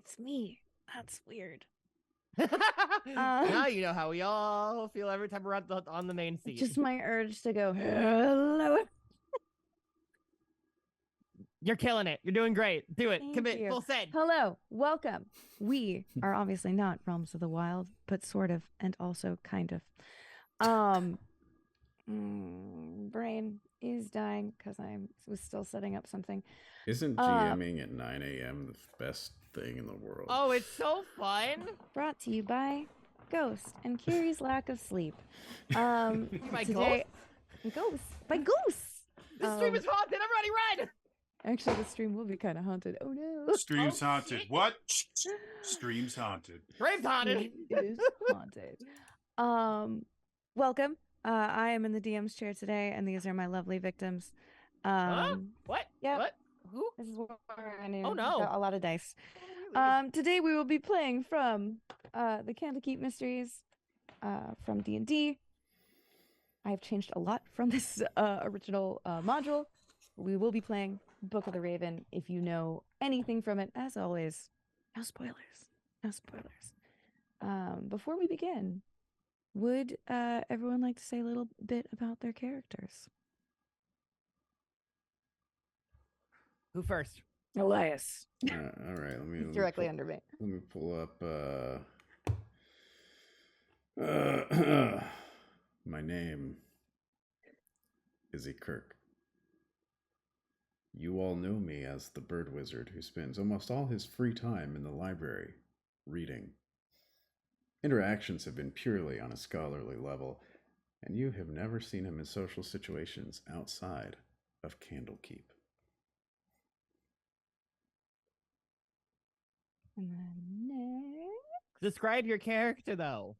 it's me. That's weird. Now you know how we all feel every time we're on the main seat. Just my urge to go, hello. You're killing it. You're doing great. Do it. Thank Commit. you. Full send. Hello. Welcome. We are obviously not Realms of the Wild, but sort of, and also kind of. Brain is dying because I was still setting up something. Isn't GMing at 9 a.m. the best thing in the world? Oh, it's so fun. Brought to you by Ghost and Kiri's lack of sleep. By today, Ghost? By Goose. This stream is haunted. Everybody run. Actually, the stream will be kind of haunted. Oh no. Stream's haunted. Shit. What? Stream's haunted. Stream's haunted. It is haunted. Welcome. I am in the DM's chair today, and these are my lovely victims. What? Yeah. What? Who? This is where I knew. Oh no. A lot of dice. Oh, really? Today we will be playing from the Candlekeep Mysteries from D&D. I have changed a lot from this original module. We will be playing Book of the Raven. If you know anything from it, as always, no spoilers. No spoilers. Before we begin, would everyone like to say a little bit about their characters? Who first? Elias. All right, let me Directly under me. Let me pull up. My name is Kirk. You all know me as the bird wizard who spends almost all his free time in the library reading. Interactions have been purely on a scholarly level, and you have never seen him in social situations outside of Candlekeep. And then next. Describe your character, though.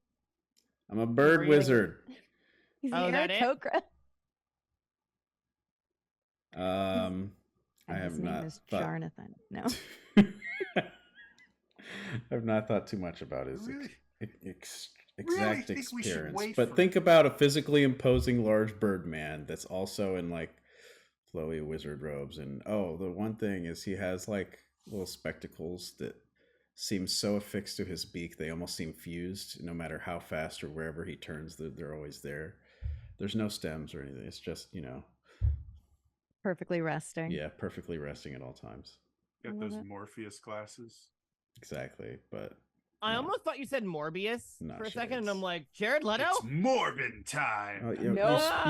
I'm a bird wizard. He's Oh, an that it? Aarakocra. I have his name not is thought... Jarnathan. No. I've not thought too much about his exact think we should appearance. wait But for- think about a physically imposing large bird man that's also in like flowy wizard robes. And the one thing is he has like little spectacles that seem so affixed to his beak they almost seem fused. No matter how fast or wherever he turns, they're always there. There's no stems or anything. It's just, Perfectly resting. yeah, perfectly resting at all times. Got I those love it. Morpheus glasses. Exactly, but I almost thought you said Morbius Not for a sure. second, and I'm like, Jared Leto? It's Morbin time. You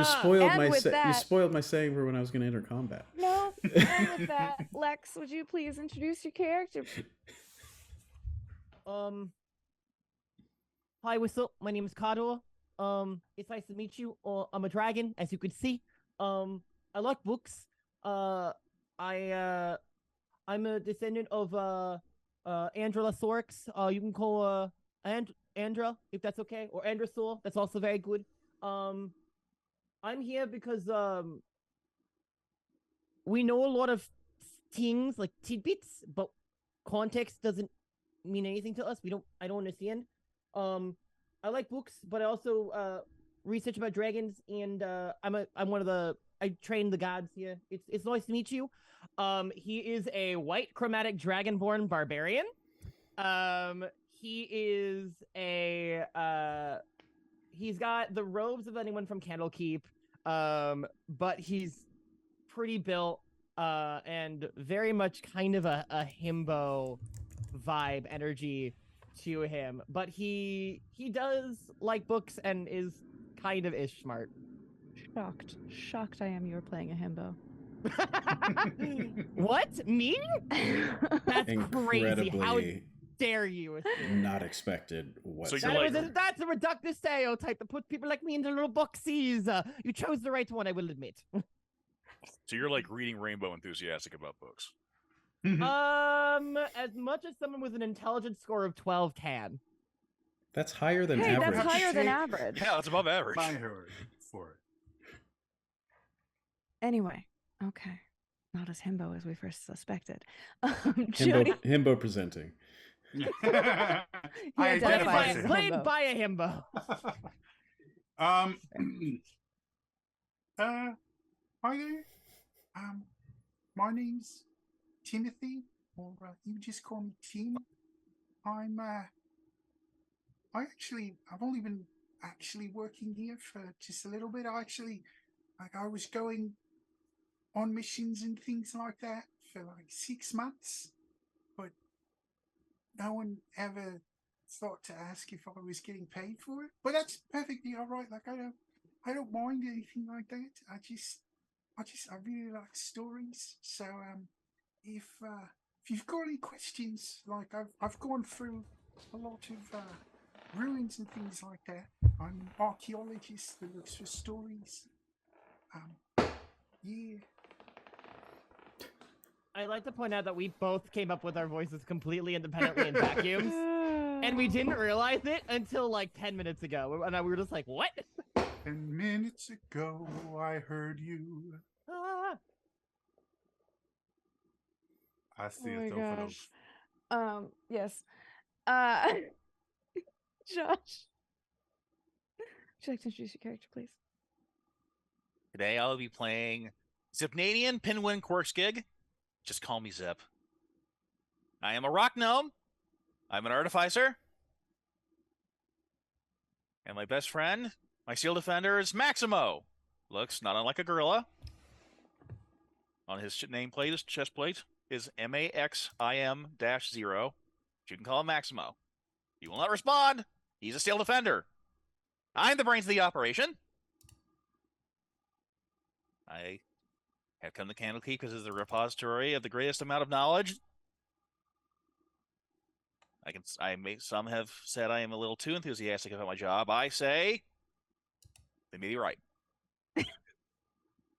spoiled And my with that- you spoiled my saying for when I was going to enter combat. No. And with that, Lex, would you please introduce your character? Hi, Whistle. My name is Kador. It's nice to meet you. I'm a dragon, as you could see. I like books. I'm a descendant of Andrasaurus. You can call Andra if that's okay, or Andrasaur. That's also very good. I'm here because we know a lot of things like tidbits, but context doesn't mean anything to us. I don't understand. I like books, but I also research about dragons, and I train the gods here. It's nice to meet you. He is a white chromatic dragonborn barbarian. He is he's got the robes of anyone from Candlekeep. But he's pretty built, and very much kind of a himbo vibe energy to him. But he does like books and is kind of ish smart. Shocked I am you were playing a himbo. What? Me? That's crazy. How dare you? Not expected whatsoever. So you're That's a reductive stereotype that puts people like me into little boxes. You chose the right one, I will admit. So you're like reading Rainbow enthusiastic about books. As much as someone with an intelligence score of 12 can. That's higher than Hey, average. that's higher than average. Yeah, that's above average. My heard for it. Anyway, okay. Not as himbo as we first suspected. Jody, Himbo presenting. I identifies as a Played himbo. by a himbo. Hi there. My name's Timothy, or you just call me Tim. I've only been actually working here for just a little bit. I was going on missions and things like that for like 6 months, but no one ever thought to ask if I was getting paid for it. But that's perfectly all right. Like I don't mind anything like that. I really like stories. So if you've got any questions, like I've gone through a lot of ruins and things like that. I'm an archaeologist that looks for stories. Yeah. I'd like to point out that we both came up with our voices completely independently in vacuums, and we didn't realize it until like 10 minutes ago. And we were just like, what? 10 minutes ago, I heard you. Ah. I see Oh my it over those. gosh. Yes. Josh. Would you like to introduce your character, please? Today I'll be playing Zipnadian Pinwin Quirksgig. Just call me Zip. I am a rock gnome. I'm an artificer. And my best friend, my seal defender, is Maximo. Looks not unlike a gorilla. On his nameplate, his chest plate, is MAXIM-0. You can call him Maximo. He will not respond. He's a steel defender. I'm the brains of the operation. I have come to Candlekeep because it's the repository of the greatest amount of knowledge. Some have said I am a little too enthusiastic about my job. I say they may be right.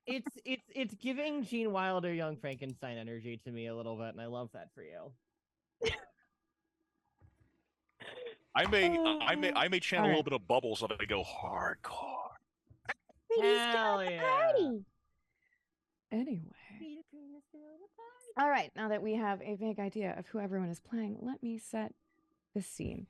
It's giving Gene Wilder, Young Frankenstein energy to me a little bit, and I love that for you. I may channel a little right. bit of bubbles so that I go hardcore. Hell yeah. Anyway. All right, now that we have a vague idea of who everyone is playing, let me set the scene.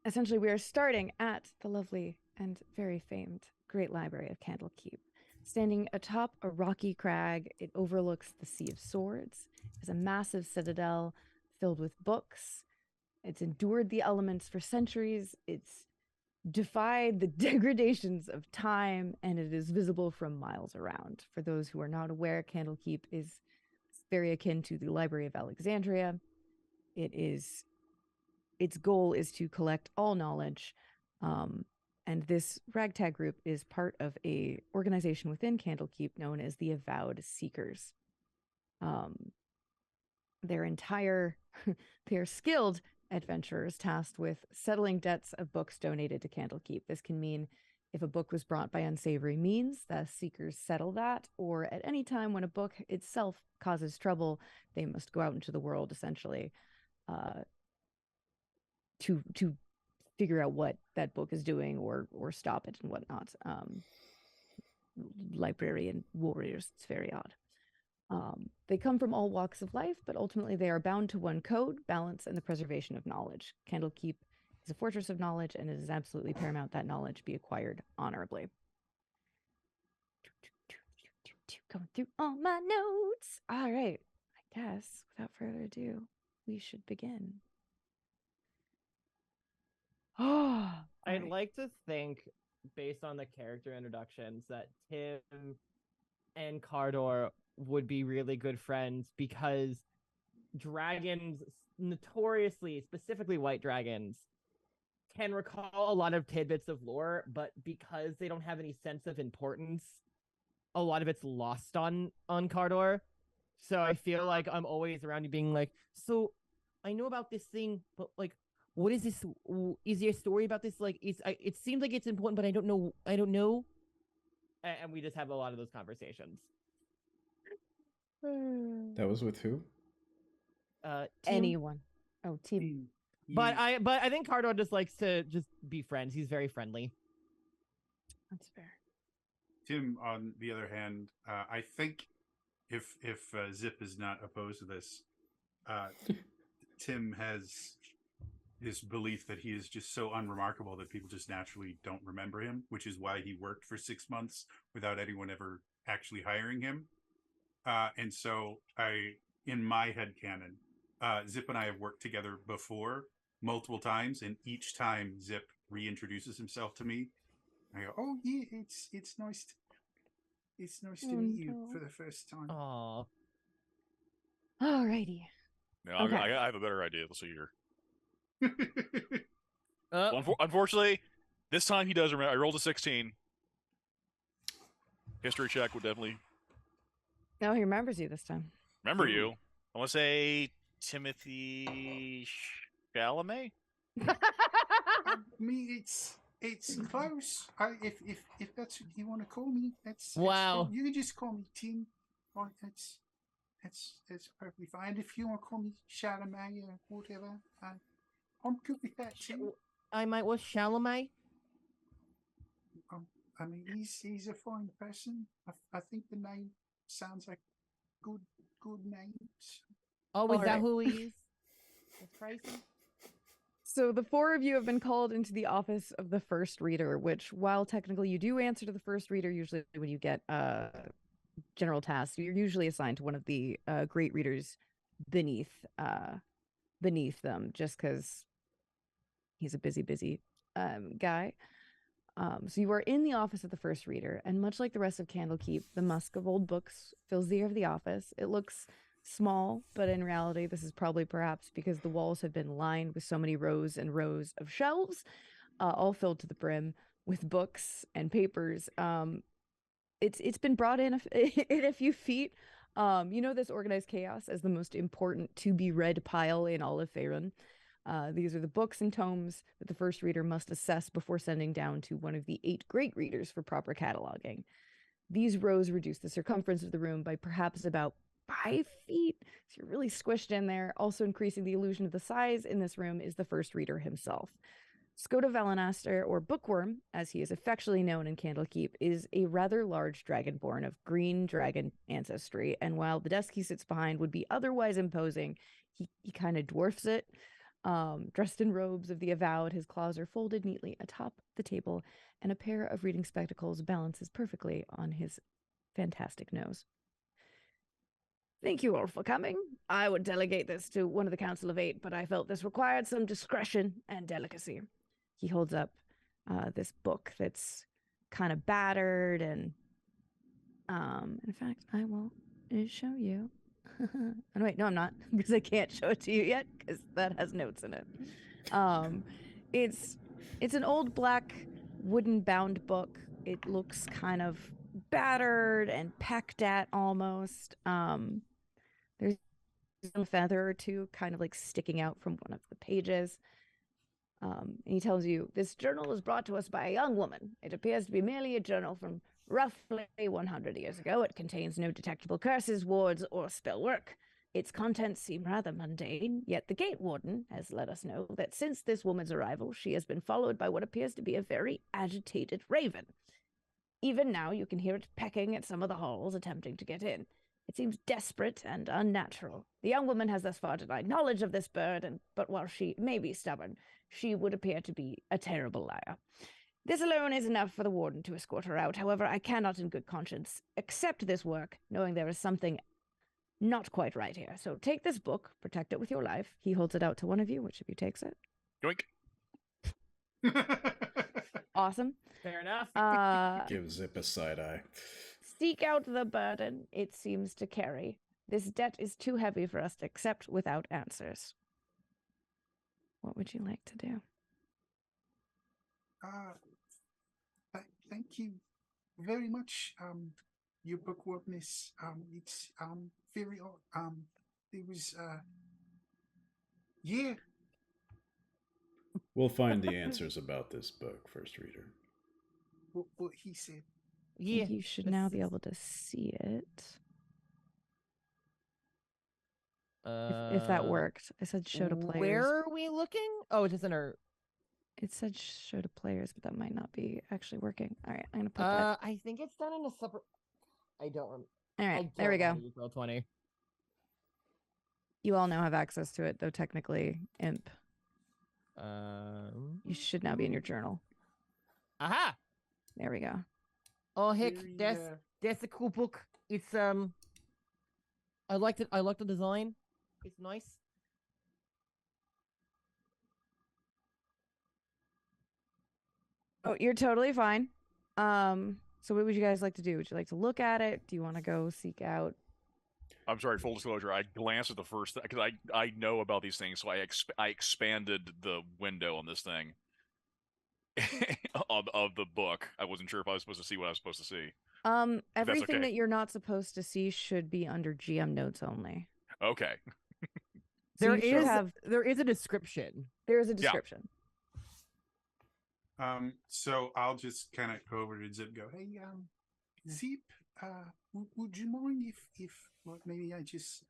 Essentially, we are starting at the lovely and very famed Great Library of Candlekeep. Standing atop a rocky crag, it overlooks the Sea of Swords. It's a massive citadel filled with books. It's endured the elements for centuries. It's defied the degradations of time, and it is visible from miles around. For those who are not aware, Candlekeep is very akin to the Library of Alexandria. Its goal is to collect all knowledge, and this ragtag group is part of a organization within Candlekeep known as the Avowed Seekers. They're skilled adventurers tasked with settling debts of books donated to Candlekeep. This can mean if a book was brought by unsavory means, the seekers settle that, or at any time when a book itself causes trouble, they must go out into the world essentially to figure out what that book is doing or stop it and whatnot. Librarian warriors, it's very odd. They come from all walks of life, but ultimately they are bound to one code, balance, and the preservation of knowledge. Candlekeep is a fortress of knowledge, and it is absolutely paramount that knowledge be acquired honorably. Going through all my notes. All right, I guess without further ado, we should begin. Oh, I'd like to think, based on the character introductions, that Tim and Cardor would be really good friends because dragons, notoriously, specifically white dragons, can recall a lot of tidbits of lore, but because they don't have any sense of importance, a lot of it's lost on Cardor. So I feel like I'm always around you being like, so I know about this thing, but like, what is this? Is there a story about this? Like, it seems like it's important, but I don't know. And we just have a lot of those conversations. That was with who? Tim. Anyone. Oh, Tim. But I think Cardor just likes to just be friends. He's very friendly. That's fair. Tim, on the other hand, I think if Zip is not opposed to this, Tim has this belief that he is just so unremarkable that people just naturally don't remember him, which is why he worked for 6 months without anyone ever actually hiring him. And so in my headcanon, Zip and I have worked together before multiple times, and each time Zip reintroduces himself to me, I go, Oh yeah, it's nice. It's nice to Oh, meet you no. for the first time. Aw. Alrighty. No, Okay. I have a better idea. Let's see here. Uh, Well, unfortunately, this time he does remember. I rolled a 16. History check would definitely No, he remembers you this time. remember Ooh. you. I want to say Timothy Chalamet. I mean, it's close. If that's what you want to call me, that's Wow. fine. You can just call me Tim. Like that's perfectly fine. And if you want to call me Chalamet or whatever, I'm good with that too. I might was Chalamet. I mean, he's a fine person. I think the name sounds like good name. Oh, is that Alright. who he is? That's crazy. So the four of you have been called into the office of the first reader, which, while technically you do answer to the first reader, usually when you get general tasks, you're usually assigned to one of the great readers beneath them, just because he's a busy guy. So you are in the office of the first reader, and much like the rest of Candlekeep, the musk of old books fills the air of the office. It looks small, but in reality, this is probably perhaps because the walls have been lined with so many rows and rows of shelves, all filled to the brim with books and papers. It's been brought in in a few feet. You know this organized chaos as the most important to be read pile in all of Faerun. These are the books and tomes that the first reader must assess before sending down to one of the 8 great readers for proper cataloging. These rows reduce the circumference of the room by perhaps about 5 feet, so you're really squished in there. Also increasing the illusion of the size in this room is the first reader himself. Skoda Valanaster, or Bookworm, as he is affectionately known in Candlekeep, is a rather large dragonborn of green dragon ancestry, and while the desk he sits behind would be otherwise imposing, he kind of dwarfs it. Dressed in robes of the Avowed, his claws are folded neatly atop the table, and a pair of reading spectacles balances perfectly on his fantastic nose. Thank you all for coming. I would delegate this to one of the Council of 8, but I felt this required some discretion and delicacy. He holds up this book that's kind of battered, and in fact, I will show you. And wait, no, I'm not, because I can't show it to you yet, because that has notes in it. It's an old black wooden bound book. It looks kind of battered and pecked at almost. There's a feather or two kind of like sticking out from one of the pages. And he tells you, this journal was brought to us by a young woman. It appears to be merely a journal from roughly 100 years ago. It contains no detectable curses, wards, or spell work. Its contents seem rather mundane, yet the gate warden has let us know that since this woman's arrival, she has been followed by what appears to be a very agitated raven. Even now, you can hear it pecking at some of the halls, attempting to get in. It seems desperate and unnatural. The young woman has thus far denied knowledge of this bird, but while she may be stubborn, she would appear to be a terrible liar. This alone is enough for the warden to escort her out. However, I cannot in good conscience accept this work, knowing there is something not quite right here. So take this book, protect it with your life. He holds it out to one of you. Which of you takes it? Yoink. Awesome. Fair enough. Give Zip a side eye. Seek out the burden it seems to carry. This debt is too heavy for us to accept without answers. What would you like to do? Thank you very much. Your bookwormness. It's very it was yeah. We'll find the answers about this book, first reader. What he said. Yeah. You should now be able to see it. If that worked. I said show to players. Where are we looking? Oh, it's in our. It said show to players, but that might not be actually working. All right, I'm gonna put that. I think it's done in a separate. I don't remember. All right, there we go. Roll 20. You all now have access to it, though technically, imp. You should now be in your journal. Aha! There we go. Oh heck, Very, that's a cool book. It's I liked it. I like the design. It's nice. Oh, you're totally fine. So what would you guys like to do? Would you like to look at it? Do you want to go seek out? I'm sorry, full disclosure. I glanced at the first thing because I know about these things, so I expanded the window on this thing of the book. I wasn't sure if I was supposed to see what I was supposed to see. Everything okay. that you're not supposed to see should be under GM notes only. Okay. So There you should is have. there is a description. There is a description. So I'll just kind of go over to Zip and go, hey, Zip, would you mind if like, maybe I just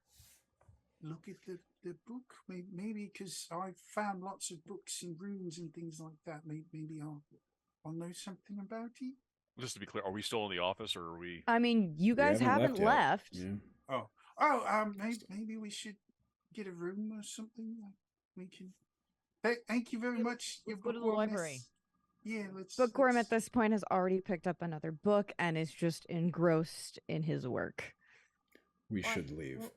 look at the book? Maybe because I found lots of books and runes and things like that. Maybe I'll know something about it. Just to be clear, are we still in the office or are we? I mean, you We guys haven't yet. left. Yeah. Maybe we should get a room or something. We can. Thank you very much. Let's go to the library. Yeah, let's. Bookworm at this point has already picked up another book and is just engrossed in his work. We should leave.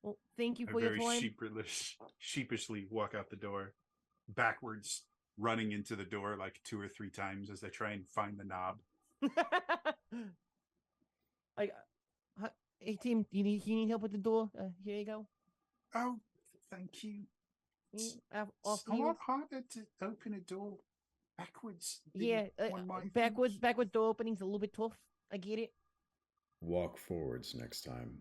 Well, thank you I for your very time. sheepishly walk out the door, backwards, running into the door like 2 or 3 times as I try and find the knob. Hey team, you need help with the door? Here you go. Oh, thank you. It's It's a lot harder to open a door backwards. than Yeah, one might backwards think. door opening's a little bit tough. I get it. Walk forwards next time.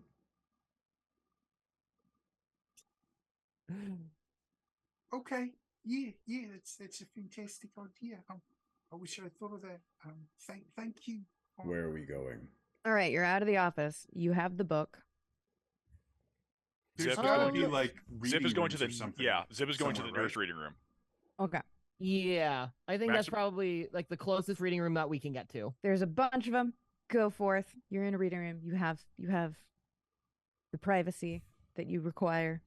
Okay. Yeah, that's a fantastic idea. I wish I thought of that. Thank you. Where are we going? All right, you're out of the office. You have the book. There's Zip got to is be going- like Zip is going to reading rooms or the something. Zip is going to the somewhere, nearest right? reading room. Okay. Yeah, I think that's Maxim- probably like the closest reading room that we can get to. There's a bunch of them. Go forth. You're in a reading room. You have the privacy that you require.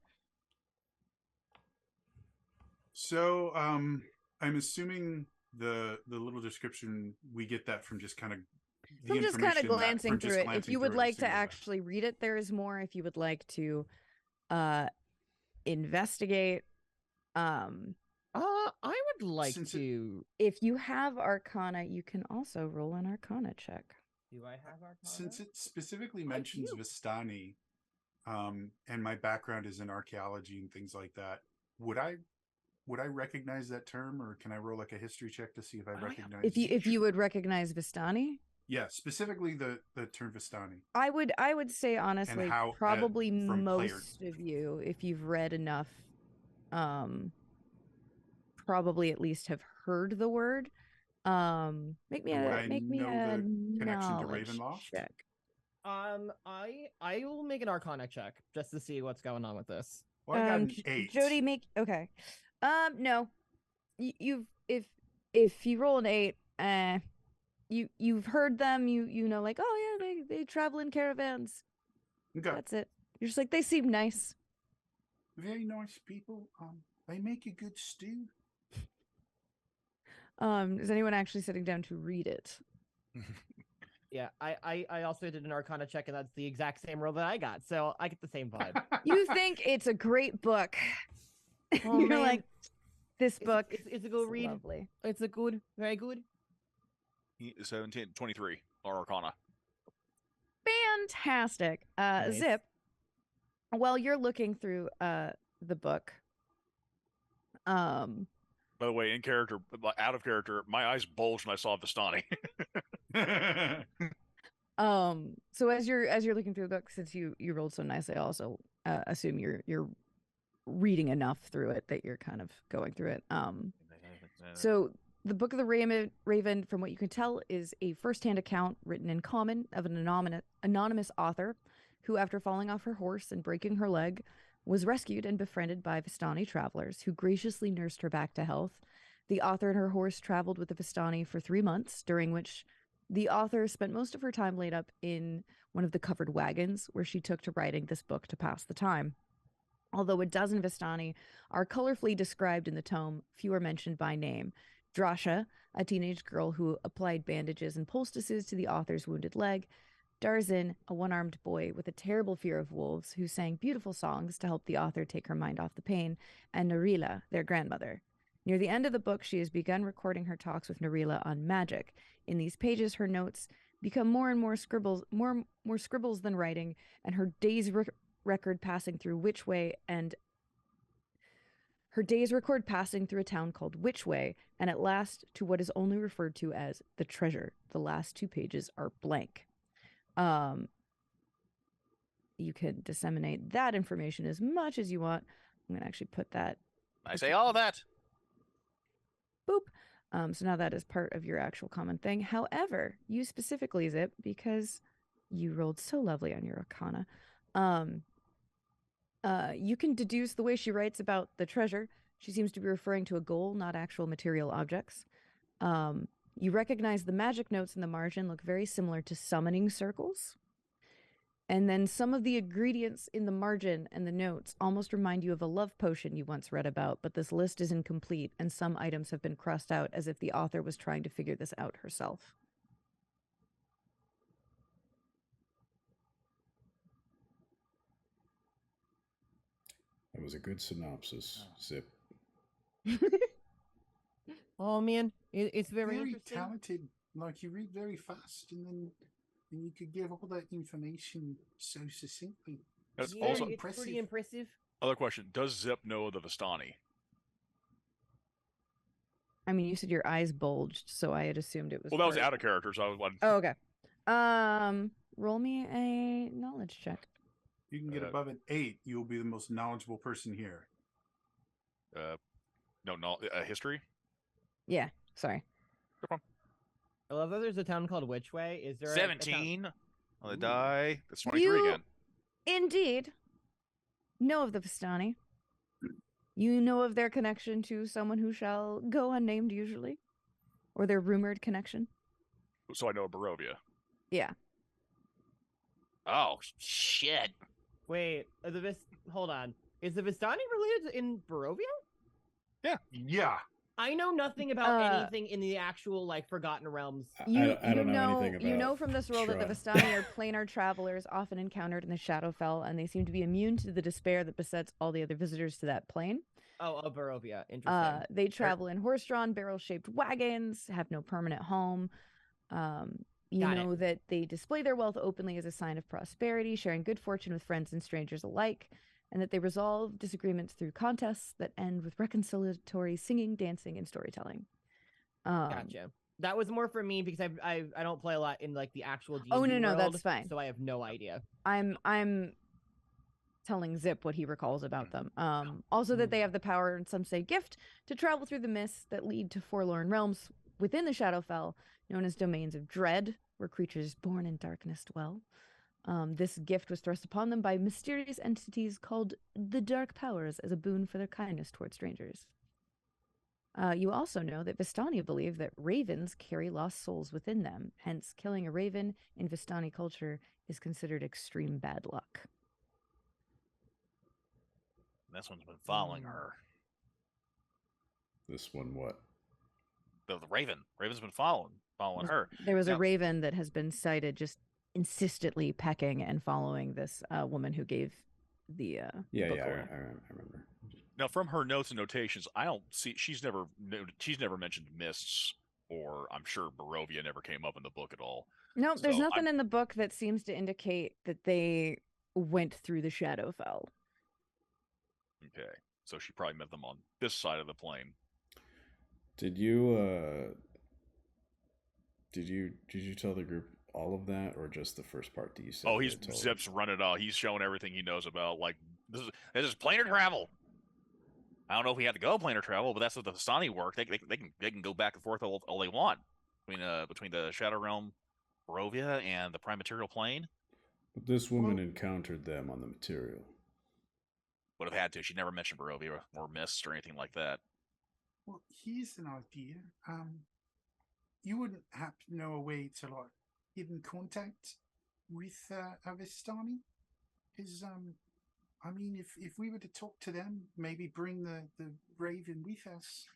So, I'm assuming the little description we get that from just kind of From just kind of glancing through it. If you would like to actually read it, there is more. If you would like to investigate, I would like Since to. if you have Arcana, you can also roll an Arcana check. Do I have our Since it specifically I mentions do. Vistani, and my background is in archaeology and things like that, would I recognize that term, or can I roll like a history check to see if I recognize? If you would recognize Vistani, yeah, specifically the term Vistani. I would say honestly, how, probably from player- most of you, if you've read enough, probably at least have heard the word. Make me And would a I make me know a the connection to knowledge Ravenloft? check. I will make an Arcana check just to see what's going on with this. Well, I got an 8. Jody, make okay. No, you've if you roll an 8, you've heard them. You know, like, oh yeah, they travel in caravans. Okay. That's it. You're just like, they seem nice. Very nice people. They make a good stew. Is anyone actually sitting down to read it? Yeah, I also did an Arcana check, and that's the exact same roll that I got, so I get the same vibe. You think it's a great book. Oh, You're man. like, this book. It's a good is read. Lovely. It's a good, very good. 17, 23 or Arcana. Fantastic. Nice. Zip, while you're looking through the book, By the way, in character, out of character, my eyes bulged when I saw Vistani. so as you're looking through the book, since you rolled so nicely, I also assume you're reading enough through it that you're kind of going through it. So the Book of the Raven, from what you can tell, is a first-hand account written in common of an anonymous author who, after falling off her horse and breaking her leg, was rescued and befriended by Vistani travelers who graciously nursed her back to health. The author and her horse traveled with the Vistani for 3 months, during which the author spent most of her time laid up in one of the covered wagons where she took to writing this book to pass the time. Although a dozen Vistani are colorfully described in the tome, few are mentioned by name. Drasha, a teenage girl who applied bandages and poultices to the author's wounded leg. Darzin, a one-armed boy with a terrible fear of wolves who sang beautiful songs to help the author take her mind off the pain. And Narila, their grandmother. Near the end of the book, she has begun recording her talks with Narila on magic. In these pages, her notes become more and more scribbles, more scribbles than writing, and her days record passing through Witchway and her days record passing through a town called Witchway, and at last to what is only referred to as the treasure. The last 2 pages are blank. You can disseminate that information as much as you want. I'm gonna actually put that. I say all of that. Boop. So now that is part of your actual common thing. However, you specifically, Zip, because you rolled so lovely on your Arcana, you can deduce the way she writes about the treasure. She seems to be referring to a goal, not actual material objects. You recognize the magic notes in the margin look very similar to summoning circles. And then some of the ingredients in the margin and the notes almost remind you of a love potion you once read about, but this list is incomplete, and some items have been crossed out as if the author was trying to figure this out herself. That was a good synopsis, Zip. Oh man, it's very Very interesting. talented. Like, you read very fast, and you could give all that information so succinctly. That's Yeah, also it's pretty impressive. other question. Does Zip know the Vistani? I mean, you said your eyes bulged, so I had assumed it was. Well, that was part- out of character, so I was. Oh, okay. Roll me a knowledge check. You can get above an 8, you'll be the most knowledgeable person here. No, history. Yeah, sorry. I love that there's a town called Witchway. Is there a town- 17 on the die. That's 23 You- again. Indeed. Know of the Vistani. You know of their connection to someone who shall go unnamed, usually, or their rumored connection. So I know Barovia. Yeah. Oh, shit. Wait, hold on. Is the Vistani related in Barovia? Yeah. I know nothing about anything in the actual Forgotten Realms. I don't know anything about You know from this role that the Shra. Vistani are planar travelers often encountered in the Shadowfell, and they seem to be immune to the despair that besets all the other visitors to that plane. Oh, Barovia. Interesting. They travel in horse-drawn, barrel-shaped wagons, have no permanent home. You Got know that they display their wealth openly as a sign of prosperity, sharing good fortune with friends and strangers alike, and that they resolve disagreements through contests that end with reconciliatory singing, dancing, and storytelling. Gotcha. That was more for me because I don't play a lot in the actual D&D Oh, no, world, that's fine. So I have no idea. I'm telling Zip what he recalls about them. Also that they have the power, and some say gift, to travel through the mists that lead to forlorn realms within the Shadowfell, known as domains of dread, where creatures born in darkness dwell. This gift was thrust upon them by mysterious entities called the Dark Powers as a boon for their kindness toward strangers. You also know that Vistani believe that ravens carry lost souls within them. Hence, killing a raven in Vistani culture is considered extreme bad luck. This one's been following her. This one, what? The Raven. Raven's been following her. There was a Now- raven that has been sighted just insistently pecking and following this woman who gave the Yeah, book yeah, away. I remember. Now, from her notes and notations, I don't see she's never mentioned mists, or I'm sure Barovia never came up in the book at all. No, there's So nothing in the book that seems to indicate that they went through the Shadowfell. Okay, so she probably met them on this side of the plane. Did you tell the group all of that, or just the first part that you said? Oh, you he's had told them? Zip's running out. He's showing everything he knows about. Like this is planar travel. I don't know if we have to go planar travel, but that's what the Vistani work. They can go back and forth all they want between the Shadow Realm, Barovia, and the Prime Material Plane. But this woman encountered them on the material. Would have had to. She never mentioned Barovia or mists or anything like that. Well, here's an idea. You wouldn't happen to know a way to get in contact with Avistani? Because I mean, if we were to talk to them, maybe bring the Raven with us,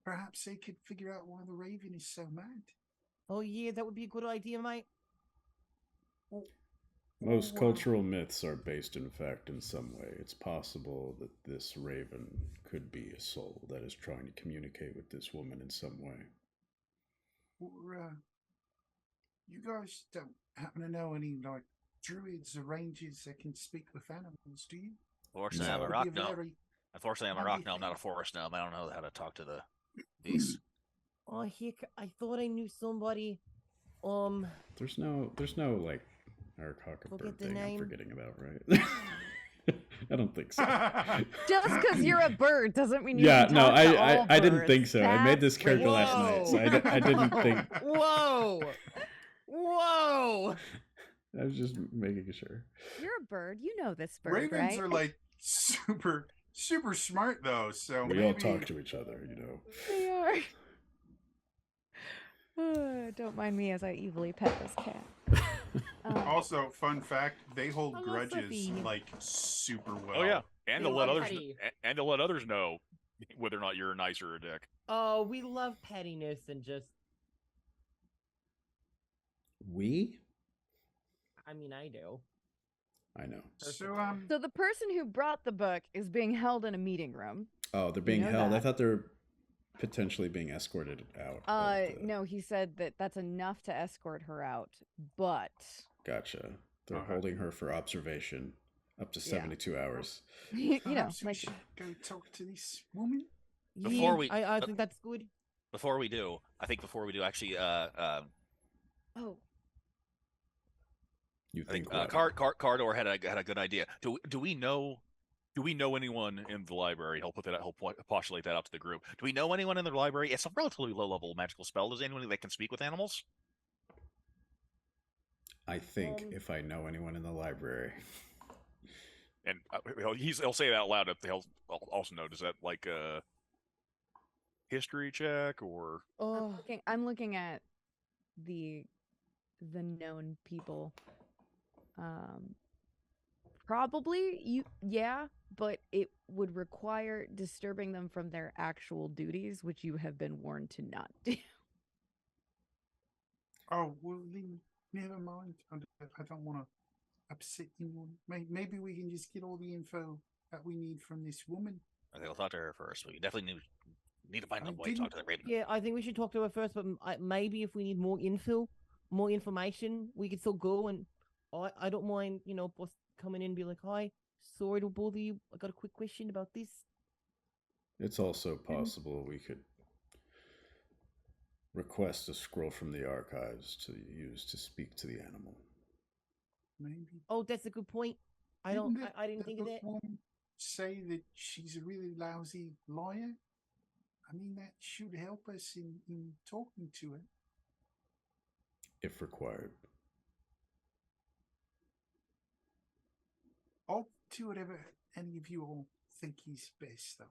perhaps they could figure out why the Raven is so mad. Oh yeah, that would be a good idea, mate. Well, Most Wow. cultural myths are based in fact in some way. It's possible that this raven could be a soul that is trying to communicate with this woman in some way. Or, you guys don't happen to know any like druids or rangers that can speak with animals, do you? Unfortunately, No. I'm a That rock would be a gnome. very Unfortunately, I'm a handy rock gnome, not a thing. forest gnome. I don't know how to talk to the beasts. Oh, heck, I thought I knew somebody. There's no like Arcock Forget bird the thing I'm name. forgetting about, right? I don't think so. Just because you're a bird doesn't mean you Yeah, can no, talk to all I didn't think birds. so. I made this That's character last racist. night, so I didn't think. Whoa! Whoa! I was just making sure. You're a bird. You know this bird, Ravens right? are like super smart though, so We maybe all talk to each other, you know. They are. Don't mind me as I evilly pet this cat. Also, fun fact, they hold Hello, grudges Sophie. like super well. Oh yeah, and They to let love others petty. and to let others know whether or not you're nice or a dick. Oh, we love pettiness and just. We? I mean, I do. I know. So So the person who brought the book is being held in a meeting room. Oh, they're being know held. I that. thought they were potentially being escorted out. No, he said that that's enough to escort her out, but Gotcha. They're Okay. holding her for observation up to Yeah. 72 hours. you know, perhaps we like should go talk to this woman. Before we- I think that's good. Before we do, actually, oh, You I think think what? Cardor had a good idea. Do we know anyone in the library? Help postulate that out to the group. Do we know anyone in the library? It's a relatively low level magical spell. Does anyone that can speak with animals? I think if I know anyone in the library. And he'll say it out loud. He'll also know. Does that like a history check or? Oh, I'm looking at the known people. Probably yeah, but it would require disturbing them from their actual duties, which you have been warned to not do. Oh well, then never mind. I don't want to upset anyone. Maybe we can just get all the info that we need from this woman. I think I'll talk to her first. We definitely need to find I a way to talk to the Raven. yeah, I think we should talk to her first, but maybe if we need more information, we could still go and I don't mind, boss coming in and be like, hi, sorry to bother you. I got a quick question about this. It's also possible we could request a scroll from the archives to use to speak to the animal. Maybe. Oh, that's a good point. I didn't think of that. Woman say that she's a really lousy liar. I mean, that should help us in talking to her. If required. I'll do whatever any of you all think is best, though.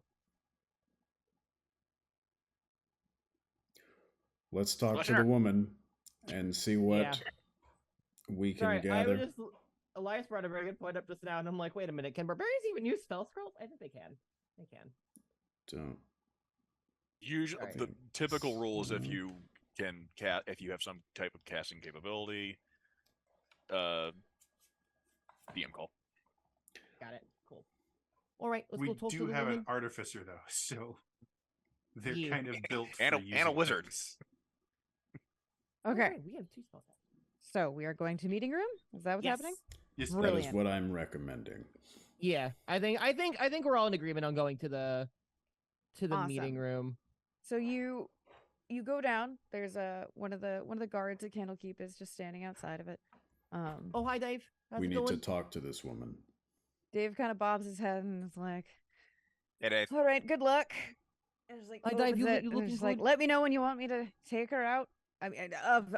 Let's talk to Commissioner. the woman and see what Yeah. we can Sorry, I gather. was just Elias brought a very good point up just now, and I'm like, wait a minute, can barbarians even use spell scrolls? I think they can. They can. Don't. Usually, Right. the typical rule is if Mhm. you can if you have some type of casting capability, DM call. Got it. Cool. All right, let's We go talk to do the have woman. an artificer, though, so they're Yeah. kind of built And for a using wizard. things. Okay, Alright, we have 2 spells. so we are going to meeting room. Is that what's happening? Yes, That is Brilliant. what I'm recommending. Yeah, I think we're all in agreement on going to the meeting Awesome. room. So you go down. There's one of the guards at Candlekeep is just standing outside of it. Oh, hi, Dave. How's We it need going? to talk to this woman. Dave kind of bobs his head and is like, Hey, Dave. "All right, good luck." And it's like, Hi, "What Dave, was you it?" you And looking it's like, good? "Let me know when you want me to take her out." I mean, of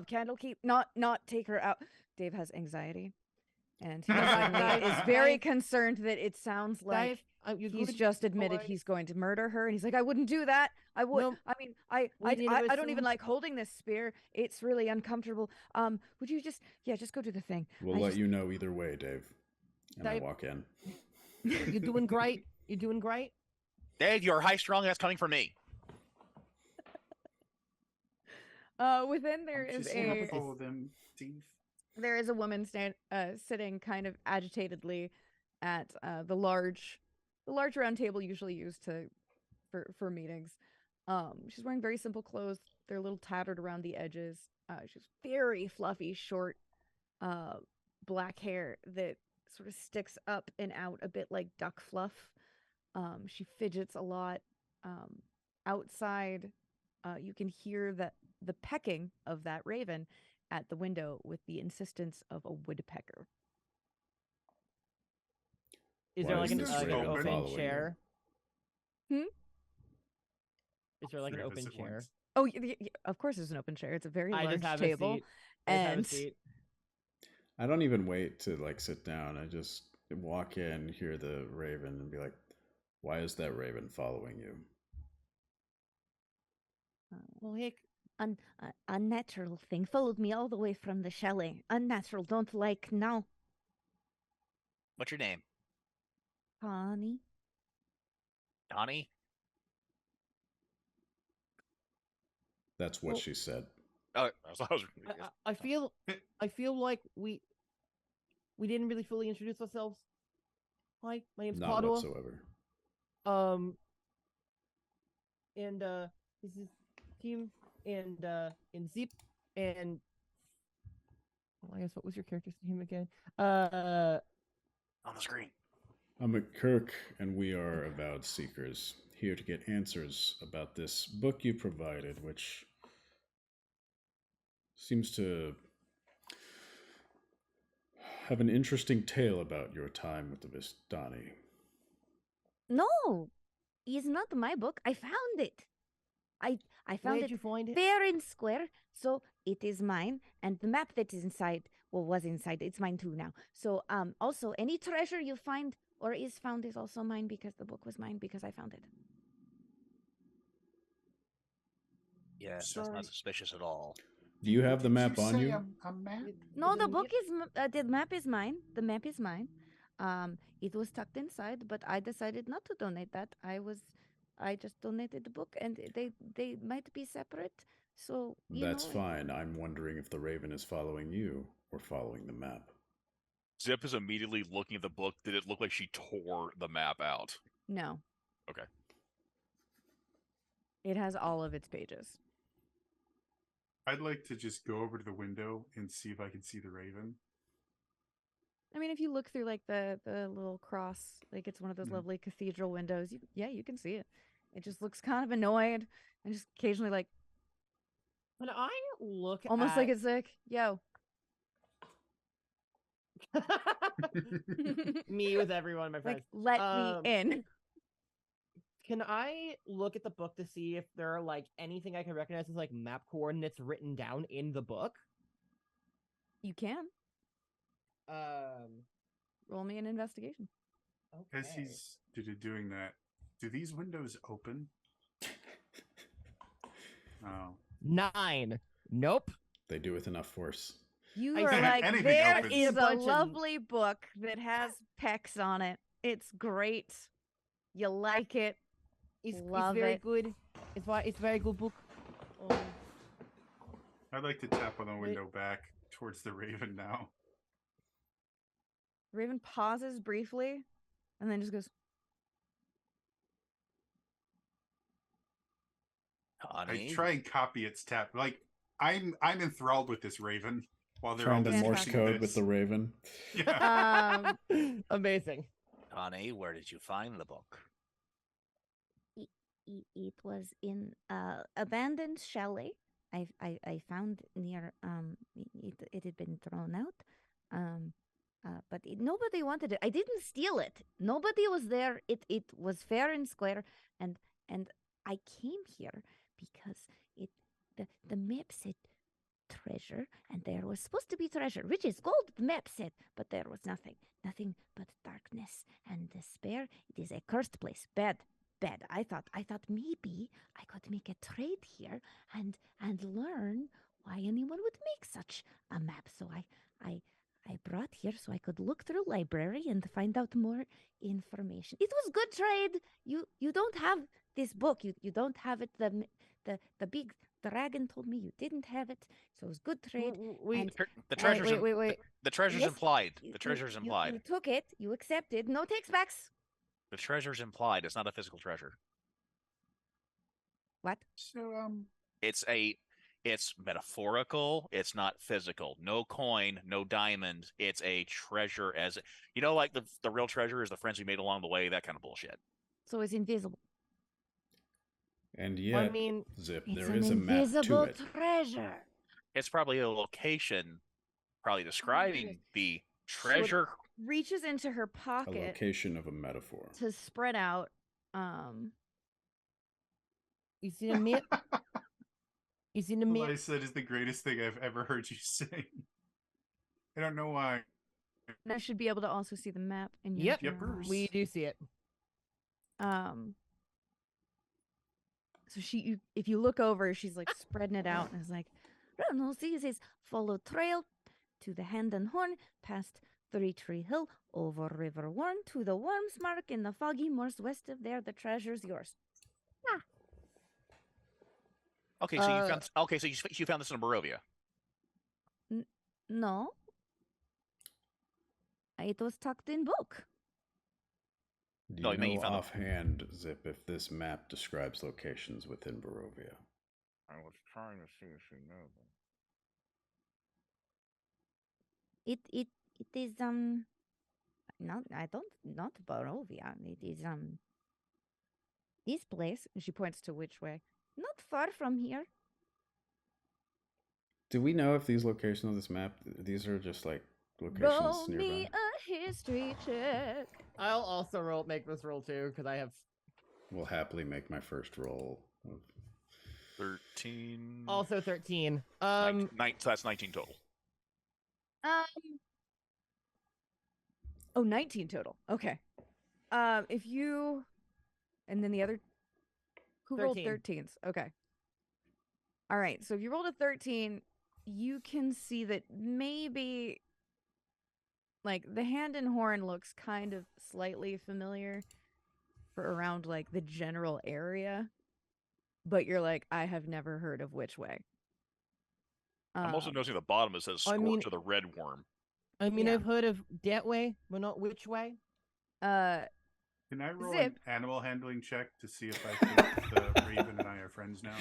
Candlekeep, not take her out. Dave has anxiety, and he suddenly is very Dave. concerned that it sounds like Dave, you he's good? just admitted Alright. he's going to murder her, and he's like, "I wouldn't do that. I would. No, I mean, I we need to I don't even assume- like holding this spear. It's really uncomfortable. Would you just go do the thing? We'll I let just- you know either way, Dave. And I Dave. walk in. You're doing great. You're doing great. Dave, you're high strung. That's coming from me. Within there I'm is just here a for them, Steve. There is a woman sitting kind of agitatedly at the large round table usually used for meetings. She's wearing very simple clothes. They're a little tattered around the edges. She's very fluffy, short, black hair that sort of sticks up and out a bit like duck fluff. She fidgets a lot. Outside, you can hear the pecking of that raven at the window with the insistence of a woodpecker. Is Why there like is an this raven open following you? chair? Hmm? Is there like an Three of us open at chair? once. Oh, of course there's an open chair. It's a very I large just have table. a seat. I just have a And seat. I don't even wait to like sit down. I just walk in, hear the raven, and be like, "Why is that raven following you?" Well, heck, unnatural thing. Followed me all the way from the chalet. Unnatural. Don't like now. What's your name? Tawny. Tawny? That's what Well- she said. Oh, I was I feel like we didn't really fully introduce ourselves. Hi, my name's Not Padua. whatsoever. And this is Team and Zip and I guess what was your character's name again? on the screen. I'm McKirk, and we are Avowed Seekers, here to get answers about this book you provided, which seems to have an interesting tale about your time with the Vistani. No, it's not my book. I found it. I found Where'd it you find it? fair and square, so it is mine. And the map that is inside, well, was inside, it's mine too now. So, also, any treasure you find or is found is also mine because the book was mine because I found it. Yeah, that's Sorry. not suspicious at all. Do you have the Did map on say you? A map? No, the book is the map is mine. The map is mine. It was tucked inside, but I decided not to donate that. I just donated the book, and they might be separate. So That's fine. I'm wondering if the raven is following you or following the map. Zip is immediately looking at the book. Did it look like she tore the map out? No. Okay. It has all of its pages. I'd like to just go over to the window and see if I can see the raven. I mean, if you look through like the little cross, like it's one of those lovely cathedral windows, you can see it. It just looks kind of annoyed and just occasionally like When I look almost at like it's like, yo. me with everyone, my friends. Like, let me in. Can I look at the book to see if there are like anything I can recognize as like map coordinates written down in the book? You can. Um, Roll me an investigation. As okay. he's doing that, do these windows open? Oh. 9. Nope. They do with enough force. You I are said like, anything there opens. is A a bunch of- lovely book that has pecs on it. It's great. You like it. It's Love very it. good. It's very good book. I'd like to tap on the window back towards the raven now. Raven pauses briefly and then just goes, Tawny? I try and copy its tap. Like I'm enthralled with this raven while they're Trying all to Morse Fantastic. code with the raven. Yeah. Amazing. Tawny, where did you find the book? it was in abandoned chalet. I found near it had been thrown out. But nobody wanted it. I didn't steal it. Nobody was there. It was fair and square, and I came here because the map said treasure, and there was supposed to be treasure, which is gold. The map said, but there was nothing but darkness and despair. It is a cursed place. Bad. I thought maybe I could make a trade here and learn why anyone would make such a map. So I brought here so I could look through library and find out more information. It was good trade. You don't have this book. You don't have it the dragon told me you didn't have it, so it was good trade. We The treasure's wait. the treasure's Listen, implied. You- The treasure's implied. You took it. You accepted. No takes backs. The treasure's implied. It's not a physical treasure. What? So, It's metaphorical. It's not physical. No coin, no diamond. It's a treasure as like the real treasure is the friends we made along the way. That kind of bullshit. So it's invisible. And yet, I mean, Zip, It's there an is a map to invisible it. treasure. It's probably a location, probably describing Yes. the treasure. Reaches into her A pocket location of a metaphor. to spread out. you see the map? You see the What I map? said is the greatest thing I've ever heard you say. I don't know why. And I should be able to also see the map in your Yep. journal. Yepers. We do see it. So if you look over, she's like spreading it out and is like, no, see, it says follow trail to the Hand and Horn, past 3 Tree Hill, over River Warren to the Worms Mark in the foggy moors west of there. The treasure's yours. Okay, so you found. Okay, so you found this in Barovia. No. It was tucked in book. Do No, you I mean, you know found it. offhand, Zip, if this map describes locations within Barovia? I was trying to see if you know. It is not Barovia. It is this place. And she points to which way. Not far from here. Do we know if these locations on this map, these are just like locations Roll nearby? me a history check. I'll also make this roll too because I have Will happily make my first roll. Of... 13. also 13. So that's 19 total. 19 total. Okay. If you, and then the other, who rolled 13. 13s? Okay. All right. So if you rolled a 13, you can see that maybe, like, the Hand and Horn looks kind of slightly familiar for around, like, the general area. But you're like, I have never heard of which way. I'm also noticing the bottom it says I Scorch mean- of the Red Worm. I mean, Yeah. I've heard of that way, but not which way. Can I roll Zip. an animal handling check to see if I think the Raven and I are friends now?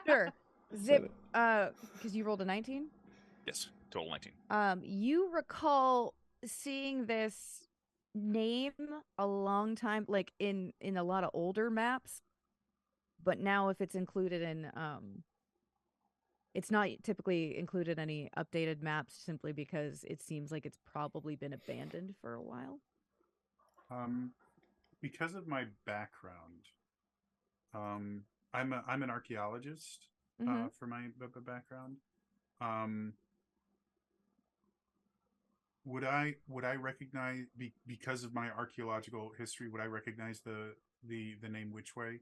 Sure. Zip, because you rolled a 19? Yes, total 19. You recall seeing this name a long time, like in a lot of older maps, but now if it's included in, it's not typically included in any updated maps simply because it seems like it's probably been abandoned for a while. Because of my background, I'm an archaeologist Mhm. for my background. Would I recognize because of my archaeological history? Would I recognize the name Which Way?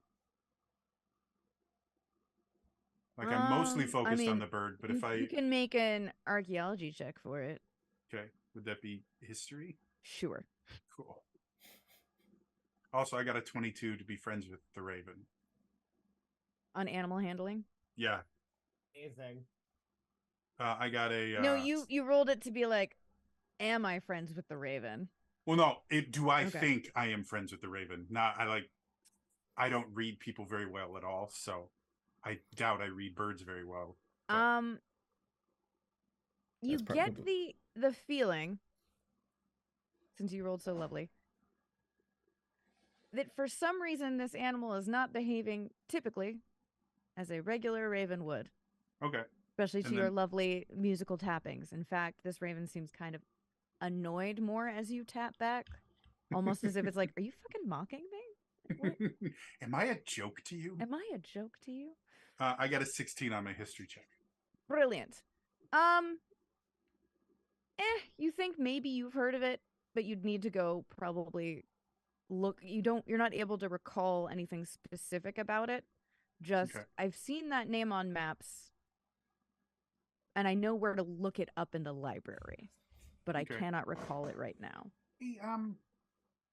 Like I'm mostly I focused on mean, the bird, but you can make an archaeology check for it. okay, would that be history? Sure. Cool. Also, I got a 22 to be friends with the Raven. On animal handling? Yeah, Amazing. I got a. No, you rolled it to be like, am I friends with the Raven? Well, no. Do I Okay. think I am friends with the Raven? Not. I don't read people very well at all, so I doubt I read birds very well. but- You That's get probably- the feeling, since you rolled so lovely, that for some reason this animal is not behaving typically as a regular raven would, Okay. especially to And your then- lovely musical tappings. In fact, this raven seems kind of annoyed more as you tap back, almost as if it's like, are you fucking mocking me? What? Am I a joke to you? Am I a joke to you? I got a 16 on my history check. Brilliant. You think maybe you've heard of it, but you'd need to go probably look. You're not able to recall anything specific about it. Just, Okay. I've seen that name on maps, and I know where to look it up in the library, but I Okay. cannot recall it right now. Hey,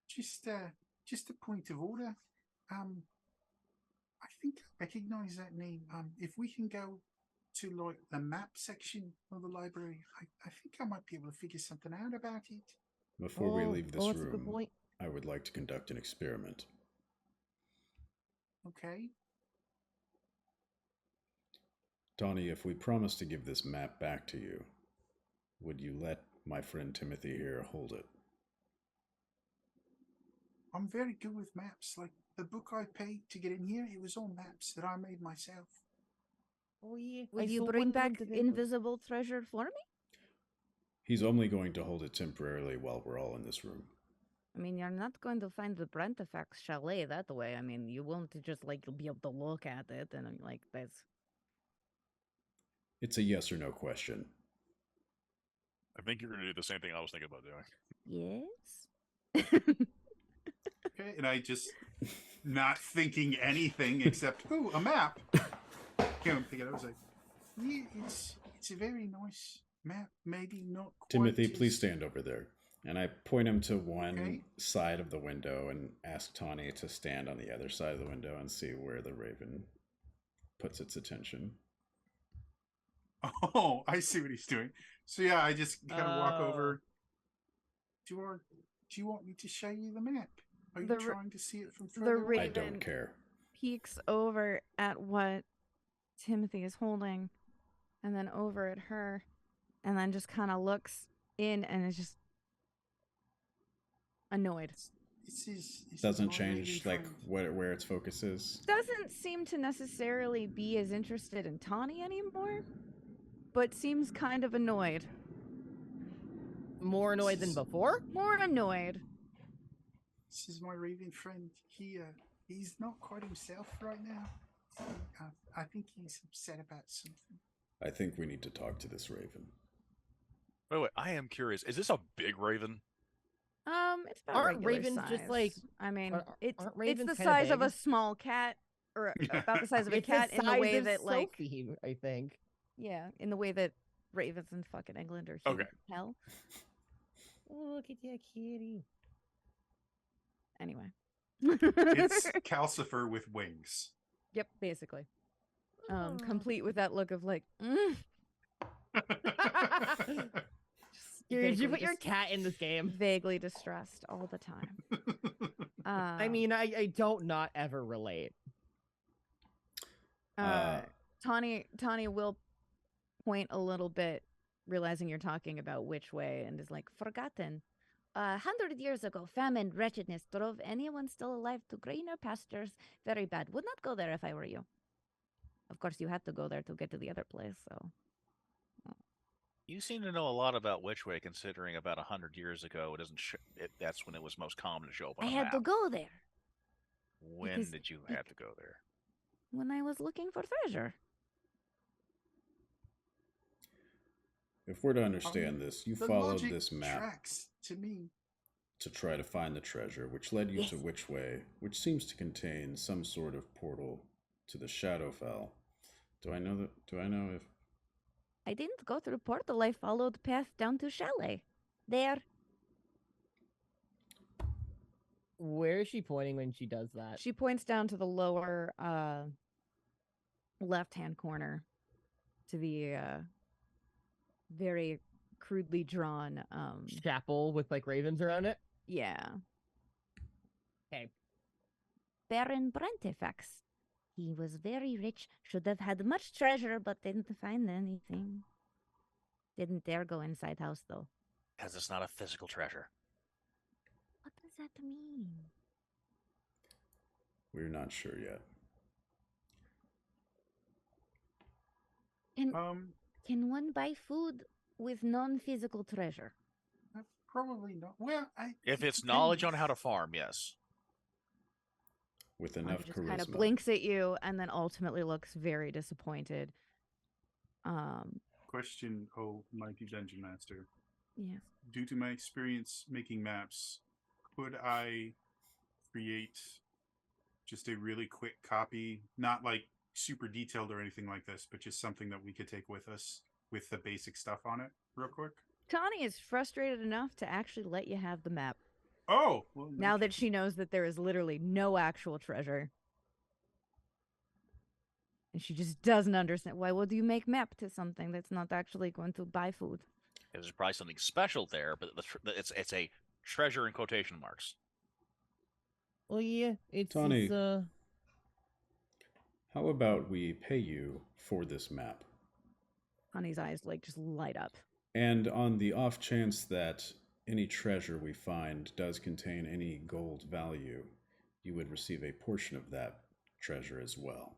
just a point of order. I think I recognize that name. If we can go to like the map section of the library, I think I might be able to figure something out about it. Before we leave this that's a good room, point. I would like to conduct an experiment. Okay. Tawny, if we promise to give this map back to you, would you let my friend Timothy here hold it? I'm very good with maps. Like the book I paid to get in here, it was all maps that I made myself. Oh yeah. Will I you sold bring one of them back to them. invisible treasure for me? He's only going to hold it temporarily while we're all in this room. I mean, you're not going to find the Brentifax chalet that way. I mean, you won't just like be able to look at it and like that's. It's a yes or no question. I think you're going to do the same thing I was thinking about doing. Yes. Okay, and I just not thinking anything except a map. Can't pick it up. I was like, yeah, it's a very nice map. Maybe not quite. Timothy, as- please stand over there. And I point him to one Okay. side of the window and ask Tawny to stand on the other side of the window and see where the raven puts its attention. Oh, I see what he's doing. So yeah, I just kind of walk Oh. over. Do you want me to show you the map? Are you The ra- trying to see it from the further away? I raven- don't care. Peeks over at what Timothy is holding, and then over at her, and then just kind of looks in and is just annoyed. This is Doesn't my change lady like friend. where its focus is. Doesn't seem to necessarily be as interested in Tawny anymore, but seems kind of annoyed. More annoyed than before? More annoyed. This is my raving friend. He's not quite himself right now. I think he's upset about something. I think we need to talk to this raven. Wait, I am curious. Is this a big raven? It's about Aren't regular ravens just, size. like- I mean, aren't it's ravens the kinda size of a big? small cat, or about the size of a It's cat the in the size way of that like Sophie, I think. yeah, in the way that ravens in fucking England are huge Okay. as hell. Oh, look at that kitty. Anyway. It's Calcifer with wings. Yep, basically. Oh. Complete with that look of like, Here, did you vaguely put your dis- cat in this game? vaguely distressed all the time. I mean, I don't not ever relate. Tawny will point a little bit, realizing you're talking about which way, and is like, forgotten. 100 years ago, famine, wretchedness drove anyone still alive to greener pastures. Very bad. Would not go there if I were you. Of course, you had to go there to get to the other place, so. You seem to know a lot about Witchway, considering about 100 years ago, that's when it was most common to show up on I a had map. to go there When because did you it- have to go there? when I was looking for treasure. If we're to understand this, you The followed logic this map tracks to me. to try to find the treasure, which led you Yes. to Witchway, which seems to contain some sort of portal to the Shadowfell. Do I know if I didn't go through portal. I followed path down to chalet. There. Where is she pointing when she does that? She points down to the lower left-hand corner to the very crudely drawn Chapel with like ravens around it. yeah. Okay. Baron Brentifax. He was very rich, should have had much treasure, but didn't find anything. Didn't dare go inside house though. Because it's not a physical treasure. What does that mean? we're not sure yet? Can one buy food with non-physical treasure? Probably not. Well, If it it's knowledge on how to depends. farm, yes. With He enough just charisma. kind of blinks at you and then ultimately looks very disappointed. Question, oh mighty dungeon master. Yes. Due to my experience making maps, could I create just a really quick copy, not like super detailed or anything like this, but just something that we could take with us with the basic stuff on it real quick? Tawny is frustrated enough to actually let you have the map. Oh, well, Now that she knows that there is literally no actual treasure. And she just doesn't understand. Why would you make map to something that's not actually going to buy food? There's probably something special there, but it's a treasure in quotation marks. Well, yeah, it's Tawny. How about we pay you for this map? Honey's eyes like just light up. And on the off chance that any treasure we find does contain any gold value, you would receive a portion of that treasure as well.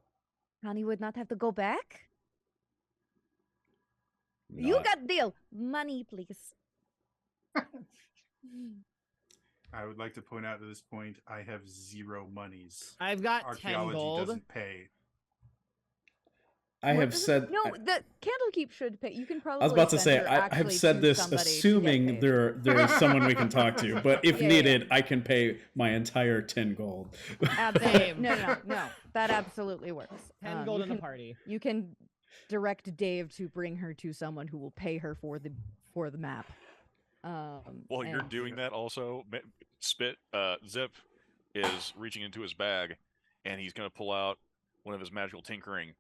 Honey would not have to go back? Not- You got deal. Money, please. I would like to point out at this point, I have 0 monies. I've got 10 Archaeology gold. doesn't pay. I What have does it- said. No, the Candlekeep should pay. You can probably. I was about to send say her I have actually said to this somebody to get assuming paid. there is someone we can talk to, but if Yeah, needed, yeah. I can pay my entire 10 gold. Absolutely. Same. No. That absolutely works. 10 gold you in the can- party. You can direct Dave to bring her to someone who will pay her for the map. While you're and- doing that, also, Zip is reaching into his bag, and he's going to pull out one of his magical tinkering,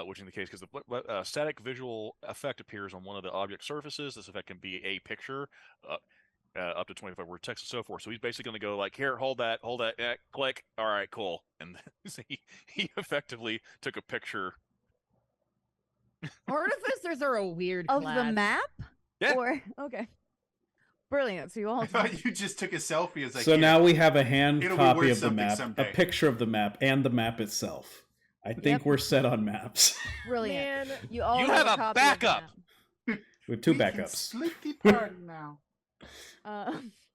which indicates because the static visual effect appears on one of the object surfaces. This effect can be a picture, up to 25 word text and so forth. So he's basically going to go like, here, hold that, click. All right, cool. And so he effectively took a picture. Artificers are a weird of class. the map. Yeah. Or okay. Brilliant. So you all. I thought you just took a selfie as I So now we have a hand It'll be copy worth of the something map, someday. a picture of the map, and the map itself. I think Yep. we're set on maps. Brilliant. Man, You all You have, have a copy of the backup. map. We have 2 We can backups. split the party now.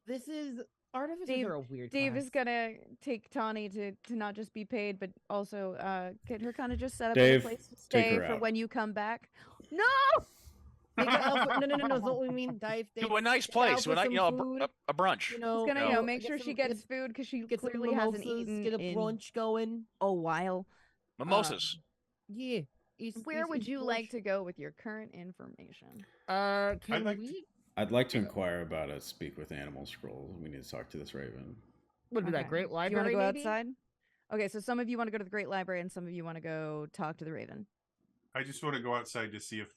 this is artificers Dave- are a weird Dave class. is gonna take Tawny to not just be paid, but also get her kind of just set up Dave, a place to take stay her for out. when you come back. No. Take it out for- no, that's not what we mean. Dave, To a nice take it out place, for to a, some you know, food, a brunch. You know, He's gonna, no. make get sure some- she gets food because she get some clearly hasn't mimosas, eaten get a in brunch going. a while. Mimosas. Yeah. Where would you like to go with your current information? Can I'd like we? I'd like to inquire about a speak with animal scroll. We need to talk to this raven. Would be that Okay. great Do you want library? to go maybe? outside? Okay, so some of you want to go to the Great Library, and some of you want to go talk to the Raven. I just want to go outside to see if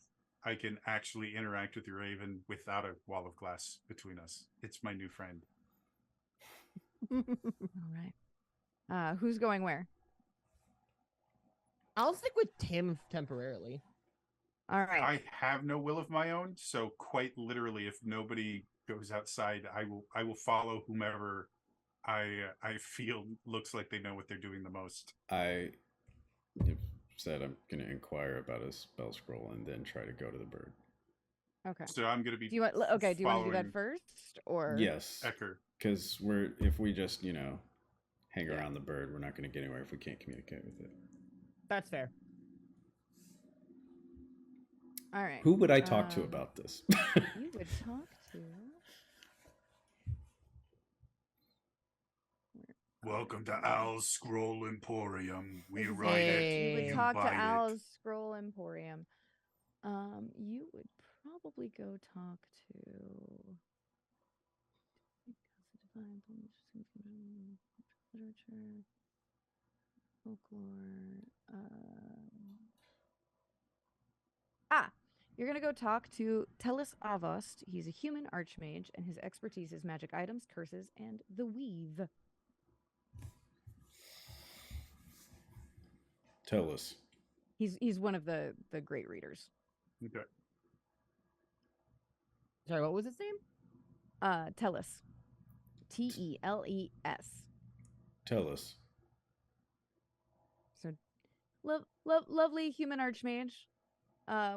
I can actually interact with the Raven without a wall of glass between us. It's my new friend. All right. Who's going where? I'll stick with Tim temporarily. All right. I have no will of my own, so quite literally, if nobody goes outside, I will follow whomever I feel looks like they know what they're doing the most. I have said I'm going to inquire about a spell scroll and then try to go to the bird. Okay. So I'm going to be. Do you want? Okay. Do you want to do that following first, or Yes, Ecker. because if we just hang around the bird, we're not going to get anywhere if we can't communicate with it. That's fair. All right. Who would I talk to Um, about this? You would talk to. Welcome to Al's Scroll Emporium. We Exactly. write it. Hey. You would You talk buy to it. Al's Scroll Emporium. You would probably go talk to. Literature, folklore. You're gonna go talk to Tellus Avost. He's a human archmage, and his expertise is magic items, curses, and the weave. Tell us. He's one of the great readers. Okay. Sorry, what was his name? Tellus. Teles. Tell us. So, lovely human archmage,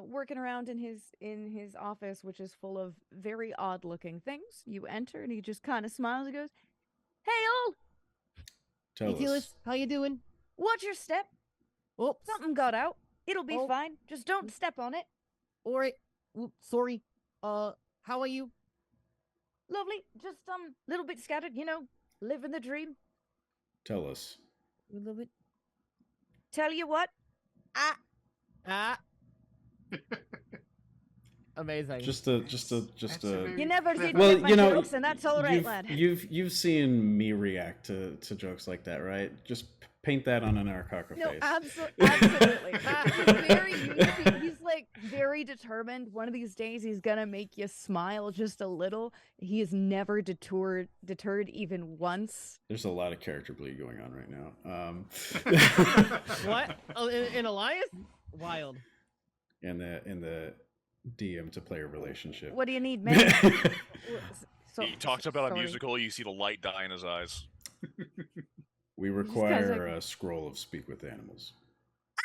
working around in his office, which is full of very odd looking things. You enter, and he just kind of smiles and goes, "Hey, old, Tell Hey, us. Tillis, how you doing? watch your step. Oops. Something got out. It'll be Oh. fine. Just don't step on it. All right. Oops, sorry. How are you? Lovely. Just little bit scattered. Living the dream. Tell us. A little bit. Tell you what, Ah. Amazing. Just That's a a. very you never clever- did Well, get my you know, jokes, and that's all right, you've, lad. You've seen me react to jokes like that, right? Just Paint that on an Arcaka No, face. absolutely. He's very he's like very determined. One of these days he's gonna make you smile just a little. He is never deterred even once. There's a lot of character bleed going on right now. What? Oh, in Elias? Wild. In the DM to player relationship. What do you need, man? He talks about a sorry. musical. You see the light die in his eyes. We just kinda require like- a scroll of speak with animals.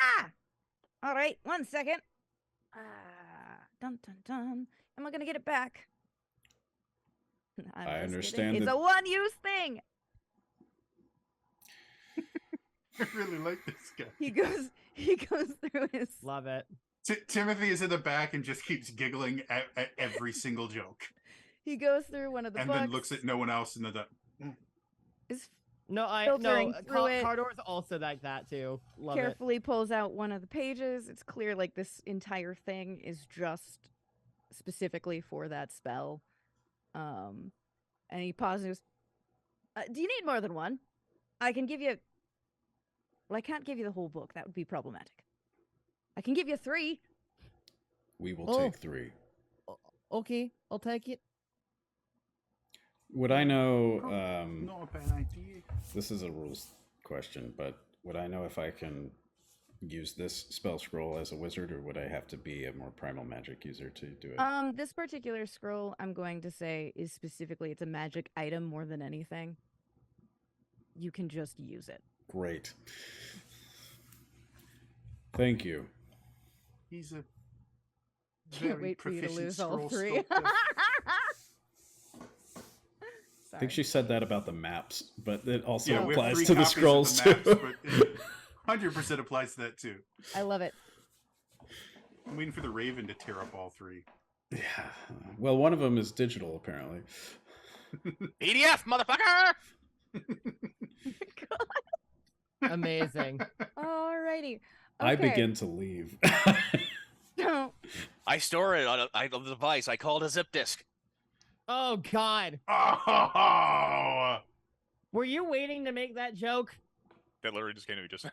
Ah! All right, 1 second. Dun dun dun. Am I gonna get it back? I'm I just understand kidding. It's that- a one-use thing. I really like this guy. He goes through his. Love it. Timothy is in the back and just keeps giggling at every single joke, He goes through one of the and books. then looks at no one else and then Is No, Filtering through it. Cardor's also like that too. Love it. carefully pulls out one of the pages. It's clear like this entire thing is just specifically for that spell. And he pauses. Do you need more than one? I can give you. Well, I can't give you the whole book. That would be problematic. I can give you 3. We will Oh. take 3. Okay, I'll take it. Would I know? not a bad idea. This is a rules question, but would I know if I can use this spell scroll as a wizard, or would I have to be a more primal magic user to do it? This particular scroll, I'm going to say, is specifically it's a magic item more than anything. You can just use it. Great. Thank you. He's a Can't very wait for you to proficient lose all scroll 3. sculptor. I think she said that about the maps, but it also Yeah, we have applies 3 to the copies of scrolls the maps, too. but 100% applies to that too. I love it. I'm waiting for the Raven to tear up all 3. Yeah. Well, one of them is digital, apparently. PDF, motherfucker! Amazing. Alrighty. I Okay. begin to leave. No. I store it on a device. I call it a zip disk. Oh God. Oh! Were you waiting to make that joke? That literally just came to me just.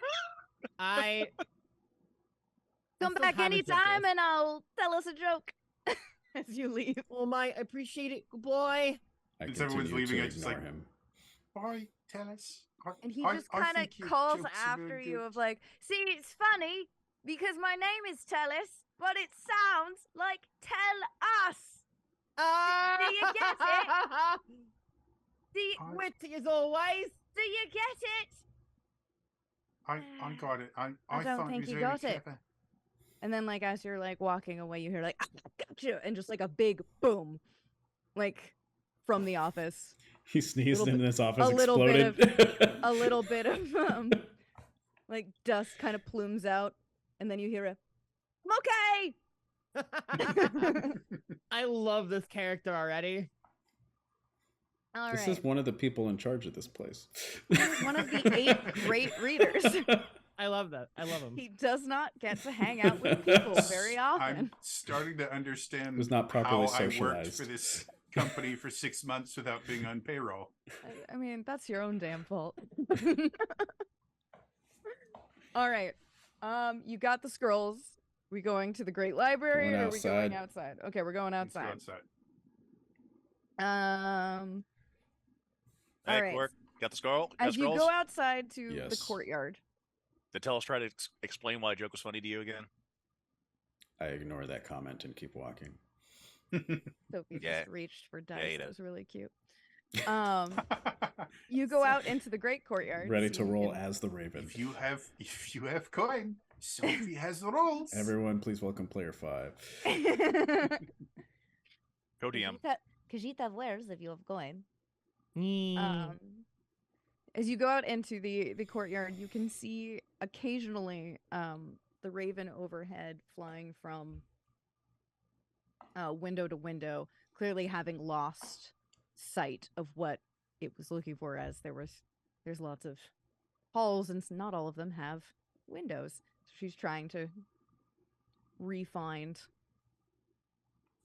I Come still back have a zip anytime disk. and I'll tell us a joke as you leave. Oh my, I appreciate it, good boy. I As everyone's continue leaving, to I just ignore like- him. Bye, tell us. And he I- just I kind think of your calls jokes are after very you good. of like, see, it's funny because my name is Tellis, but it sounds like tell us. Do you get it? Do you, I- Witty as always. do you get it? I got it. I I don't thought think was you very got it. clever. And then like as you're like walking away, you hear like, "Ah, gotcha, and just like a big boom, like from the office. He sneezed Little in bit- his office, a little bit exploded. A little bit of like dust kind of plumes out, and then you hear a okay. I love this character already. All This right. is one of the people in charge of this place. One of the 8 great readers. I love that. I love him. He does not get to hang out with people very often. I'm starting to understand Was not properly how I worked socialized. for this company for 6 months without being on payroll. I mean, that's your own damn fault. All right. You got the scrolls. We going to the Great Library Going or are we going outside. outside? Okay, we're going Let's go outside. outside. Hey, All right. Quark, got the scroll? Got As you scrolls? go outside to the Yes. courtyard. Did Tellus try to explain why a joke was funny to you again? I ignore that comment and keep walking. Sophie Yeah. just reached for dice. you That know. was really cute. You go out into the great courtyard. Ready so to you roll can- as the Raven. if you have coin, Sophie has the rolls. Everyone, please welcome player 5. Go DM. Kajita wears if you have coin. Mm. As you go out into the courtyard, you can see occasionally the raven overhead flying from window to window, clearly having lost sight of what it was looking for. As there's lots of halls and not all of them have windows. She's trying to re-find,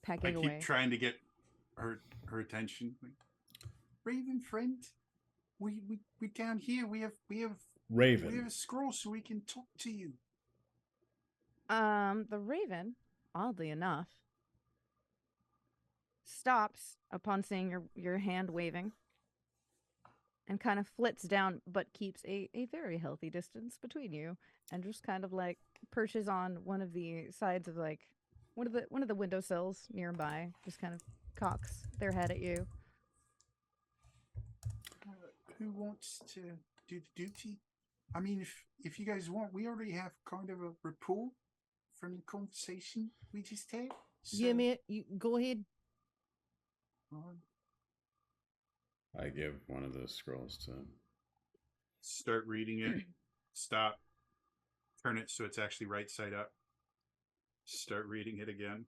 I pecking keep away. trying to get her attention. Like, Raven friend, we down here. We have We have Raven. a scroll so we can talk to you. The raven, oddly enough, stops upon seeing your hand waving and kind of flits down, but keeps a very healthy distance between you, and just kind of like perches on one of the sides of like one of the windowsills nearby, just kind of cocks their head at you. Who wants to do the duty? I mean, if you guys want, we already have kind of a rapport from the conversation we just had. So, Yeah, man, you go ahead. I give one of those scrolls to him. Start reading it. Stop. Turn it so it's actually right side up. Start reading it again.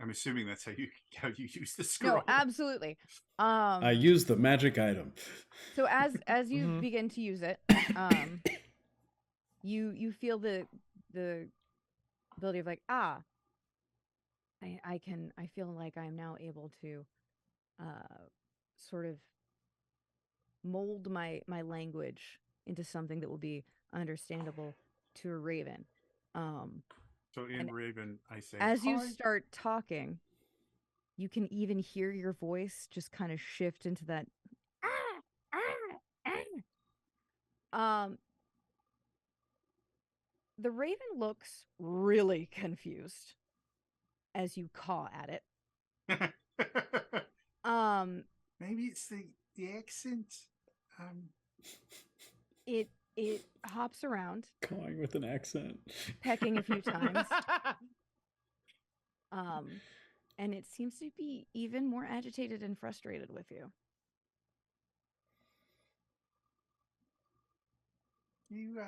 I'm assuming that's how you use the scroll. No, absolutely. I use the magic item. So as you Mhm. begin to use it, you feel the ability of like, I feel like I'm now able to sort of mold my language into something that will be understandable to a raven. So in and Raven, I say, As you "Hi." start talking, you can even hear your voice just kind of shift into that the raven looks really confused as you caw at it. Maybe it's the accent. It hops around, Calling with an accent. pecking a few times. And it seems to be even more agitated and frustrated with you. You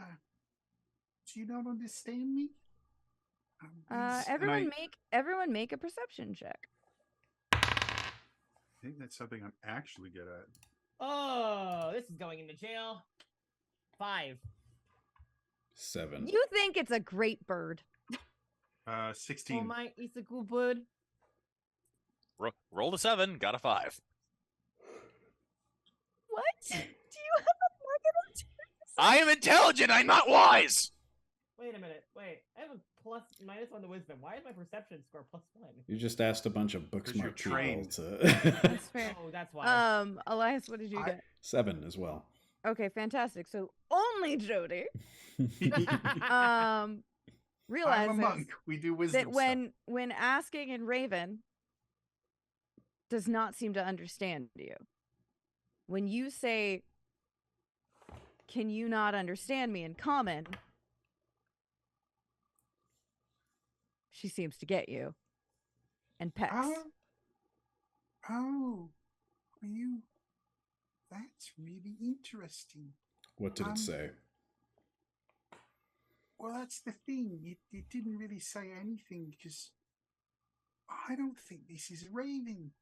do you not understand me? Everyone make a perception check. I think that's something I'm actually good at. Oh, this is going into jail. 5. 7. You think it's a great bird. 16. Oh my, it's a good bird. Roll a 7, got a 5. What? Do you have a market? I am intelligent. I'm not wise. Wait a minute. Wait, I have a minus on the wisdom. Why is my perception score +1? You just asked a bunch of book 'Cause you're smart people trained. to. That's fair. Oh, that's why. Elias, what did you get? 7 as well. Okay, fantastic. So only Jody I'm a realizes monk. We do wisdom that when asking in Raven does not seem to understand you. When you say, "Can you not understand me?" in common, she seems to get you and pecks. Oh, are you? That's really interesting. What did it say? Well, that's the thing. It didn't really say anything because I don't think this is a raven.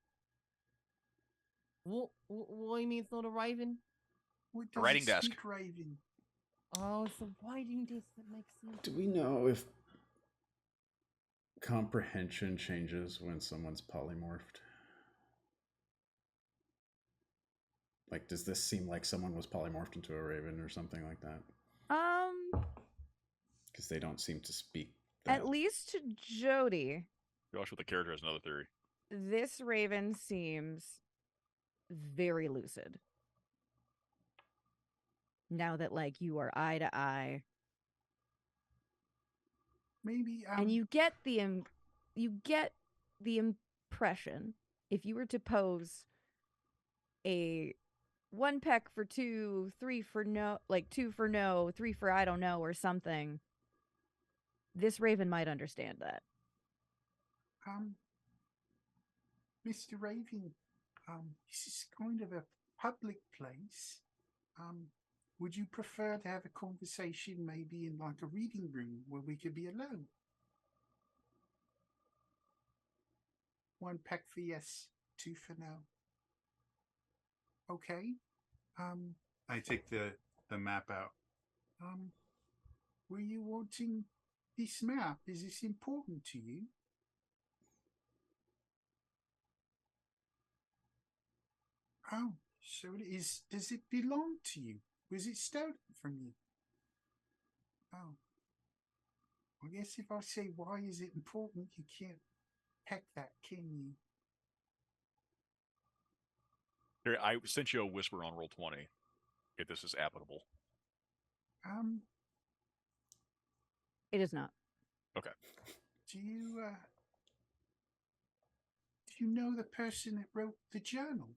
What do you mean it's not a raven? What A does writing it desk. speak raven? Oh, it's a writing desk. That makes sense. Do we know if comprehension changes when someone's polymorphed? Like, does this seem like someone was polymorphed into a raven or something like that? Because they don't seem to speak that. At least to Jody, Josh with the character has another theory. this raven seems very lucid. Now that like you are eye to eye, Maybe. and you get the impression, if you were to pose a 1 peck for 2, 3 for no, like 2 for no, 3 for I don't know or something, this raven might understand that. Mr. Raven, this is kind of a public place. Would you prefer to have a conversation maybe in like a reading room where we could be alone? 1 peck for yes, 2 for no. Okay. I take the map out. Were you wanting this map? Is this important to you? Oh, So it is. Does it belong to you? Was it stolen from you? Oh. I guess if I say why is it important, you can't hack that, can you? Here, I sent you a whisper on roll 20. If this is applicable. It is not. Okay. Do you know the person that wrote the journal?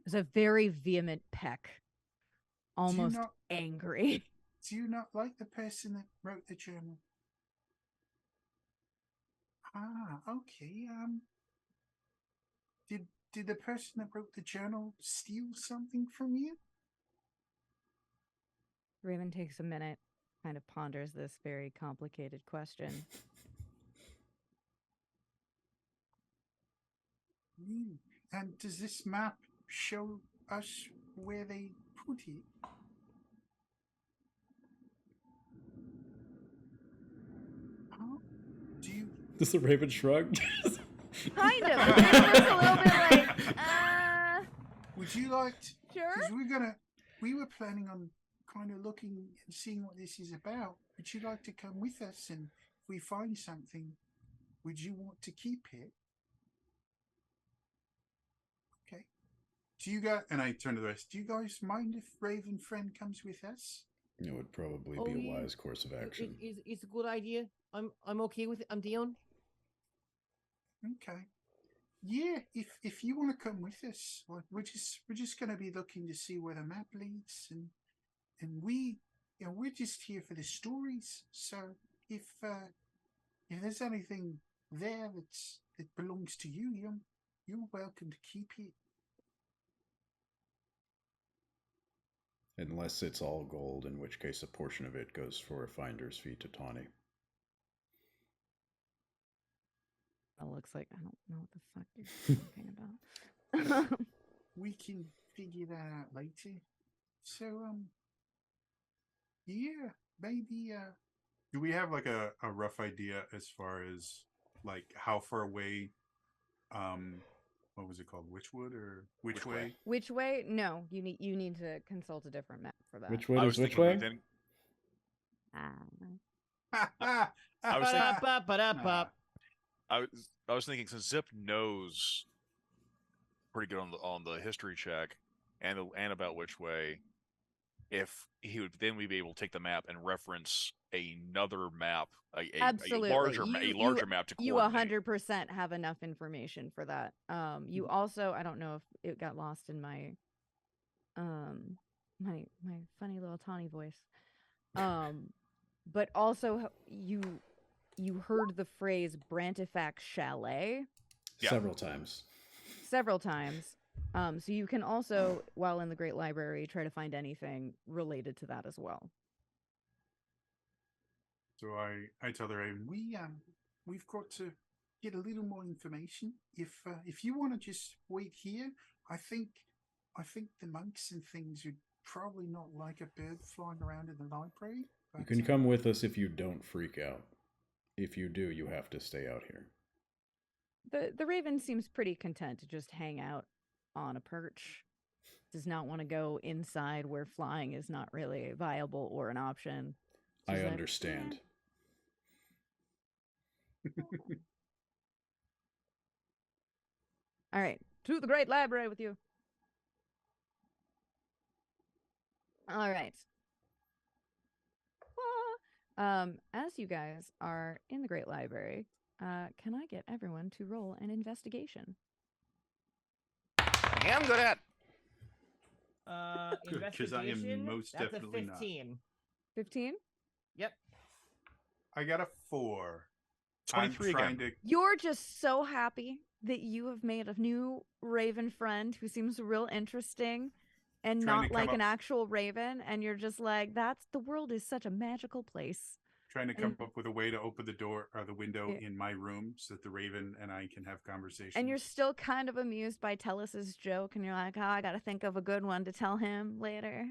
It's a very vehement peck, almost not- angry. Do you not like the person that wrote the journal? Ah, okay. Did the person that wrote the journal steal something from you? Raven takes a minute, kind of ponders this very complicated question. And does this map show us where they put it? Huh? Do you? Does the Raven shrug? Kind of. The Raven looks a little bit like, Would you like to? sure. Because we were planning on kind of looking and seeing what this is about. Would you like to come with us? And if we find something, would you want to keep it? Okay. Do you guys? And I turn to the rest. Do you guys mind if Raven Friend comes with us? It would probably Oh, be a yeah. wise course of action. It's a good idea. I'm okay with it. I'm down. Okay. Yeah, if you want to come with us, like we're just going to be looking to see where the map leads, and we're just here for the stories. So if there's anything there that belongs to you, you're welcome to keep it. Unless it's all gold, in which case a portion of it goes for a finder's fee to Tawny. It looks like I don't know what the fuck you're talking about. We can figure that out later. So yeah, maybe Do we have like a rough idea as far as like how far away what was it called? Witchwood or which way? Which way? No, you need to consult a different map for that. Which way I is was which thinking way? within- Ah. I was thinking- Ba-da-ba-ba-da-ba. I was thinking since Zip knows pretty good on the history check and about which way, if he would then we'd be able to take the map and reference another map, a Absolutely. larger map to You coordinate. 100% have enough information for that. You also, I don't know if it got lost in my my funny little Tawny voice. But also you heard the phrase Brantifax Chalet Yeah. Several times. several times. So you can also, while in the Great Library, try to find anything related to that as well. So I tell the Raven, we've got to get a little more information. If you want to just wait here, I think the monks and things would probably not like a bird flying around in the library. You can come with us if you don't freak out. If you do, you have to stay out here. The Raven seems pretty content to just hang out on a perch. Does not want to go inside where flying is not really viable or an option. I She's like, understand. All right, to the Great Library with you. All right. As you guys are in the Great Library, can I get everyone to roll an investigation? Yeah, I'm good at. Good, 'cause I am investigation. most That's definitely a not. 15. 15? Yep. I got a 4. 23 I'm trying again. to You're just so happy that you have made a new Raven friend who seems real interesting and Trying to not come like an up- actual Raven, and you're just like, the world is such a magical place. trying to come up with a way to open the door or the window Yeah. in my room so that the Raven and I can have conversations. And you're still kind of amused by Tellus's joke, and you're like, oh, I gotta think of a good one to tell him later.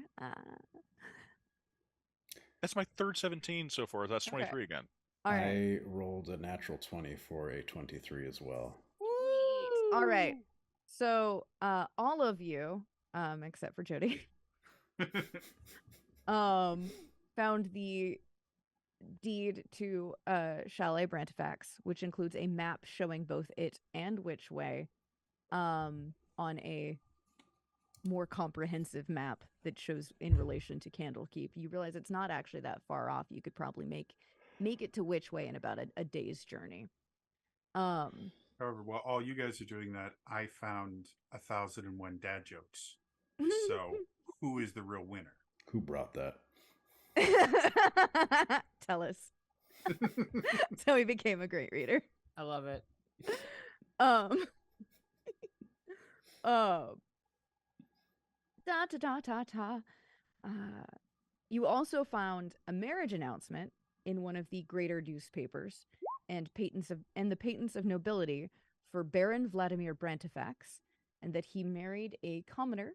That's my third 17 so far. That's 23 again. All right. I rolled a natural 20 for a 23 as well. Sweet. All right. So, all of you, except for Jody, found the deed to Chalet Brantifax, which includes a map showing both it and which way, on a more comprehensive map that shows in relation to Candlekeep. You realize it's not actually that far off. You could probably make it to which way in about a day's journey. However, while all you guys are doing that, I found 1,001 dad jokes. So, who is the real winner? Who brought that? Tell us. So he became a great reader. I love it. Da da da da da. You also found a marriage announcement in one of the greater newspapers, and the patents of nobility for Baron Vladimir Brantifax, and that he married a commoner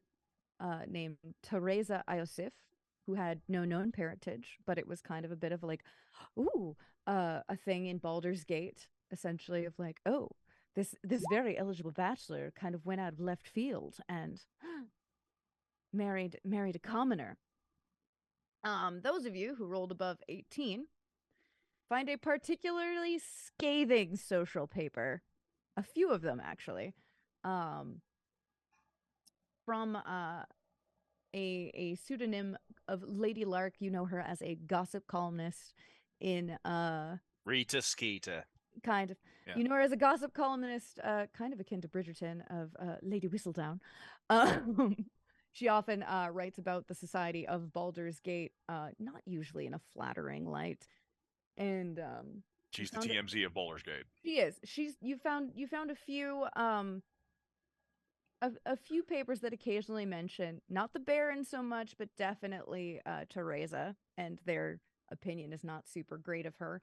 named Teresa Iosif, who had no known parentage, but it was kind of a bit of like, a thing in Baldur's Gate, essentially, of like, oh, this very eligible bachelor kind of went out of left field and married a commoner. Those of you who rolled above 18 find a particularly scathing social paper, a few of them actually, from a pseudonym of Lady Lark. You know her as a gossip columnist in Rita Skeeter. kind of. Yeah. You know her as a gossip columnist, kind of akin to Bridgerton, of Lady Whistledown. She often writes about the society of Baldur's Gate, not usually in a flattering light. And She's the TMZ of Baldur's Gate. she is. You found a few a few papers that occasionally mention not the Baron so much, but definitely Teresa, and their opinion is not super great of her.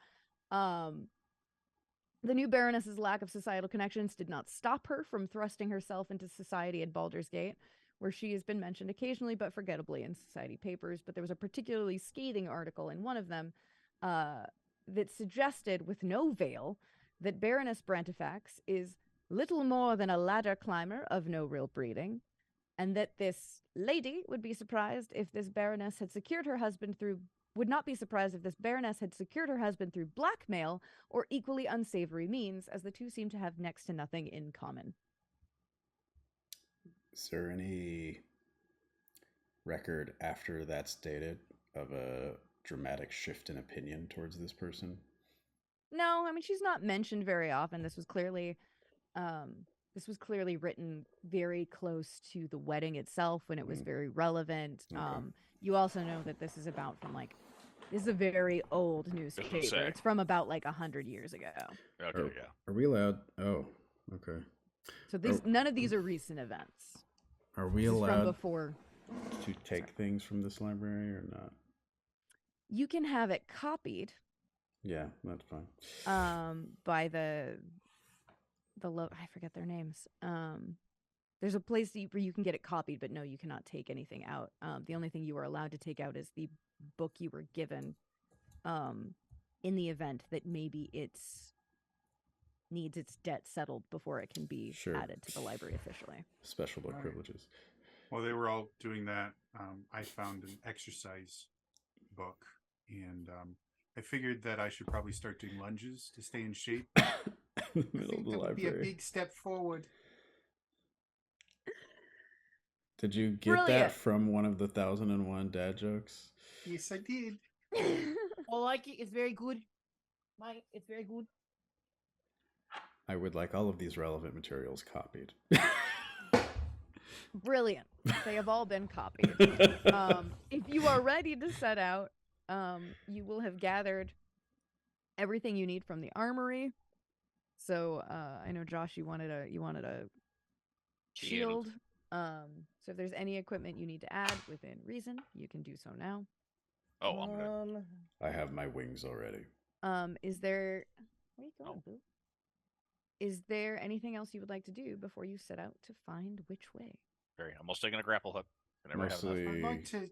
The new Baroness's lack of societal connections did not stop her from thrusting herself into society at Baldur's Gate, where she has been mentioned occasionally but forgettably in society papers. But there was a particularly scathing article in one of them that suggested, with no veil, that Baroness Brantifax is little more than a ladder climber of no real breeding, and that this lady would not be surprised if this Baroness had secured her husband through blackmail or equally unsavory means, as the two seem to have next to nothing in common. Is there any record after that's dated of a dramatic shift in opinion towards this person? No, I mean, she's not mentioned very often. This was clearly written very close to the wedding itself, when it was very relevant. Okay. You also know that this is about from this is a very old newspaper. It's from about 100 years ago. Okay, yeah. Are we allowed? Oh, okay. So none of these are recent events. Are we This is from allowed before. to take things from this library or not? You can have it copied. Yeah, that's fine. By the I forget their names. There's a place where you can get it copied, but no, you cannot take anything out. The only thing you are allowed to take out is the book you were given, in the event that maybe needs its debt settled before it can be added to the library officially. Special book privileges. While they were all doing that, I found an exercise book, and I figured that I should probably start doing lunges to stay in shape. Middle of the that would be a library. big step forward. Did you get Brilliant. that from one of the 1,001 dad jokes? Yes, I did. I like it. It's very good. It's very good. I would like all of these relevant materials copied. Brilliant. They have all been copied. If you are ready to set out, you will have gathered everything you need from the armory. So I know, Josh, you wanted a shield. So if there's any equipment you need to add within reason, you can do so now. Oh, I'm good. I have my wings already. Is there... Where are you going, Boo? Is there anything else you would like to do before you set out to find which way? I'm almost taking a grapple hook. I never have enough. Mostly, I'd like to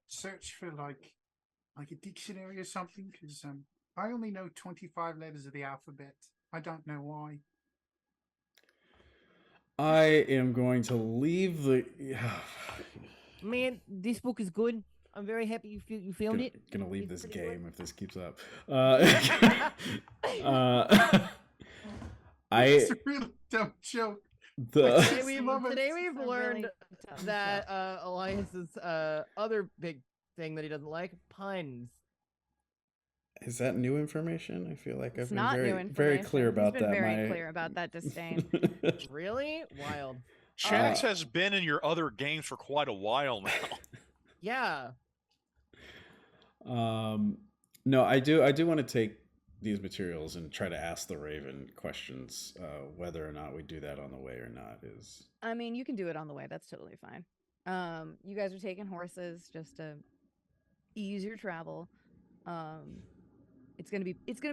search for like a dictionary or something, because I only know 25 letters of the alphabet. I don't know why. I am going to leave the. Man, this book is good. I'm very happy you found it. Gonna leave It's this pretty game good. if this keeps up. I It's a really dumb joke. the Today Just we've, love it. today It's we've a really learned dumb that joke. Elias's other big thing that he doesn't like, puns. is that new information? I feel like It's I've been not very new information. very clear about He's been that. very clear about that disdain. Really? Wild. Shax has been in your other games for quite a while now. Yeah. No, I do want to take these materials and try to ask the Raven questions. Whether or not we do that on the way or not is. I mean, you can do it on the way. That's totally fine. You guys are taking horses just to ease your travel. It's gonna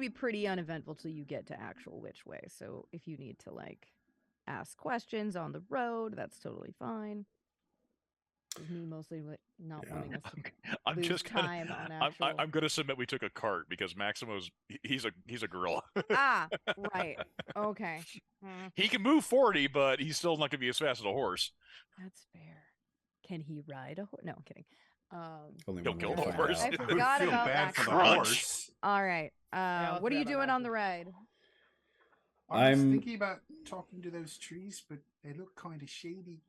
be pretty uneventful till you get to actual Witch Way. So if you need to like ask questions on the road, that's totally fine. It's me mostly not Yeah. wanting us to I'm lose just gonna, time on I'm, actual. I'm gonna submit we took a cart because Maximo's he's a gorilla. Ah, right. Okay. He can move 40, but he's still not gonna be as fast as a horse. That's fair. Can he ride a horse? No, I'm kidding. Only He'll one kill way to the find horse. out. I I would forgot feel about bad that. for the Crunch. horse. All right. I'll What are you forget about doing that on the too. ride? I was I'm- thinking about talking to those trees, but they look kind of shady.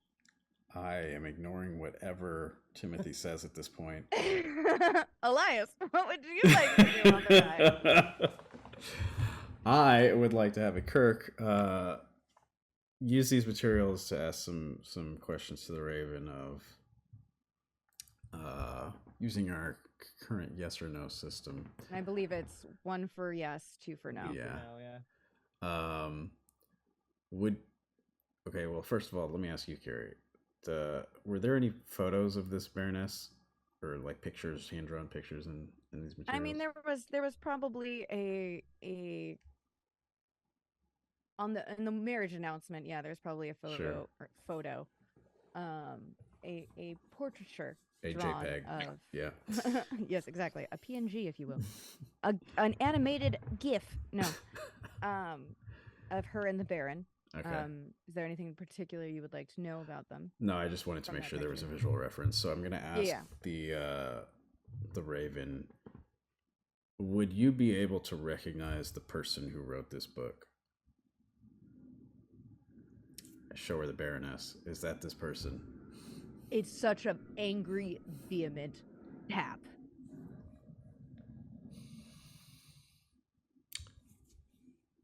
I am ignoring whatever Timothy says at this point. Elias, what would you like to do on the ride? I would like to have a Kirk use these materials to ask some questions to the Raven of using our current yes or no system. I believe it's 1 for yes, 2 for no. Yeah. Yeah. Okay, well, first of all, let me ask you, Carrie. Were there any photos of this Baroness, or like pictures, hand-drawn pictures in these materials? I mean, there was probably a in the marriage announcement. Yeah, there's probably a photo Sure. a portraiture A drawn JPEG. of Yeah. yes, exactly, a PNG, if you will, an animated GIF. No, of her and the Baron. Okay. Is there anything in particular you would like to know about them? No, I just wanted to From make that sure there was a picture. visual reference. So I'm going to ask Yeah. the Raven, would you be able to recognize the person who wrote this book? I show her the Baroness. Is that this person? It's such an angry, vehement tap.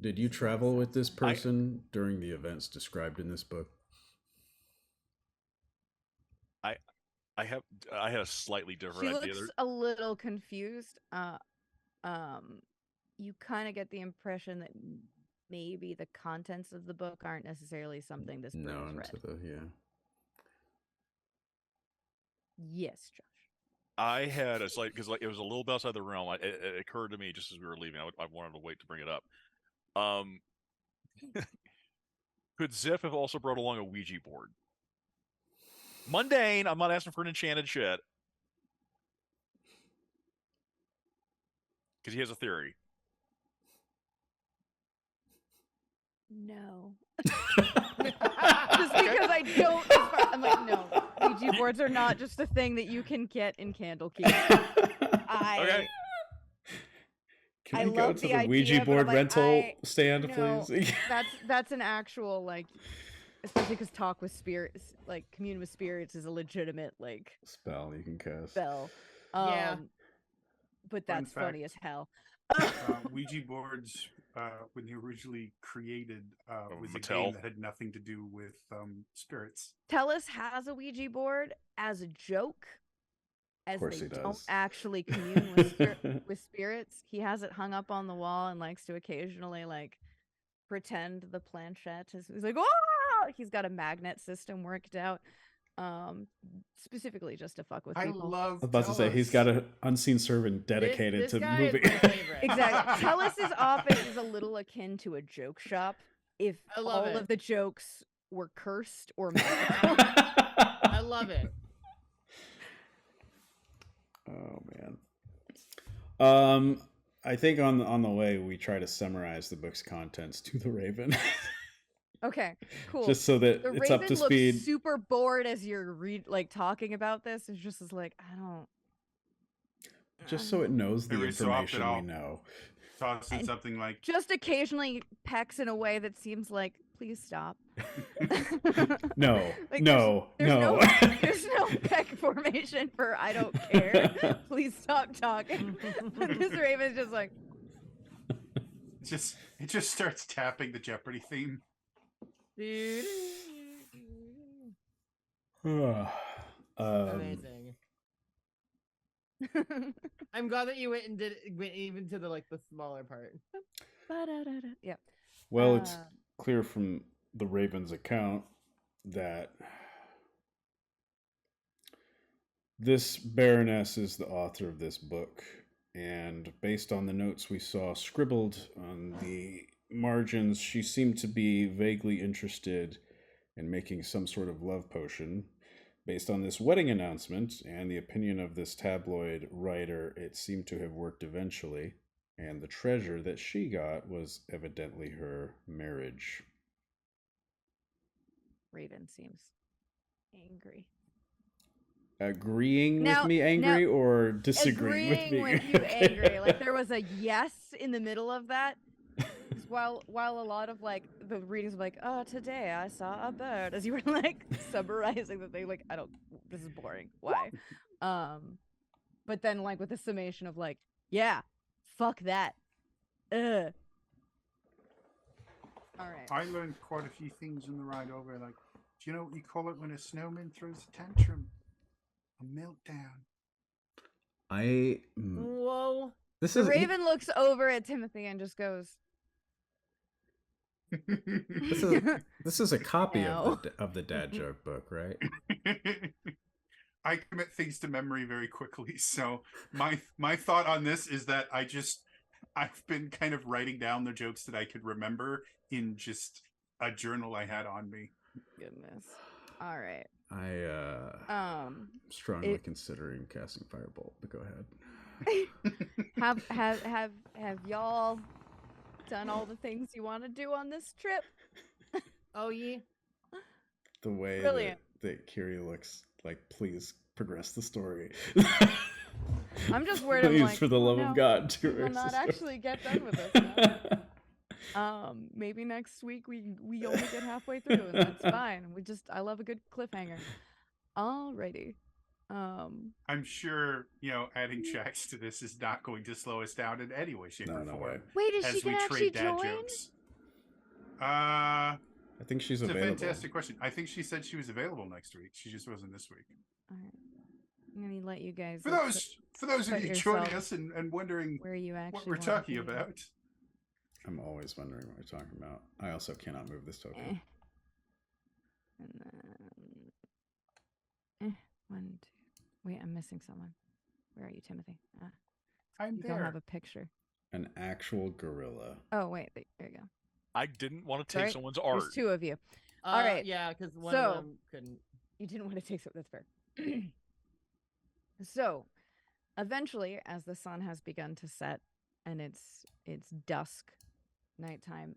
Did you travel with this person during the events described in this book? I had a slightly different She idea. looks a little confused. You kind of get the impression that maybe the contents of the book aren't necessarily something this person's Known read. to the Yes, Josh. I had a slight because like it was a little bit outside the realm. It occurred to me just as we were leaving. I wanted to wait to bring it up. Could Zip have also brought along a Ouija board? Mundane. I'm not asking for an enchanted shit. Because he has a theory. No. Just because I don't. I'm like, no. Ouija boards are not just a thing that you can get in Candlekeep. Okay. Can I we go love to the the idea, Ouija but board I'm like, rental stand, no, please? that's an actual like, especially because talk with spirits, like commune with spirits, is a legitimate like Spell you can cast. spell. Yeah. But Fun that's funny as fact. hell. Ouija boards, when they originally created, was a Mattel. game that had nothing to do with spirits. Tellus has a Ouija board as a joke, as course they he don't does. actually commune with spirits. He has it hung up on the wall and likes to occasionally like pretend the planchette is. He's like, oh, he's got a magnet system worked out, specifically just to fuck with I people. love. I was about to say he's got an unseen servant dedicated this to guy moving. is my favorite. Exactly. Tellus's office is a little akin to a joke shop if I love all it. of the jokes were cursed or magical. I love it. Oh man. I think on the way we try to summarize the book's contents to the Raven. Okay, cool. Just so that The it's up Raven to looks speed. super bored as you're talking about this. It's just is like, I don't. Just so it knows the Every so often information we I'll know. toss in And something like, just occasionally pecks in a way that seems like, please stop. No, Like, no, there's no. there's no peck formation for I don't care. Please stop talking. But this Raven's just like, it just starts tapping the Jeopardy theme. Amazing. I'm glad that you went even to the smaller part. yeah. Well, it's clear from the Raven's account that this Baroness is the author of this book, and based on the notes we saw scribbled on the margins, she seemed to be vaguely interested in making some sort of love potion. Based on this wedding announcement and the opinion of this tabloid writer, it seemed to have worked eventually, and the treasure that she got was evidently her marriage. Raven seems angry. Agreeing with me angry or disagreeing with me? Agreeing with you angry. Like there was a yes in the middle of that. While a lot of the readings were oh, today I saw a bird, as you were summarizing the thing, this is boring. Why? But then with the summation of yeah, fuck that. Ugh. All right. I learned quite a few things on the ride over. Do you know what you call it when a snowman throws a tantrum? A meltdown. Whoa. The Raven looks over at Timothy and just goes, This is a copy of the dad joke book, right? I commit things to memory very quickly, so my thought on this is that I've been kind of writing down the jokes that I could remember in just a journal I had on me. Goodness. All right. Strongly considering casting Firebolt, but go ahead. have y'all done all the things you want to do on this trip? Oh yeah. The way that Kiri looks please progress the story. I'm just worried. Please, for the love of God, we will not actually get done with this now. Maybe next week we only get halfway through, and that's fine. I love a good cliffhanger. Alrighty. I'm sure adding checks to this is not going to slow us down in any way, shape, or form. Wait, is she gonna actually join? Jokes. I think she's available. available. It's a fantastic question. I think she said she was available next week. She just wasn't this week. All right. I'm gonna let you guys. For those of you joining us and wondering where you what we're talking about. I'm always wondering what we're talking about. I also cannot move this token. And then 1, 2. Wait, I'm missing someone. Where are you, Timothy? I'm you there. don't have a picture. An actual gorilla. Oh wait, there you go. I didn't want to take someone's art. There's 2 of you. All right. Yeah, because one of them couldn't. You didn't want to take some. That's fair. So, eventually, as the sun has begun to set and it's dusk, nighttime,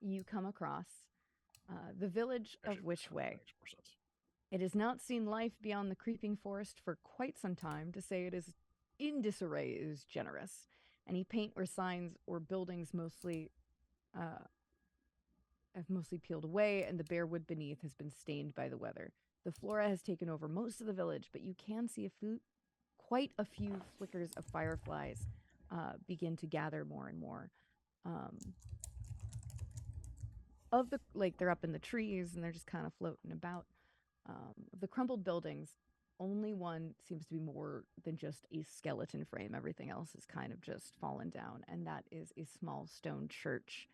you come across the village of Wishway. It has not seen life beyond the creeping forest for quite some time. To say it is in disarray is generous. Any paint or signs or buildings have mostly peeled away, and the bare wood beneath has been stained by the weather. The flora has taken over most of the village, but you can see quite a few flickers of fireflies begin to gather more and more. They're up in the trees and they're just kind of floating about. Of the crumbled buildings, only one seems to be more than just a skeleton frame. Everything else is kind of just fallen down, and that is a small stone church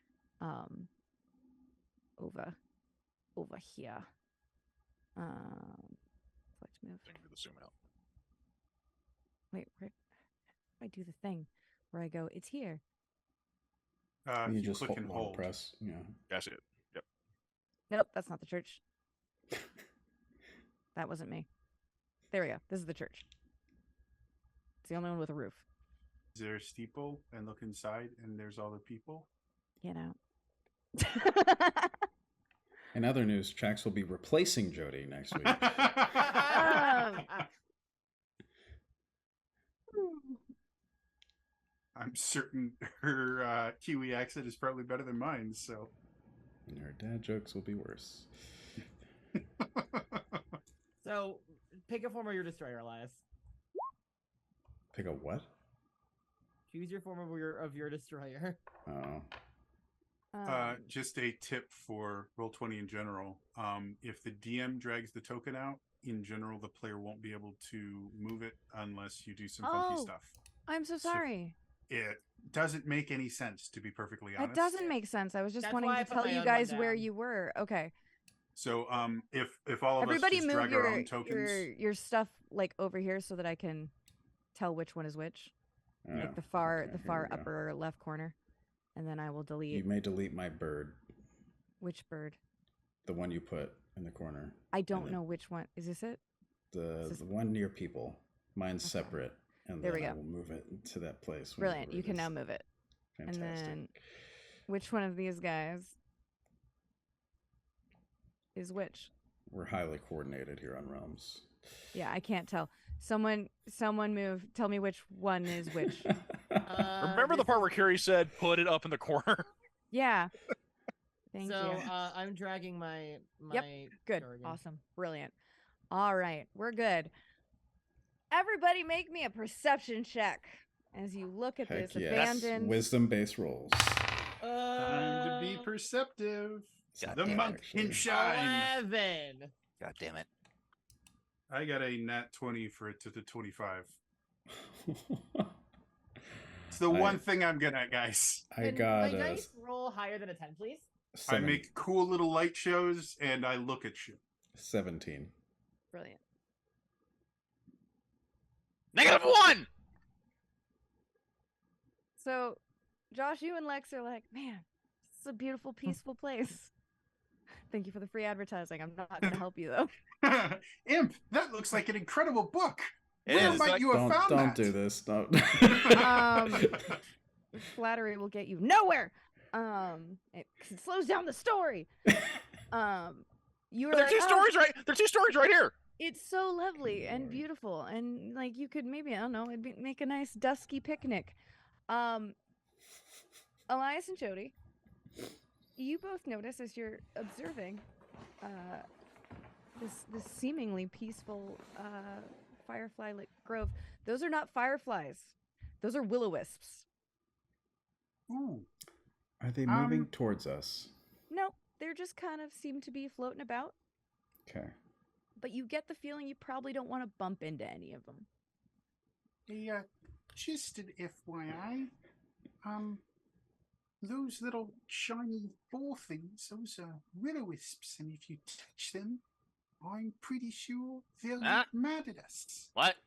over here. Let's move. Zoom out. Wait, where? I do the thing where I go, it's here. You just click and hold. Press. Yeah. That's it. Yep. Nope, that's not the church. That wasn't me. There we go. This is the church. It's the only one with a roof. Is there a steeple and look inside and there's all the people? Get out. In other news, Trax will be replacing Jody next week. I'm certain her Kiwi accent is probably better than mine, so. And her dad jokes will be worse. So, pick a form of your destroyer, Elias. Pick a what? Choose your form of your destroyer. Oh. Just a tip for Roll20 in general. If the DM drags the token out, in general, the player won't be able to move it unless you do some funky stuff. I'm so sorry. It doesn't make any sense, to be perfectly honest. It doesn't make sense. I was just That's wanting why I to put tell my you own guys one where down. you were. Okay. So, if all of Everybody us just move drag our own tokens, your stuff like over here so that I can tell which one is which. Yeah. Like the far Okay, here we go. upper left corner. And then I will delete You may delete my bird, which bird? the one you put in the corner. I don't know which one. Is this it? The one near people. Mine's Okay. separate. And There then we I go. will move it to that place. Brilliant. whenever You it can is. now move it. Fantastic. And then which one of these guys is which? We're highly coordinated here on Realms. Yeah, I can't tell. Someone move. Tell me which one is which. Remember the part where Carrie said, "Put it up in the corner." Yeah. Thank So, you. I'm dragging my Good. Jargon. Awesome. Brilliant. All right. We're good. Everybody make me a perception check as you look at Heck this yes. abandoned. Wisdom-based rolls. time to be perceptive. God The damn it, monk actually. can shine. 11. God damn it! I got a nat 20 for it to the 25. It's the one thing I'm good at, guys. I Can got my a dice roll higher than a 10, please? I make cool little light shows and I look at shit. 17. Brilliant. -1. So, Josh, you and Lex are like, man, this is a beautiful, peaceful place. Thank you for the free advertising. I'm not going to help you, though. Imp, that looks like an incredible book. It Where is, might like- you have found Don't that? do this. No. Flattery will get you nowhere. It slows down the story. You were There are like, two "Oh, stories right. There are two stories right here. it's so lovely and beautiful, and like you could maybe, I don't know, make a nice dusky picnic. Elias and Jody, you both notice as you're observing this seemingly peaceful firefly lit grove. Those are not fireflies. Those are will-o-wisps. Ooh. Are they moving towards us? No, they're just kind of seem to be floating about. Okay. But you get the feeling you probably don't want to bump into any of them. Hey, just an FYI, those little shiny ball things, those are will-o-wisps, and if you touch them, I'm pretty sure they'll Ah. get mad at us. What?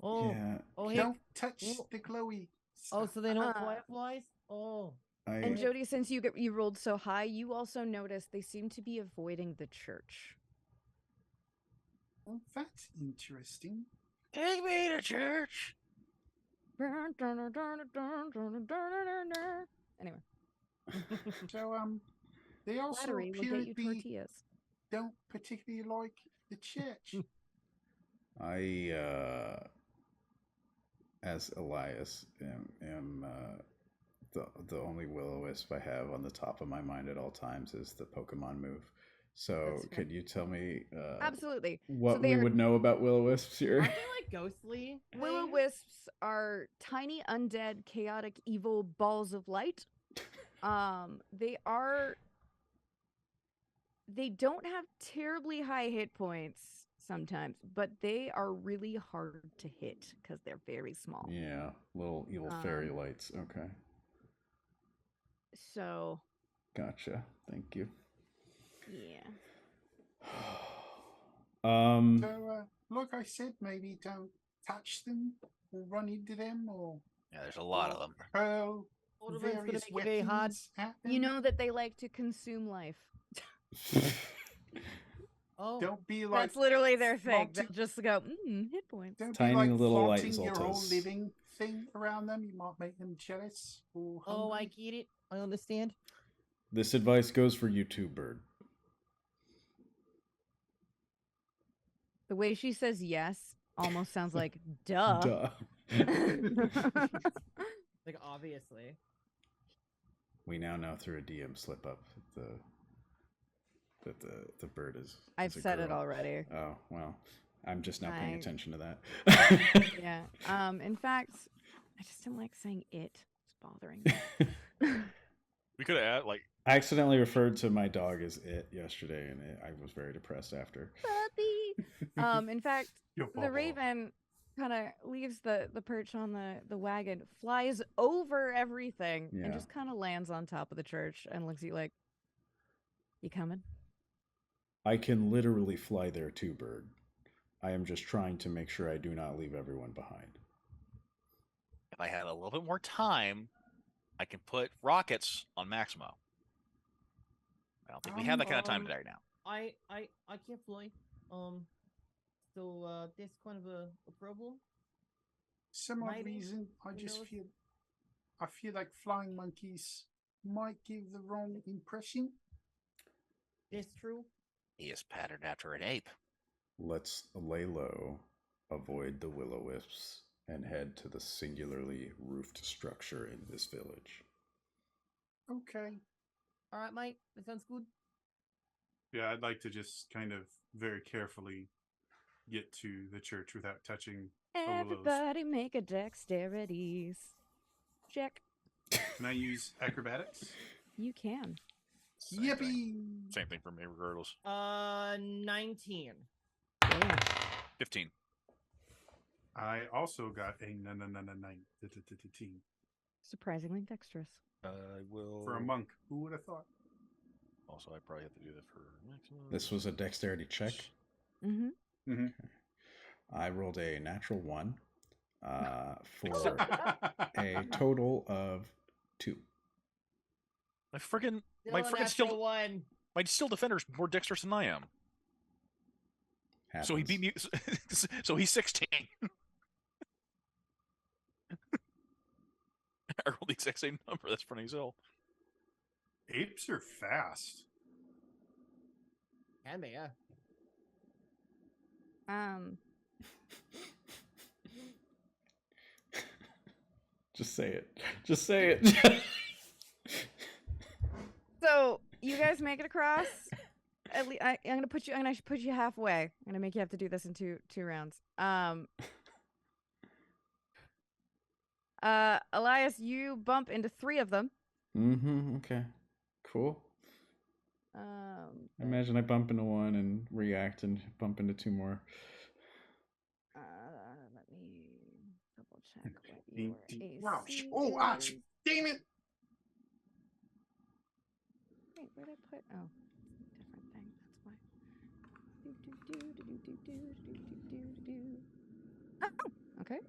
Oh, Yeah. oh, hey. Don't touch Oh. the glowy Oh, stuff. so they don't Uh, fireflies? Oh. And Jody, since you rolled so high, you also noticed they seem to be avoiding the church. Oh, that's interesting. Take me to church. Anyway, So, they also flattery will appear get you to be tortillas. don't particularly like the church. I, as Elias, am the only will-o-wisp I have on the top of my mind at all times is the Pokemon move. So, That's fair. could you tell me Absolutely. what they we are- would know about will-o-wisps here? Aren't they like ghostly? Will-o-wisps are tiny, undead, chaotic, evil balls of light. They don't have terribly high hit points sometimes, but they are really hard to hit because they're very small. Yeah, little evil fairy lights. Okay, So, gotcha. Thank you. yeah. So, like I said, maybe don't touch them or run into them or Yeah, there's a lot of them. hurl Ultimate's gonna various make it very hard. weapons at them. You know that they like to consume life. Oh. Don't be like That's literally their thing. flaunting- They'll just go, hit points. Don't Tiny be like little light flaunting your whole Zoltas. living thing around them. You might make them jealous or Oh, I hungry. get it. I understand. This advice goes for you too, Bird. The way she says yes almost sounds like duh. Duh. Like, obviously. We now know through a DM slip up that the bird is. I've is a said it girl. already. Oh well, I'm just not paying I- attention to that. Yeah. In fact, I just didn't like saying it. It's bothering me. We could have like I accidentally referred to my dog as it yesterday, and I was very depressed after. Puppy. In fact, Your the bubble. raven kind of leaves the perch on the wagon, flies over everything, Yeah. and just kind of lands on top of the church and looks at you like, "You coming?" I can literally fly there too, Bird. I am just trying to make sure I do not leave everyone behind. if I had a little bit more time, I can put rockets on Maximo. I don't think we have that kind of time today now. I can't fly. So that's kind of a problem. Some odd Maybe, reason, I who just knows? feel like flying monkeys might give the wrong impression. That's true. He is patterned after an ape. Let's lay low, avoid the will-o-wisps, and head to the singularly roofed structure in this village. Okay. All right, mate. That sounds good. Yeah, I'd like to just kind of very carefully get to the church without touching Olos. Everybody make a dexterities check. Can I use acrobatics? You can. Same thing. Yippee! Same thing for me, regardless. 19. 15. I also got a 19 Surprisingly dexterous. I will. for a monk. Who would have thought? Also, I probably have to do that for maximum. This was a dexterity check. Mm-hmm. Mm-hmm. I rolled a natural 1 for a total of 2. My friggin' Still my a friggin' natural steel one. my steel defender's more dexterous than I am. Happens. So he beat me. So he's 16. I rolled the exact same number. That's funny as hell. Apes are fast. Can be, yeah. Just say it. Just say it. So you guys make it across. At least I'm gonna put you. I'm gonna put you halfway. I'm gonna make you have to do this in two rounds. Elias, you bump into 3 of them. Mm-hmm. Okay. Cool. Imagine I bump into one and react and bump into 2 more. Let me double check what Ding, your ding. AC Ouch. Oh, ouch. is. Damn it. Wait, where'd I put? Oh, different thing. That's why. Oh, okay.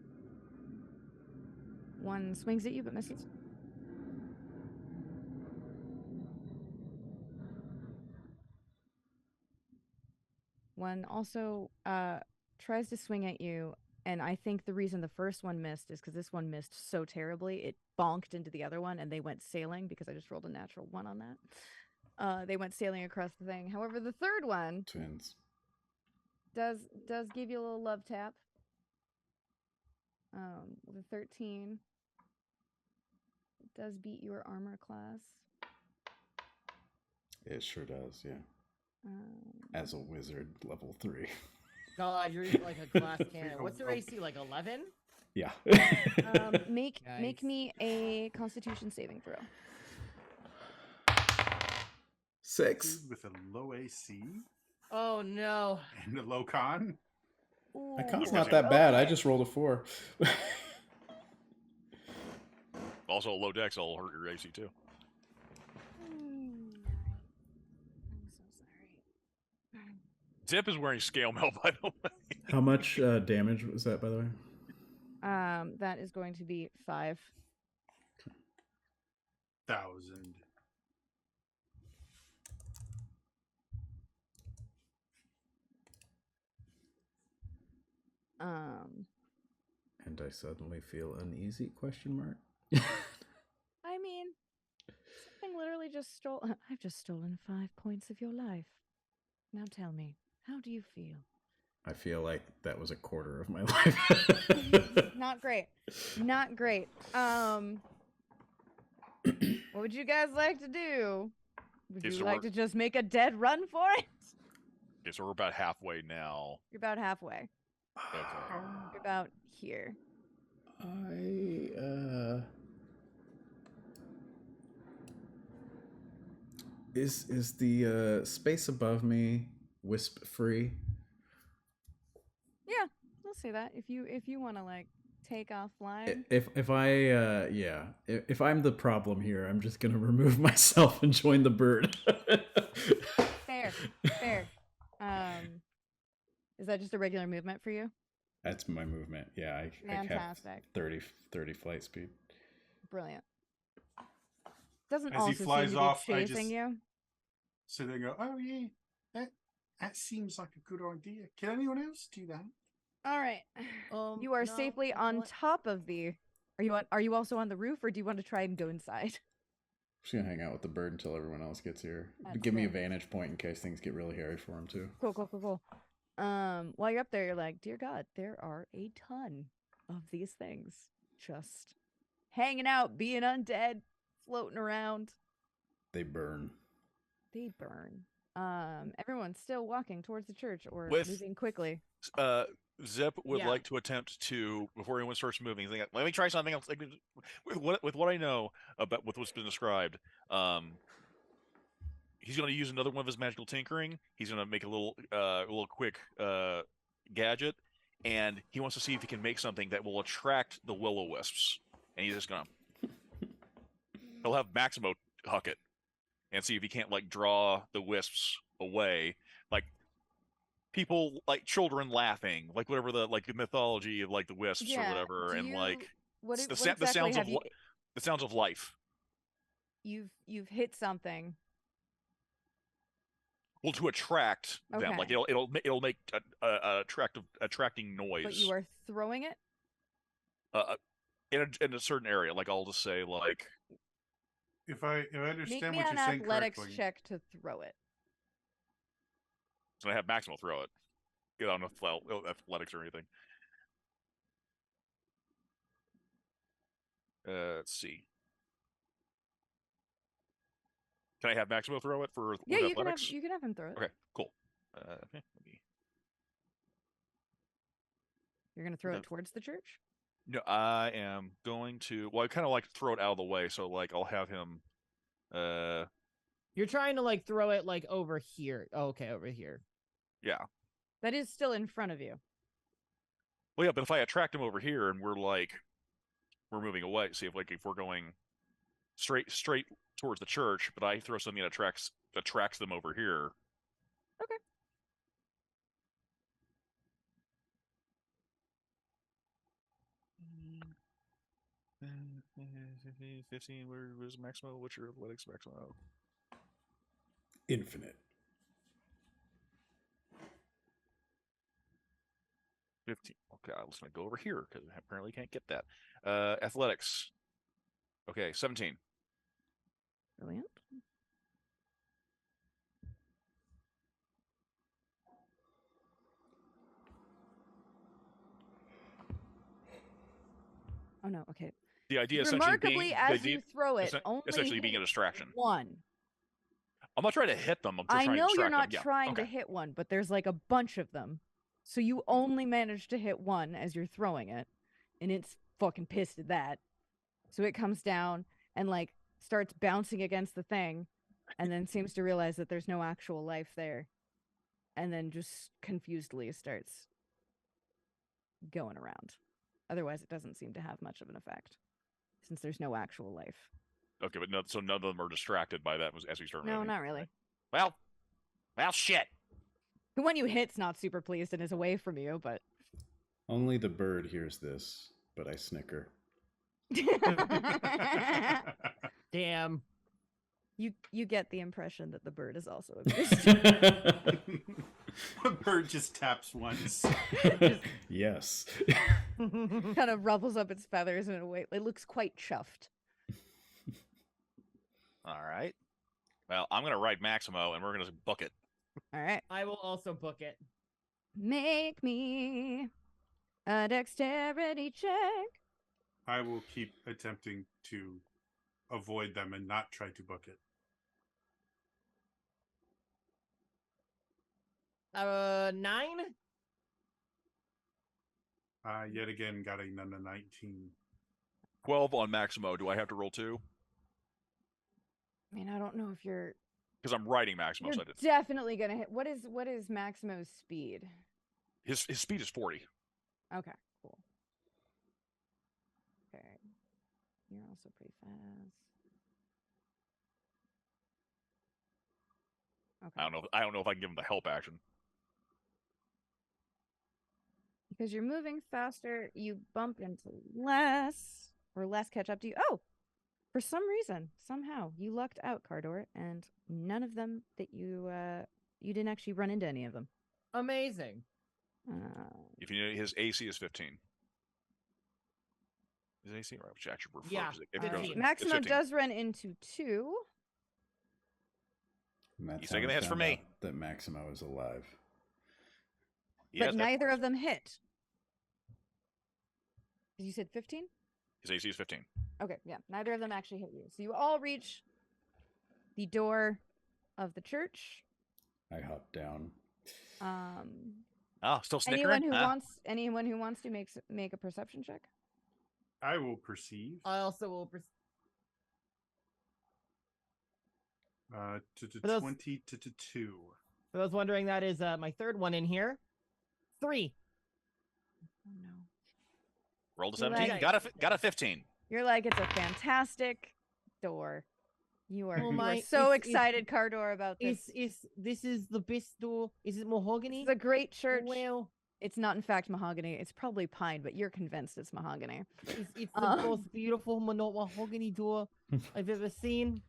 1 swings at you but misses. One also tries to swing at you, and I think the reason the first one missed is because this one missed so terribly. It bonked into the other one, and they went sailing because I just rolled a natural 1 on that. They went sailing across the thing. However, the third one Twins. does give you a little love tap. With a 13, it does beat your armor class. It sure does, yeah. As a wizard, level 3. God, you're like a glass cannon. What's your AC? Like 11? Yeah. Make Nice. me a Constitution saving throw. 6. Dude with a low AC Oh no. and a low con. My con's Ooh, not that bad. I okay. just rolled a 4. Also, low dex will hurt your AC too. I'm so sorry. Zip is wearing scale mail, by the way. How much damage was that, by the way? That is going to be 5. 1,000. And I suddenly feel uneasy, question mark. I mean, something literally just stole. I've just stolen 5 points of your life. Now tell me, how do you feel? I feel like that was a quarter of my life. Not great. Not great. What would you guys like to do? Would Okay, you so like we're- to just make a dead run for it? Okay, so we're about halfway now. You're about halfway. Okay. You're about here. Is the space above me wisp free? Yeah, we'll say that. If you want to like take off flying. If I if I'm the problem here, I'm just gonna remove myself and join the bird. Fair. Fair. Is that just a regular movement for you? That's my movement. Yeah, I have Fantastic. 30 flight speed. Brilliant. Doesn't As he also flies seem to off, be I chasing just- you. So they go, oh yeah, that seems like a good idea. Can anyone else do that? All right. You are No, safely that's on not- top of the. Are you also on the roof, or do you want to try and go inside? Just gonna hang out with the bird until everyone else gets here. That's Give me a fair. vantage point in case things get really hairy for him too. Cool. While you're up there, you're like, dear God, there are a ton of these things just hanging out, being undead, floating around. They burn. They burn. Everyone's still walking towards the church or With- moving quickly. Zip would Yeah. like to attempt to, before anyone starts moving, think, let me try something else. Like, with what I know about with what's been described, he's going to use another one of his magical tinkering. He's going to make a little quick gadget, and he wants to see if he can make something that will attract the will-o-wisps. And he's just going to, he'll have Maximo huck it, and see if he can't like draw the wisps away, like people, like children laughing, like whatever the mythology of like the wisps or whatever, do and you- like what, the what sa- the exactly sounds have of you? the sounds of life. You've hit something. Well, to attract them, like Okay. it'll make a attracting noise. But you are throwing it? In a certain area, like I'll just say like If I Make understand me what an you're saying athletics correctly, check to throw it. so I have Maximo throw it. I don't know if athletics or anything. Let's see. Can I have Maximo throw it for Yeah, with you can have athletics? him throw it. Okay, cool. Okay, let me. You're gonna throw Okay. it towards the church? No, I am going to. Well, I kind of like to throw it out of the way, so like I'll have him. You're trying to like throw it like over here. Oh, okay, over here. Yeah. That is still in front of you. Well, yeah, but if I attract him over here and we're moving away, see if we're going straight towards the church, but I throw something that attracts them over here. Okay. Mm, 15. Where's Maximo? What's your athletics, Maximo? Infinite. 15. Okay, I was gonna go over here because I apparently can't get that. Athletics. Okay, 17. Brilliant. Oh no, okay. The idea Remarkably, essentially as being you throw it, essen- only essentially being a hit distraction. one. I'm not trying to hit them. I'm just I trying to know distract you're them. not Yeah, trying to okay. hit one, but there's like a bunch of them. So you only manage to hit one as you're throwing it, and it's fucking pissed at that. So it comes down and like starts bouncing against the thing, and then seems to realize that there's no actual life there, and then just confusedly starts going around. Otherwise, it doesn't seem to have much of an effect, since there's no actual life. Okay, but so none of them are distracted by that as we start No, moving. not really. Well, shit. The one you hit's not super pleased and is away from you, but Only the bird hears this, but I snicker. Damn. you get the impression that the bird is also amused. the bird just taps once. Yes. Kind of ruffles up its feathers in a way. It looks quite chuffed. All right. Well, I'm gonna write Maximo, and we're gonna book it. All right. I will also book it. Make me a dexterity check. I will keep attempting to avoid them and not try to book it. 9. Yet again, got a 19. 12 on Maximo. Do I have to roll 2? I mean, I don't know if you're. Because I'm writing Maximo. You're So I did. definitely gonna hit. What is Maximo's speed? His speed is 40. Okay, cool. Okay, you're also pretty fast. Okay. I don't know if I can give him the help action. Because you're moving faster, you bump into less, or less catch up to you. Oh, for some reason, somehow, you lucked out, Cardor, and none of them that you didn't actually run into any of them. Amazing. If you know, his AC is 15. His AC, right? Which actually refers. Yeah, It all goes right. in- Maximo it's 15. does run into 2. And that's He's how taking we the hits for found me. out that Maximo is alive. Yes, But neither of them hit. You said 15? his AC is 15. Okay, yeah. Neither of them actually hit you. So you all reach the door of the church. I hop down. Oh, still snickering? Anyone who wants to make a perception check. I will perceive. I also will. To For those- 20 to 2. For those wondering, that is my third one in here. 3. Oh no. Rolled a You're 17. like- Got a 15. You're like, it's a fantastic door. You are, Oh you my- are so it's- excited, Cardor, about this. This is the best door. Is it mahogany? It's a great church. Well, It's not, in fact, mahogany. It's probably pine, but you're convinced it's mahogany. it's the most beautiful mahogany door I've ever seen.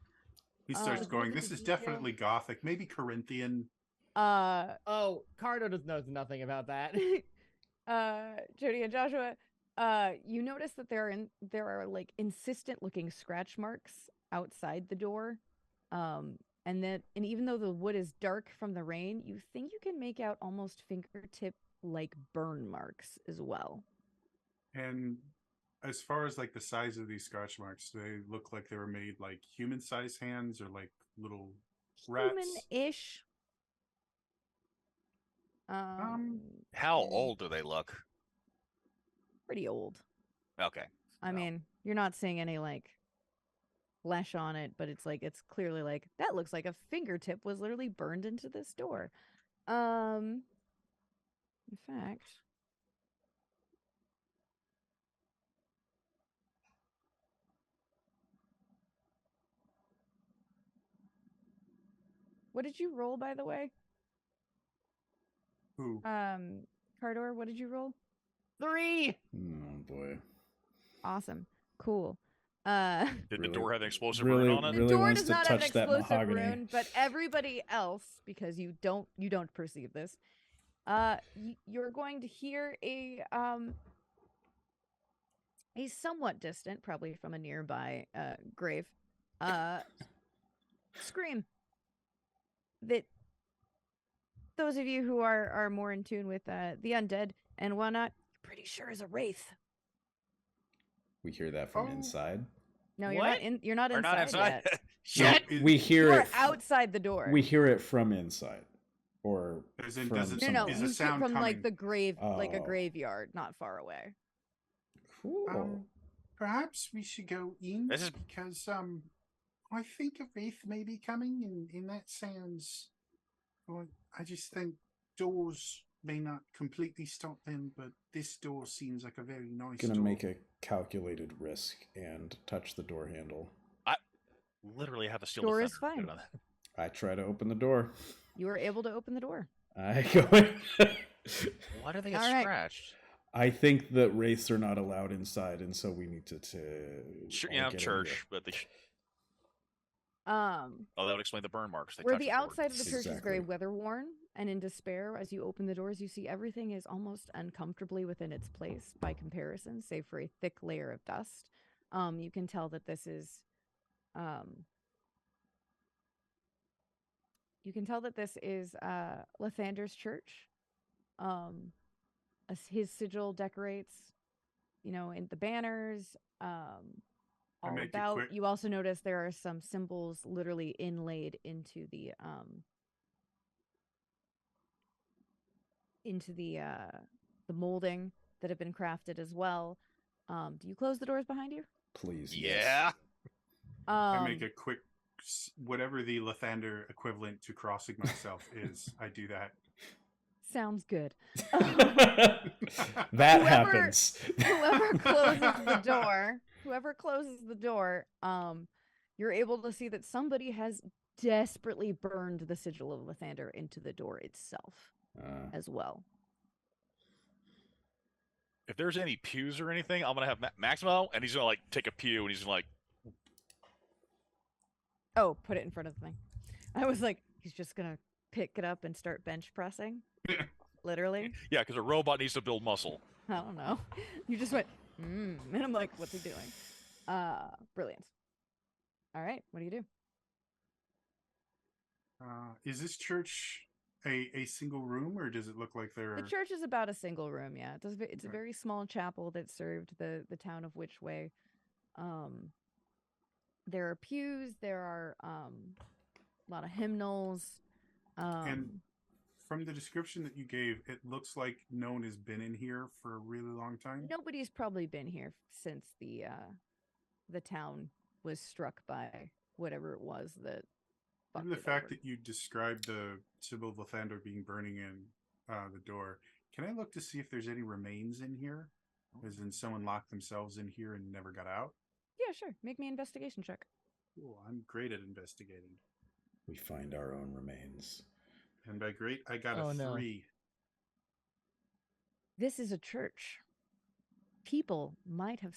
He starts look going, at this the is detail. definitely Gothic, maybe Corinthian. Oh, Cardo knows nothing about that. Jody and Joshua, you notice that there are like insistent looking scratch marks outside the door. And even though the wood is dark from the rain, you think you can make out almost fingertip like burn marks as well. And as far as like the size of these scratch marks, they look like they were made like human-sized hands or like little rats. Human-ish. How old do they look? Pretty old. Okay. I Well, mean, you're not seeing any like flesh on it, but it's clearly like that looks like a fingertip was literally burned into this door. In fact, what did you roll, by the way? Who? Cardor, what did you roll? 3. Oh boy. Awesome. Cool. Did the Really- door have an explosive really- rune on it? The really door wants does to not have an touch that explosive mahogany. rune, but everybody else, because you don't perceive this, you're going to hear a somewhat distant, probably from a nearby grave, scream. That those of you who are more in tune with the undead and whatnot, pretty sure is a wraith. We hear that from Oh. inside. No, you're What? not in. You're not We're inside. not inside. Yet. Shit. No, We hear You're it. outside the door. We hear it from inside, or As in, from does it- No, somewhere. no, Is you a hear sound from like coming? the grave, like a Oh. graveyard, not far away. Cool. Perhaps we should go in This is- because I think a wraith may be coming, and that sounds. Well, I just think doors may not completely stop them, but this door seems like a very nice Gonna door. make a calculated risk and touch the door handle. Literally have a steel Door defender. is fine. Good on that. I try to open the door. You are able to open the door. I go in. Why do they get All right. scratched? I think that wraiths are not allowed inside, and so we need to Sure, all yeah, get in church, here. but Oh, that would explain the burn marks. They where touched the board. outside of the church is very Exactly. weather worn and in despair, as you open the doors, you see everything is almost uncomfortably within its place by comparison, save for a thick layer of dust. You can tell that this is You can tell that this is Lathander's church. His sigil decorates, in the banners, all make it about. quick. You also notice there are some symbols literally inlaid into the molding that have been crafted as well. Do you close the doors behind you? Please, yes. Yeah. I make a quick, whatever the Lathander equivalent to crossing myself is, I do that. Sounds good. That happens. Whoever closes the door, you're able to see that somebody has desperately burned the sigil of Lathander into the door itself as well. If there's any pews or anything, I'm gonna have Maximo, and he's gonna like take a pew, and he's like, Oh, put it in front of the thing. I was like, he's just gonna pick it up and start bench pressing. Literally. yeah, because a robot needs to build muscle. I don't know. You just went, and I'm like, what's he doing? Brilliant. All right, what do you do? Is this church a single room, or does it look like there are... The church is about a single room, yeah. It's a very small chapel that served the town of Witchway. There are pews, there are a lot of hymnals. And from the description that you gave, it looks like no one has been in here for a really long time. Nobody's probably been here since the town was struck by whatever it was that. Given the fact that you described the symbol of Lathander being burning in the door, can I look to see if there's any remains in here? As in someone locked themselves in here and never got out? Yeah, sure. Make me an investigation check. Cool, I'm great at investigating. We find our own remains. And by great, I got a 3. This is a church. People might have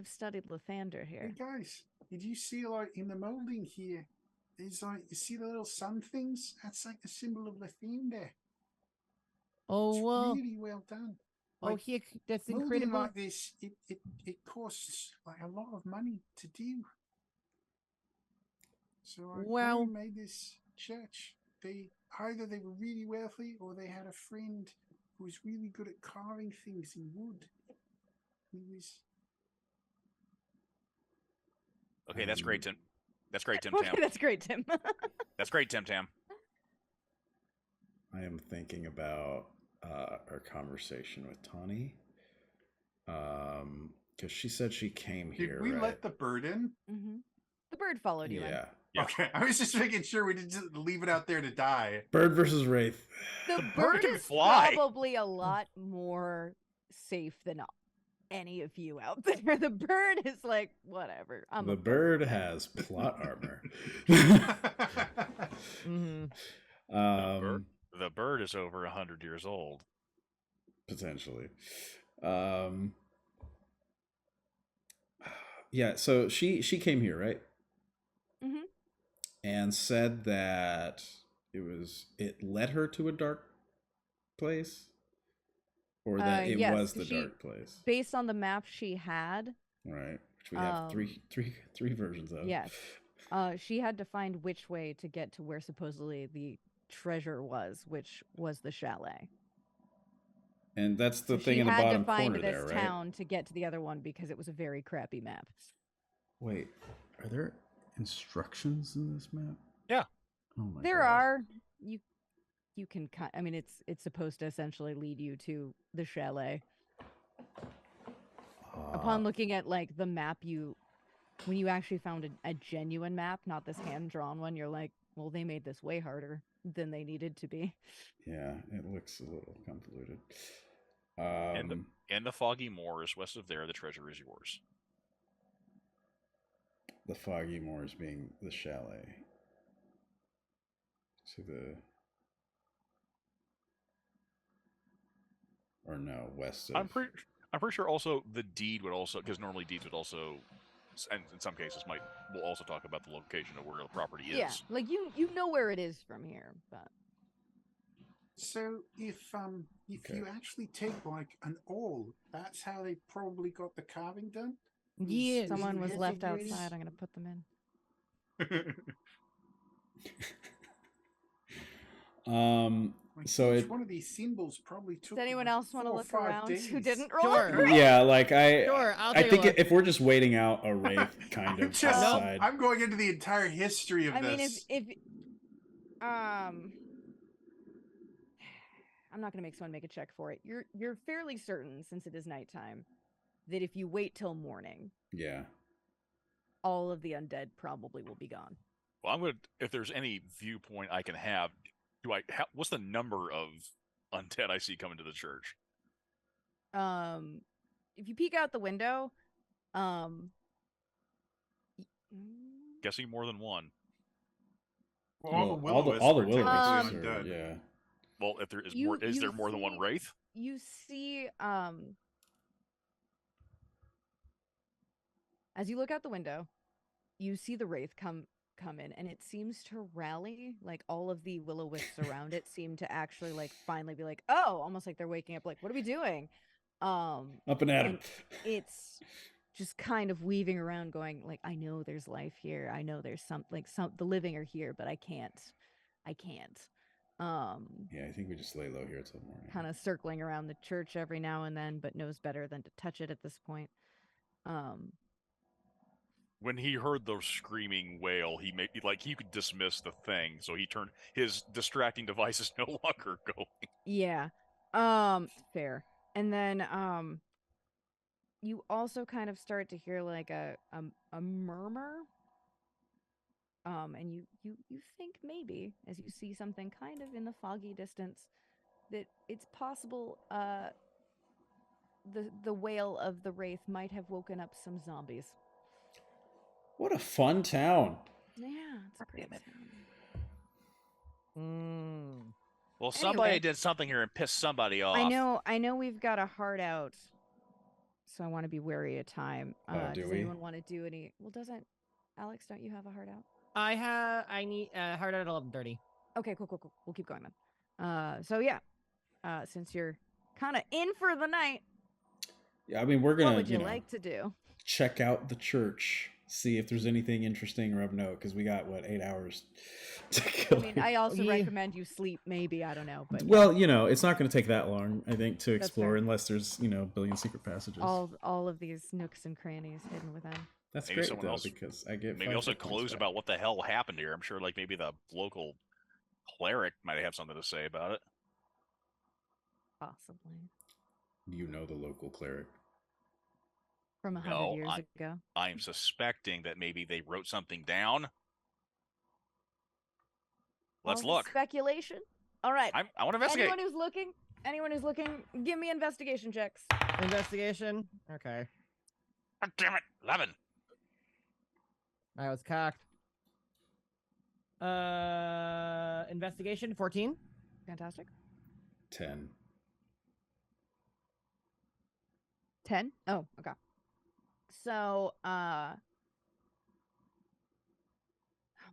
studied Lathander here. Hey guys, did you see like in the molding here? It's like, you see the little sun things? That's like the symbol of Lathander. Oh, it's well. really well done. Like, that's molding incredible. like this, it costs like a lot of money to do. So when we made this church, either they were really wealthy or they had a friend who was really good at carving things in wood. He was... Okay, that's great, Tim. That's great, Tim Tam. That's great, Tim. That's great, Tim Tam. I am thinking about our conversation with Tawny. Because she said she came here. Did we let the bird in? Mm-hmm. The bird followed you in. Yeah. Okay, I was just making sure we didn't just leave it out there to die. Bird versus Wraith. The bird can is fly. probably a lot more safe than any of you out there. The bird is like, whatever. The bird has plot armor. Mm-hmm. The bird is over 100 years old. Potentially. Yeah, so she came here, right? Mm-hmm. And said that it led her to a dark place, or that it yes, was the dark place. Based on the map she had, right? Which we have three versions of. Yes, she had to find which way to get to where supposedly the treasure was, which was the chalet. And that's the thing in the bottom corner there, right? She had to find this town to get to the other one because it was a very crappy map. Wait, are there instructions in this map? Yeah. Oh my there God. are. You can I mean, it's supposed to essentially lead you to the chalet. Upon looking at like the map, when you actually found a genuine map, not this hand-drawn one, you're like, well, they made this way harder than they needed to be. Yeah, it looks a little convoluted. In the foggy moors west of there, the treasure is yours. The foggy moors being the chalet. So west of. I'm pretty sure also the deed would also, because normally deeds would also, and in some cases will also talk about the location of where the property is. Yeah, like you know where it is from here, but. So if you actually take like an awl, that's how they probably got the carving done. Yeah, Someone was left ways. outside. I'm gonna put them in. Like So each it, one of these symbols probably took. Does anyone like else want to 4 or look 5 around who days. didn't roll? Sure. yeah, like Sure, I'll I take a think look. if we're just waiting out a wraith kind I'm of just, aside. I'm going into the entire history of I mean, this. if I'm not gonna make someone make a check for it. You're fairly certain, since it is nighttime, that if you wait till morning, Yeah. all of the undead probably will be gone. Well, I'm gonna. If there's any viewpoint I can have, what's the number of undead I see coming to the church? If you peek out the window, Guessing more than one. Well, all the Well, all the will-o-wisps were will-o-wisps technically are, undead. yeah. Well, if there is You- more, is you there more than one see- wraith? you see, as you look out the window, you see the wraith come in, and it seems to rally. Like, all of the will-o-wisps around it seem to actually, like, finally be like, oh, almost like they're waking up, like, what are we doing? Up and at 'em. and it's just kind of weaving around, going like, I know there's life here, I know there's some the living are here, but I can't. Yeah, I think we just lay low here till morning. Kind of circling around the church every now and then, but knows better than to touch it at this point. When he heard the screaming wail, he made like he could dismiss the thing, so he turned his distracting device is no longer going. Yeah. Fair. And then you also kind of start to hear like a murmur. And you think maybe, as you see something kind of in the foggy distance, that it's possible the wail of the wraith might have woken up some zombies. What a fun town. Yeah, it's a great town. Well, somebody Anyway. did something here and pissed somebody off. I know we've got a heart out, so I want to be wary of time. Do does we? anyone want to do any? Well, doesn't Alex? Don't you have a heart out? I need hard out at 11:30. Okay, cool. We'll keep going then. So yeah, since you're kind of in for the night, Yeah, I mean, we're gonna what would you know, like to do? check out the church, see if there's anything interesting or of note, because we got 8 hours to kill. I mean, I also Yeah. recommend you sleep. Maybe, I don't know, but well, it's not going to take that long, I think, to That's explore, fair. unless there's a billion secret passages. all of these nooks and crannies hidden within. That's Maybe great someone though, else- because I get Maybe 5 also hit points clues back. about what the hell happened here. I'm sure, like maybe the local cleric might have something to say about it. Possibly You know the local cleric. from 100 No, years ago. I'm suspecting that maybe they wrote something down. Let's All look. Speculation. All right. I want to investigate. Anyone who's looking, give me investigation checks. Investigation. Okay. God damn it, 11. I was cocked. Investigation 14. Fantastic. 10. 10? Oh, okay. So, oh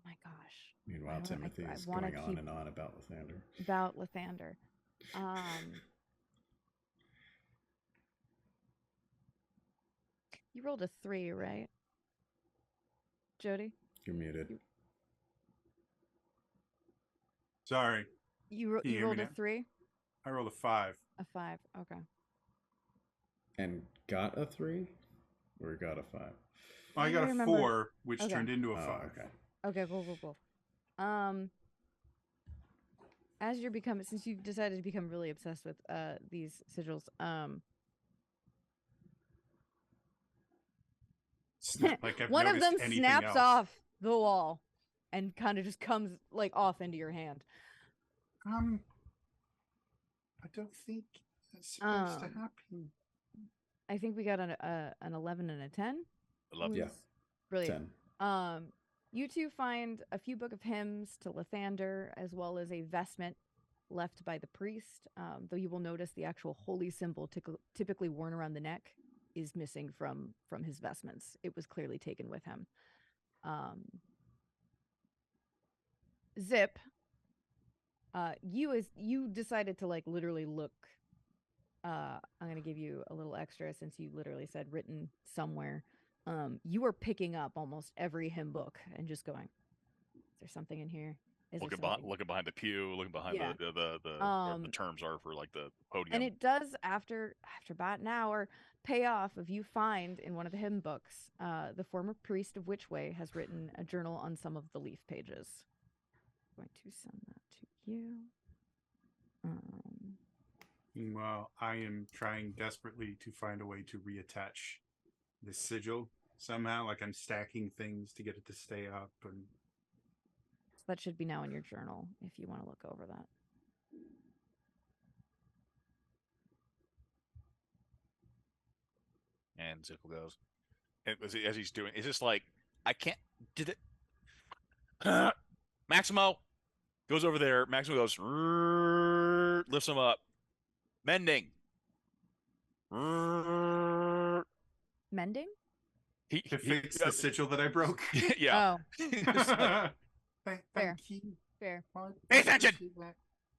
my gosh. Meanwhile, I Timothy is wanna going on keep- and on about Lathander. About Lathander. You rolled a 3, right? Jody? You're muted. Sorry, You Can you hear me rolled a now? 3? I rolled a 5. A 5. Okay. And got a 3? Or got a 5? Well, I I got a remember- 4, which Okay. turned into a Oh, 5. okay. Okay, cool. As you're becoming, since you've decided to become really obsessed with these sigils, It's not like I've one of them noticed anything snaps else. off the wall and kind of just comes like off into your hand. I don't think that's supposed to Um, happen. I think we got an 11 and a 10. 11. Yeah. Brilliant. 10. You two find a few book of hymns to Lathander, as well as a vestment left by the priest. Though you will notice the actual holy symbol typically worn around the neck is missing from his vestments. It was clearly taken with him. Zip, you decided to like literally look. I'm gonna give you a little extra since you literally said written somewhere. You are picking up almost every hymn book and just going, is there something in here? Is there Looking something? behind the pew, looking behind Yeah. where the terms are for like the podium. And it does, after about an hour, pay off if you find in one of the hymn books, the former priest of Witchway has written a journal on some of the leaf pages. I'm going to send that to you. Meanwhile, I am trying desperately to find a way to reattach the sigil somehow. Like I'm stacking things to get it to stay up, and So that should be now in your journal if you want to look over that. And Zippel goes, and as he's doing, it's just like, I can't, did it? Maximo goes over there. Maximo goes, lifts him up. Mending. Mending? to fix the sigil that I broke. Yeah. Oh, It's like, Fair. Thank you. fair. Pay attention!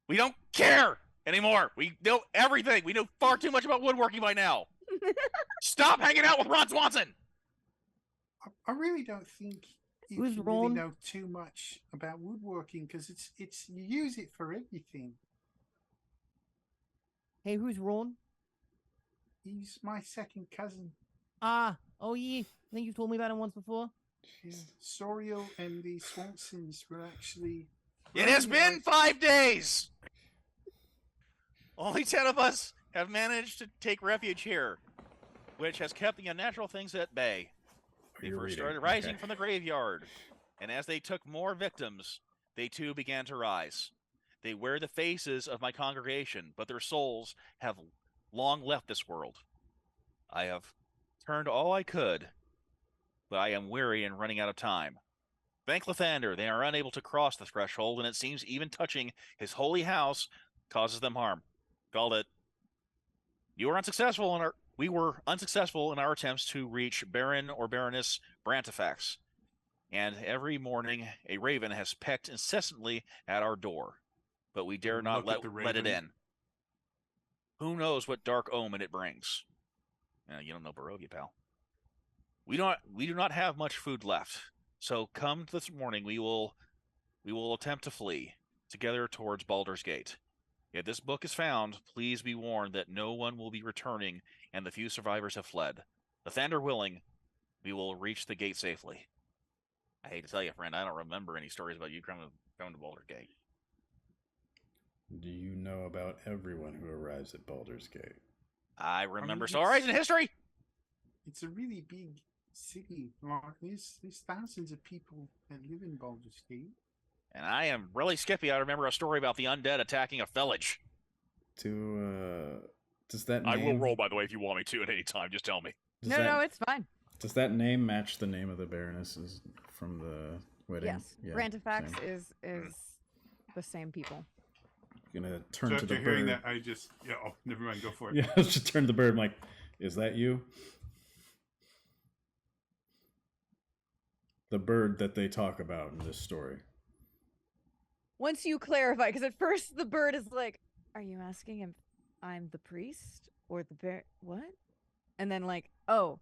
We don't care anymore. We know everything. We know far too much about woodworking by now. Stop hanging out with Ron Swanson. I really don't think you Who's can really Ron? know too much about woodworking because it's you use it for everything. Hey, who's Ron? He's my second cousin. Ah, oh yeah. I think you told me about him once before. Yeah. Soriel and the Swansons were actually. It has been 5 days. Only 10 of us have managed to take refuge here, which has kept the unnatural things at bay. They You're first reading. started rising Okay. from the graveyard, and as they took more victims, they too began to rise. They wear the faces of my congregation, but their souls have long left this world. I have turned all I could, but I am weary and running out of time. Thank Lathander, they are unable to cross the threshold, and it seems even touching his holy house causes them harm. Called it. We were unsuccessful in our attempts to reach Baron or Baroness Brantifax, and every morning a raven has pecked incessantly at our door, but we dare not Look at the let it raven. in. Who knows what dark omen it brings? You don't know Barovia, pal. We do not have much food left, so come this morning we will attempt to flee together towards Baldur's Gate. If this book is found, please be warned that no one will be returning, and the few survivors have fled. Lathander willing, we will reach the gate safely. I hate to tell you, friend, I don't remember any stories about you coming to Baldur's Gate. Do you know about everyone who arrives at Baldur's Gate? I remember it's- stories in history. It's a really big city. Like, there's thousands of people that live in Baldur's Gate. And I am really skippy. I remember a story about the undead attacking a village. Does that I will name, roll, by the way, if you want me to at any time. Just tell me. does No, that, no, it's fine. Does that name match the name of the Baronesses from the wedding? Yes. Yeah, Brantifax same. is the same people. Gonna turn So to after the hearing bird. that, I just never mind. Go for it. Yeah, I just turn to the bird. I'm like, is that you? The bird that they talk about in this story. Once you clarify, because at first the bird is like, "Are you asking if I'm the priest or the bear? What?" And then like, "Oh,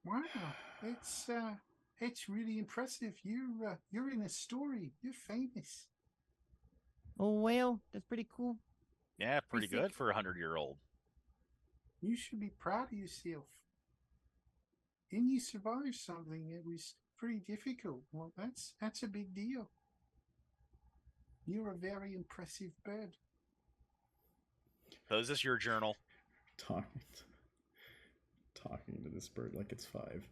Wow, it's really impressive. You're in a story. You're famous. Oh well, that's pretty cool. Yeah, pretty think- good for a 100-year-old. You should be proud of yourself. And you survived something that was pretty difficult. Well, that's a big deal. You're a very impressive bird. So is this your journal? Talking to this bird like it's 5.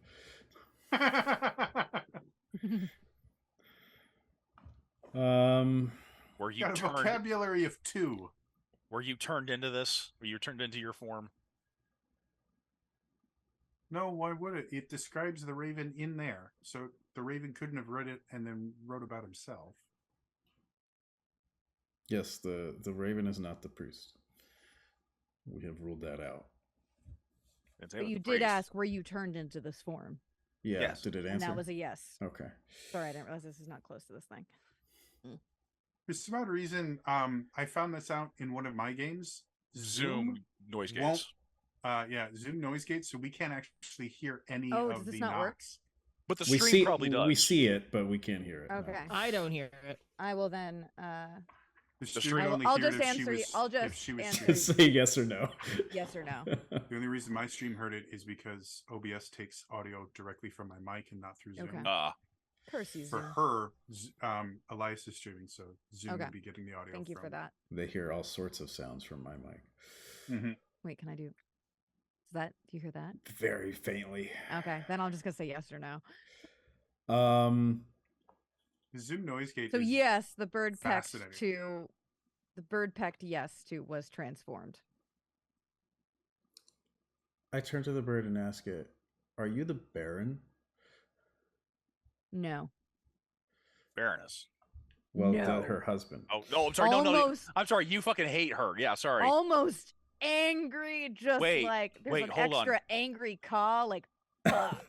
Were you Got a turned? vocabulary of 2. Were you turned into this? Were you turned into your form? No, why would it? It describes the raven in there. So the raven couldn't have read it and then wrote about himself. Yes, the raven is not the priest. We have ruled that out. but you did ask, were you turned into this form?" Yeah, Yes. did it answer? And that was a yes. Okay. Sorry, I didn't realize this is not close to this thing. For some odd reason, I found this out in one of my games. Zoom noise gates. won't- Zoom noise gates, so we can't actually hear any Oh, does of this the not work? knocks. But the We stream see probably does. we see it, but we can't hear it. no. Okay. I don't hear it. I will then. The stream- stream would only I'll hear just it if she answer you- was. I'll if just she was answer streaming. Say yes or no. Yes or no. The only reason my stream heard it is because OBS takes audio directly from my mic and not through Zoom. Okay. Curse you, For Zoom. her, Elias is streaming, so Zoom Okay. will be getting the audio. Thank you for from- that. They hear all sorts of sounds from my mic. Wait, can I do? Is that? Do you hear that? Very faintly. Okay, then I'm just gonna say yes or no. The Zoom noise gate. So is yes, the bird pecked fascinating. to. The bird pecked yes to was transformed. I turn to the bird and ask it, "Are you the Baron?" No. Baroness. Well, No. her husband. Oh no, I'm sorry. No, Almost, I'm sorry. You fucking hate her. Yeah, sorry. almost angry. Just Wait, like there's wait, an hold on. extra angry caw. Like, fuck.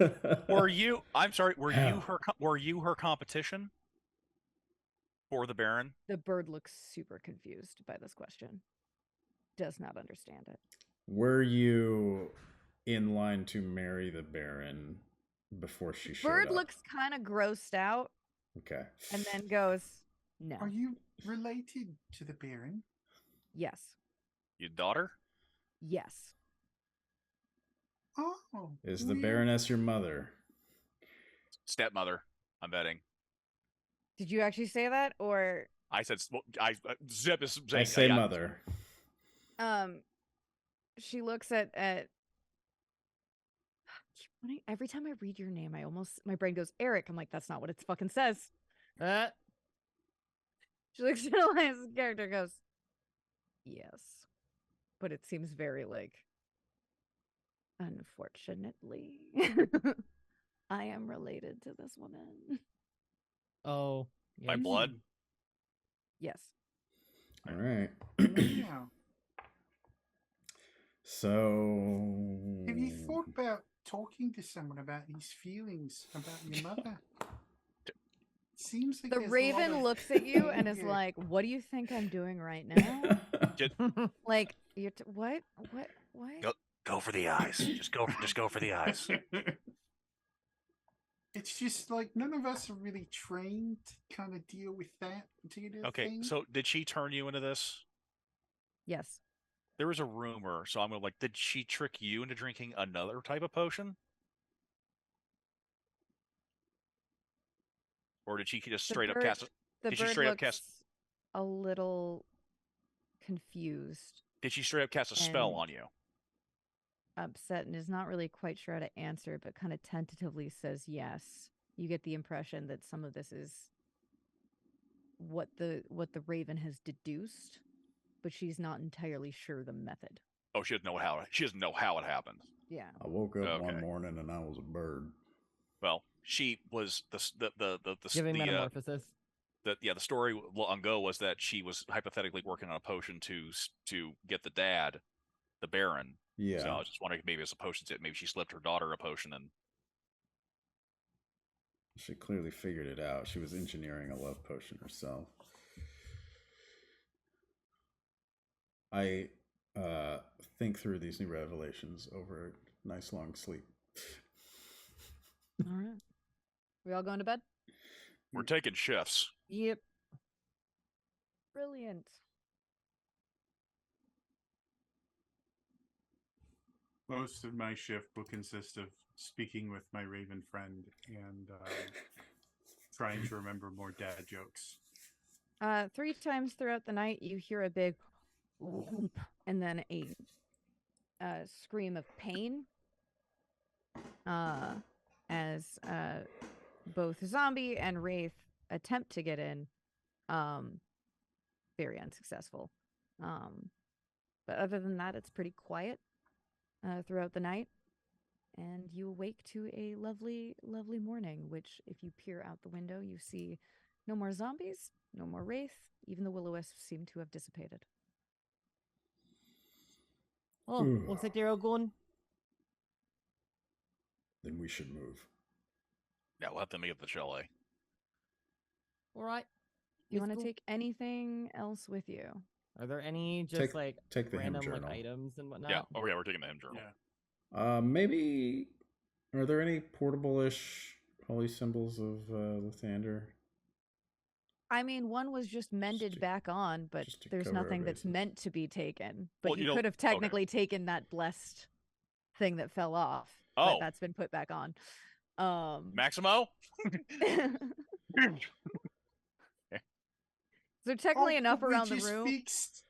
Were you? I'm sorry. Were you her? Were you her competition for the Baron? The bird looks super confused by this question. Does not understand it. Were you in line to marry the Baron before she showed Bird up? looks kind of grossed out Okay. and then goes, "No." Are you related to the Baron? Yes. Your daughter? Yes. Oh. Is the weird. Baroness your mother? Stepmother. I'm betting. Did you actually say that, or I said. Zip is saying. I say yeah. mother. she looks at every time I read your name, my brain goes Eric. I'm like, that's not what it fucking says. She looks at Elias's character, goes, yes, but it seems very like, unfortunately, I am related to this woman. Oh. My yes. blood. Yes. All right. Wow. So. Have you thought about talking to someone about these feelings about your mother? Seems like The there's a raven lot of looks at you and is anger. like, "What do you think I'm doing right now?" Like, you're what? Go for the eyes. Just go for the eyes. It's just like none of us are really trained to kind of deal with that particular Okay, thing. so did she turn you into this? Yes. There was a rumor, so I'm like, did she trick you into drinking another type of potion? Or did she just straight up cast? The Did she bird straight up looks cast? a little confused, Did she straight up cast a spell and- on you? upset, and is not really quite sure how to answer, but kind of tentatively says yes. You get the impression that some of this is what the raven has deduced, but she's not entirely sure the method. Oh, she doesn't know how. She doesn't know how it happened. Yeah. I woke up one Okay. morning and I was a bird. Well, she was Giving metamorphosis. the story long ago was that she was hypothetically working on a potion to get the dad, the Baron. Yeah. So I was just wondering if maybe it's a potion. Maybe she slipped her daughter a potion and. She clearly figured it out. She was engineering a love potion herself. I think through these new revelations over a nice long sleep. All right. We all going to bed? We're taking shifts. Yep. Brilliant. Most of my shift will consist of speaking with my raven friend and trying to remember more dad jokes. 3 times throughout the night, you hear a big whoomp and then a scream of pain as both Zombie and Wraith attempt to get in. Very unsuccessful. But other than that, it's pretty quiet throughout the night. And you awake to a lovely, lovely morning, which, if you peer out the window, you see no more zombies, no more wraith. Even the will-o-wisps seem to have dissipated. Oh, looks like they're all going. Then we should move. Yeah, we'll have to meet at the chalet. All right. You want Let's to go. take anything else with you? Are there any just Take the hymn random like journal. items and whatnot? Yeah. Oh yeah, we're taking the hymn journal. Yeah. Maybe. Are there any portable-ish holy symbols of Lathander? I mean, one was just mended to- back on, but just to there's cover our nothing that's bases. meant to be taken. But Well, you you know- could have okay. technically taken that blessed thing that fell off. Oh. But that's been put back on. Maximo? So technically enough but we around the just room fixed.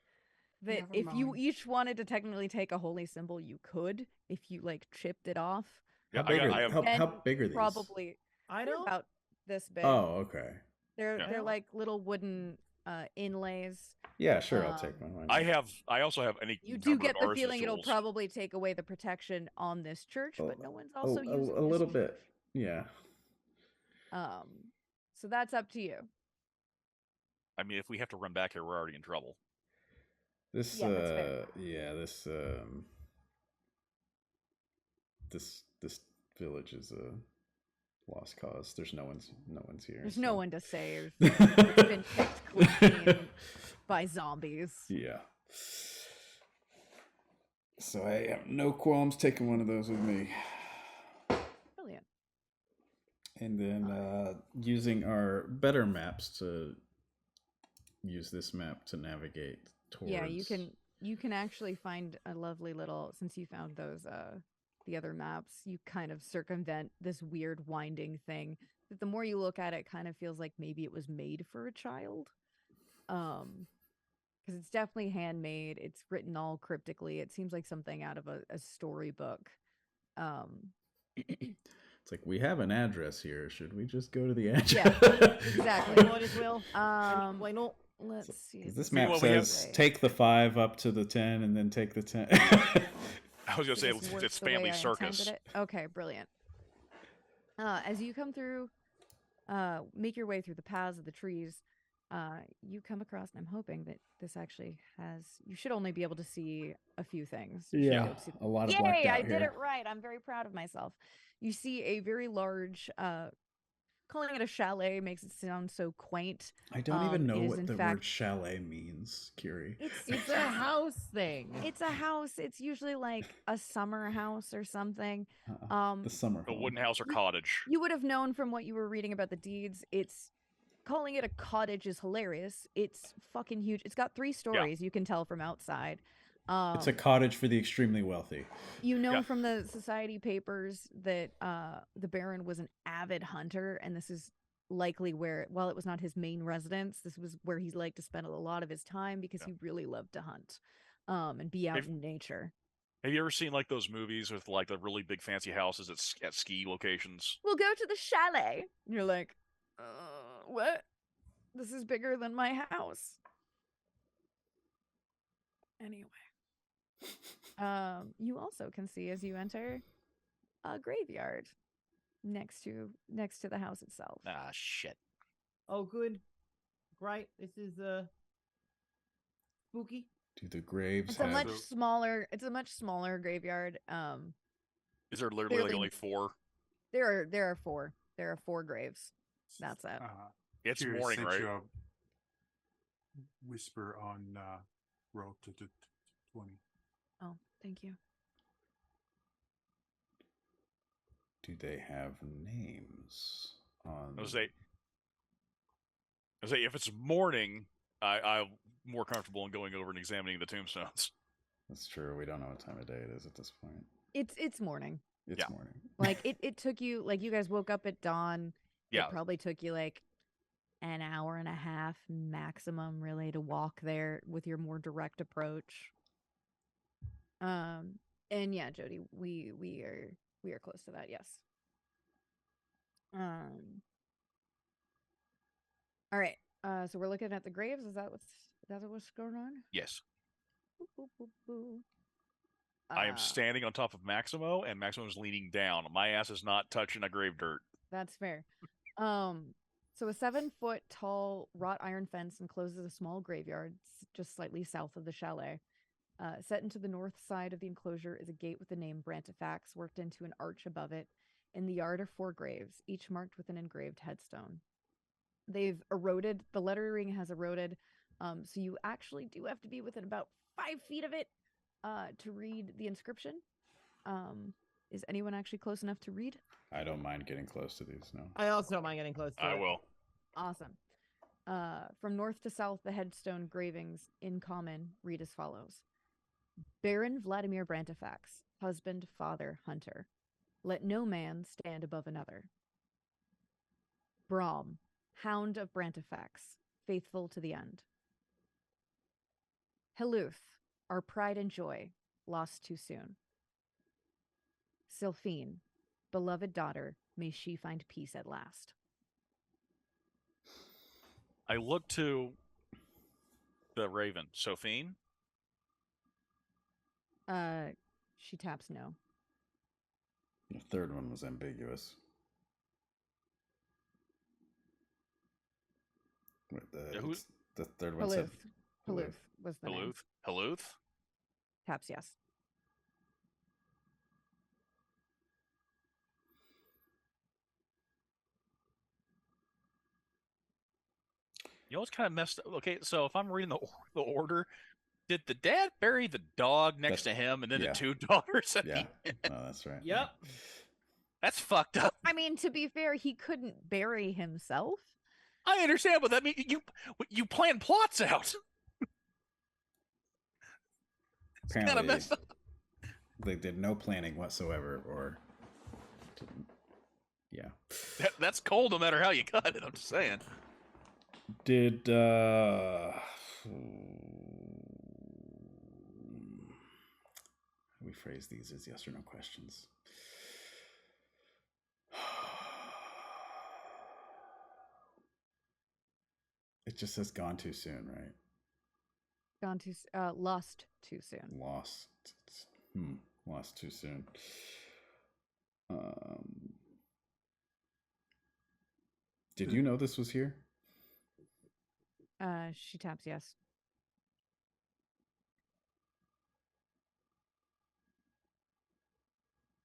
that Never if you mind. each wanted to technically take a holy symbol, you could if you like chipped it off. Yeah, How big, I have. how Then big are these? Probably I they're don't. about this big. Oh, okay. They're Yeah. they're like little wooden inlays. Yeah, sure. I'll take one. Why I not? have. I also have any. You do get the Artisan feeling it'll tools. probably take away the protection on this church, but no one's also a using little this bit. church. Yeah. So that's up to you. I mean, if we have to run back here, we're already in trouble. This Yeah, that's fair. this village is a lost cause. There's no one's here. There's so. no one to save. It's been picked clean by zombies. Yeah. So I have no qualms taking one of those with me. Brilliant. And then using our better maps to use this map to navigate towards. Yeah, you can actually find a lovely little, since you found those the other maps, you kind of circumvent this weird winding thing that the more you look at it kind of feels like maybe it was made for a child. Because it's definitely handmade. It's written all cryptically. It seems like something out of a storybook. It's like, we have an address here. Should we just go to the address? Yeah, exactly. Might as well. Why not? Let's see. This Meanwhile, map we have- says take the 5 up to the 10 and then take the 10. I was gonna say This it's works the way family I circus. intended it. Okay, brilliant. As you come through, make your way through the paths of the trees, you come across, and I'm hoping that this actually has. You should only be able to see a few things. You should be Yeah, able to see- a lot of Yay! blacked out I did here. it right. I'm very proud of myself. You see a very large. Calling it a chalet makes it sound so quaint. I don't even it know is what in the fact- word chalet means, Kiri. It's a house thing. It's a house. It's usually like a summer house or something. The summer A home. wooden house or cottage. You would have known from what you were reading about the deeds. It's calling it a cottage is hilarious. It's fucking huge. It's got 3 stories. You can tell from outside. It's a cottage for the extremely wealthy. You know Yeah. from the society papers that the Baron was an avid hunter, and this is likely where, while it was not his main residence, this was where he liked to spend a lot of his time because Yeah. he really loved to hunt and be out If- in nature. Have you ever seen like those movies with like the really big fancy houses at ski locations? We'll go to the chalet. And you're like, what? This is bigger than my house. Anyway. You also can see as you enter a graveyard next to the house itself. Ah, shit. Oh, good. Great. This is spooky. Do the graves It's a have... much So- smaller. It's a much smaller graveyard. Is there literally like Clearly- only 4? There are 4. There are 4 graves. That's it. It's Curious, morning, sent right? you a whisper on road to the 20. Oh, thank you. Do they have names on... I was say if it's morning, I'm more comfortable in going over and examining the tombstones. That's true. We don't know what time of day it is at this point. It's morning. It's Yeah. morning. Like it took you, like, you guys woke up at dawn. Yeah. It probably took you like an hour and a half maximum, really, to walk there with your more direct approach. And yeah, Jody, we are close to that. Yes. All right. So we're looking at the graves. Is that what's going on? Yes. Boop, boop, boop, boop. I am Uh, standing on top of Maximo, and Maximo is leaning down. My ass is not touching a grave dirt. That's fair. So a 7-foot tall wrought iron fence encloses a small graveyard just slightly south of the chalet. Set into the north side of the enclosure is a gate with the name Brantifax worked into an arch above it. In the yard are 4 graves, each marked with an engraved headstone. They've eroded. The lettering has eroded, so you actually do have to be within about 5 feet of it to read the inscription. Is anyone actually close enough to read? I don't mind getting close to these. No. I also don't mind getting close to I it. will. Awesome. From north to south, the headstone engravings in common read as follows: Baron Vladimir Brantifax, husband, father, hunter. Let no man stand above another. Brahm, hound of Brantifax, faithful to the end. Heluth, our pride and joy, lost too soon. Sylphine, beloved daughter, may she find peace at last. I look to the Raven, Sophine. She taps no. The third one was ambiguous. Wait, Yeah, who- the third one said Heluth was the name. Haluth. Taps yes. You know what's kind of messed up? Okay, so if I'm reading the order, did the dad bury the dog next to him and then yeah. the two daughters? At Yeah. the end? Oh, that's right. Yep. That's fucked up. I mean, to be fair, he couldn't bury himself. I understand, but that means you plan plots out. It's kind of Apparently, messed up. they did no planning whatsoever, or yeah. That's cold, no matter how you cut it. I'm just saying. Did we phrase these as yes or no questions? It just says gone too soon, right? Lost too soon. Lost. Lost too soon. Did you know this was here? She taps yes.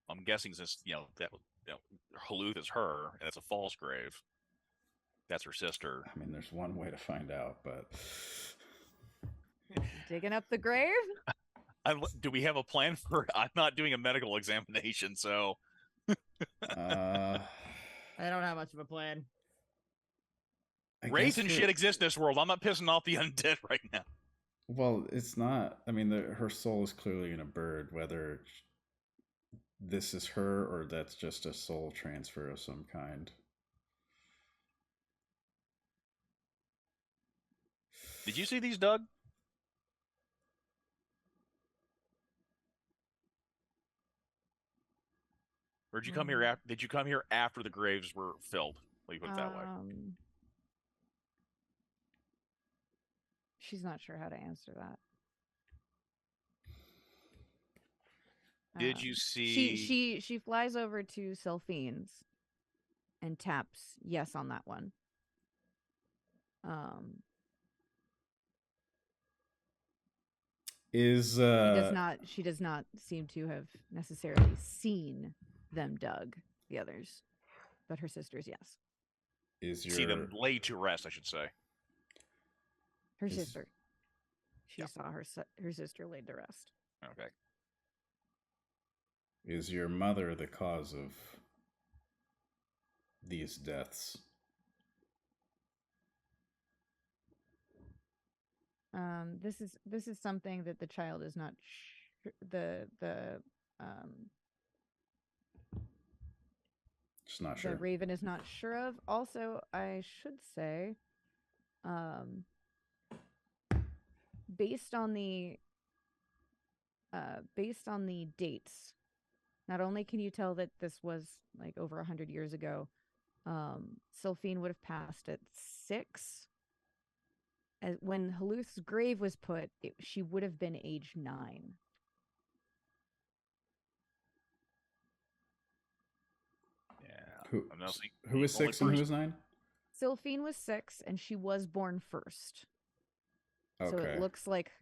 I'm guessing since that Haluth is her, and it's a false grave. That's her sister. I mean, there's one way to find out, but Digging up the grave? Do we have a plan for it? I'm not doing a medical examination, so. I don't have much of a plan. Rays and shit exist in this world. I'm not pissing off the undead right now. Well, it's not. I mean, her soul is clearly in a bird, whether this is her or that's just a soul transfer of some kind. Did you see these, Doug? Or did you come here after? Did you come here after the graves were filled? Let me put it that way. She's not sure how to answer that. Did you see? She flies over to Sylphine's and taps yes on that one. She does not seem to have necessarily seen them dug, the others, but her sisters, yes. See them laid to rest, I should say. Her sister. She saw her sister laid to rest. Okay. Is your mother the cause of these deaths? This is something that the child is not Just not sure. The Raven is not sure of. Also, I should say, based on the dates, not only can you tell that this was like over 100 years ago, Sylphine would have passed at 6. When Haluth's grave was put, she would have been age 9. Yeah. Who is 6 and who is 9? Sylphine was 6, and she was born first. Okay. So it looks like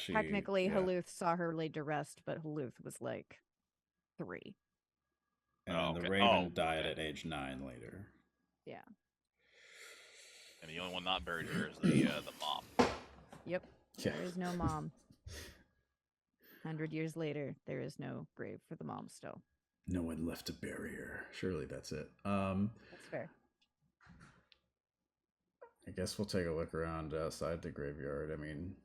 technically Haluth saw her laid to rest, but Haluth was like 3. And the Raven died at age 9 later. Yeah. And the only one not buried here is the mom. Yep. Yeah. There is no mom. 100 years later, there is no grave for the mom still. No one left a barrier. Surely that's it. That's fair. I guess we'll take a look around outside the graveyard. I mean,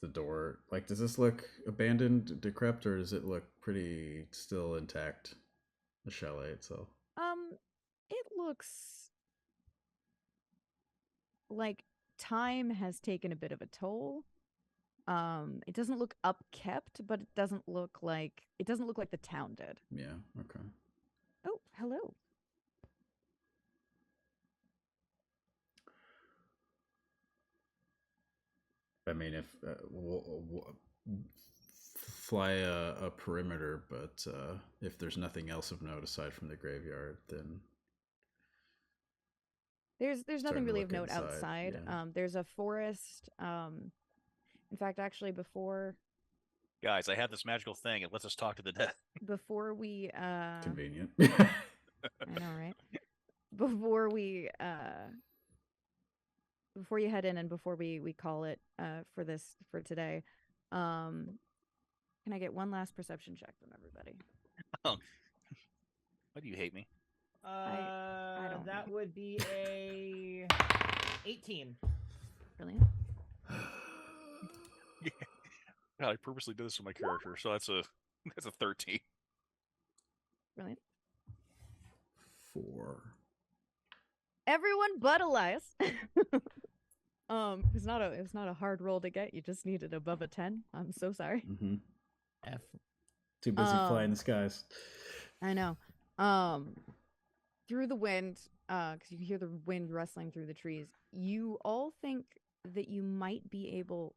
the door, like, does this look abandoned, decrepit, or does it look pretty still intact? The chalet itself. It looks like time has taken a bit of a toll. It doesn't look upkept, but it doesn't look like the town did. Yeah. Okay. Oh, hello. I mean, if we'll fly a perimeter, but if there's nothing else of note aside from the graveyard, then There's Starting nothing to really look of note inside, outside. yeah. There's a forest. In fact, actually, before Guys, I have this magical thing. It lets us talk to the dead. we convenient. I know, right? Before we before you head in and before we call it for today, can I get one last perception check from everybody? Why do you hate me? I don't That know. would be a 18. Brilliant. God, I purposely did this with my character, so that's a 13. Brilliant. 4. Everyone but Elias. It's not a hard roll to get. You just needed above a 10. I'm so sorry. Mm-hmm. F. Too busy flying the skies. I know. Through the wind, because you can hear the wind rustling through the trees, you all think that you might be able.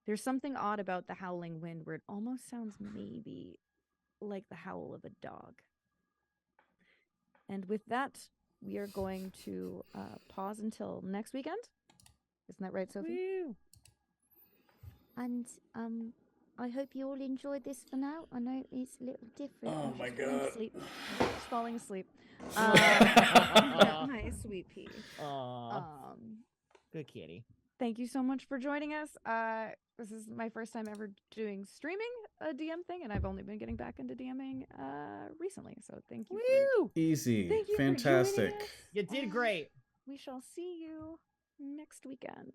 There's something odd about the howling wind where it almost sounds maybe like the howl of a dog. And with that, we are going to pause until next weekend. Isn't that right, Sophie? Woo. And I hope you all enjoyed this for now. I know it's a little different. Oh I'm my just falling God. asleep. Just falling asleep. My sweet pea. Aw, good kitty. Thank you so much for joining us. This is my first time ever doing streaming a DM thing, and I've only been getting back into DMing recently. So thank you. Woo! Easy. Thank you for Fantastic. joining us. You did great. We shall see you next weekend.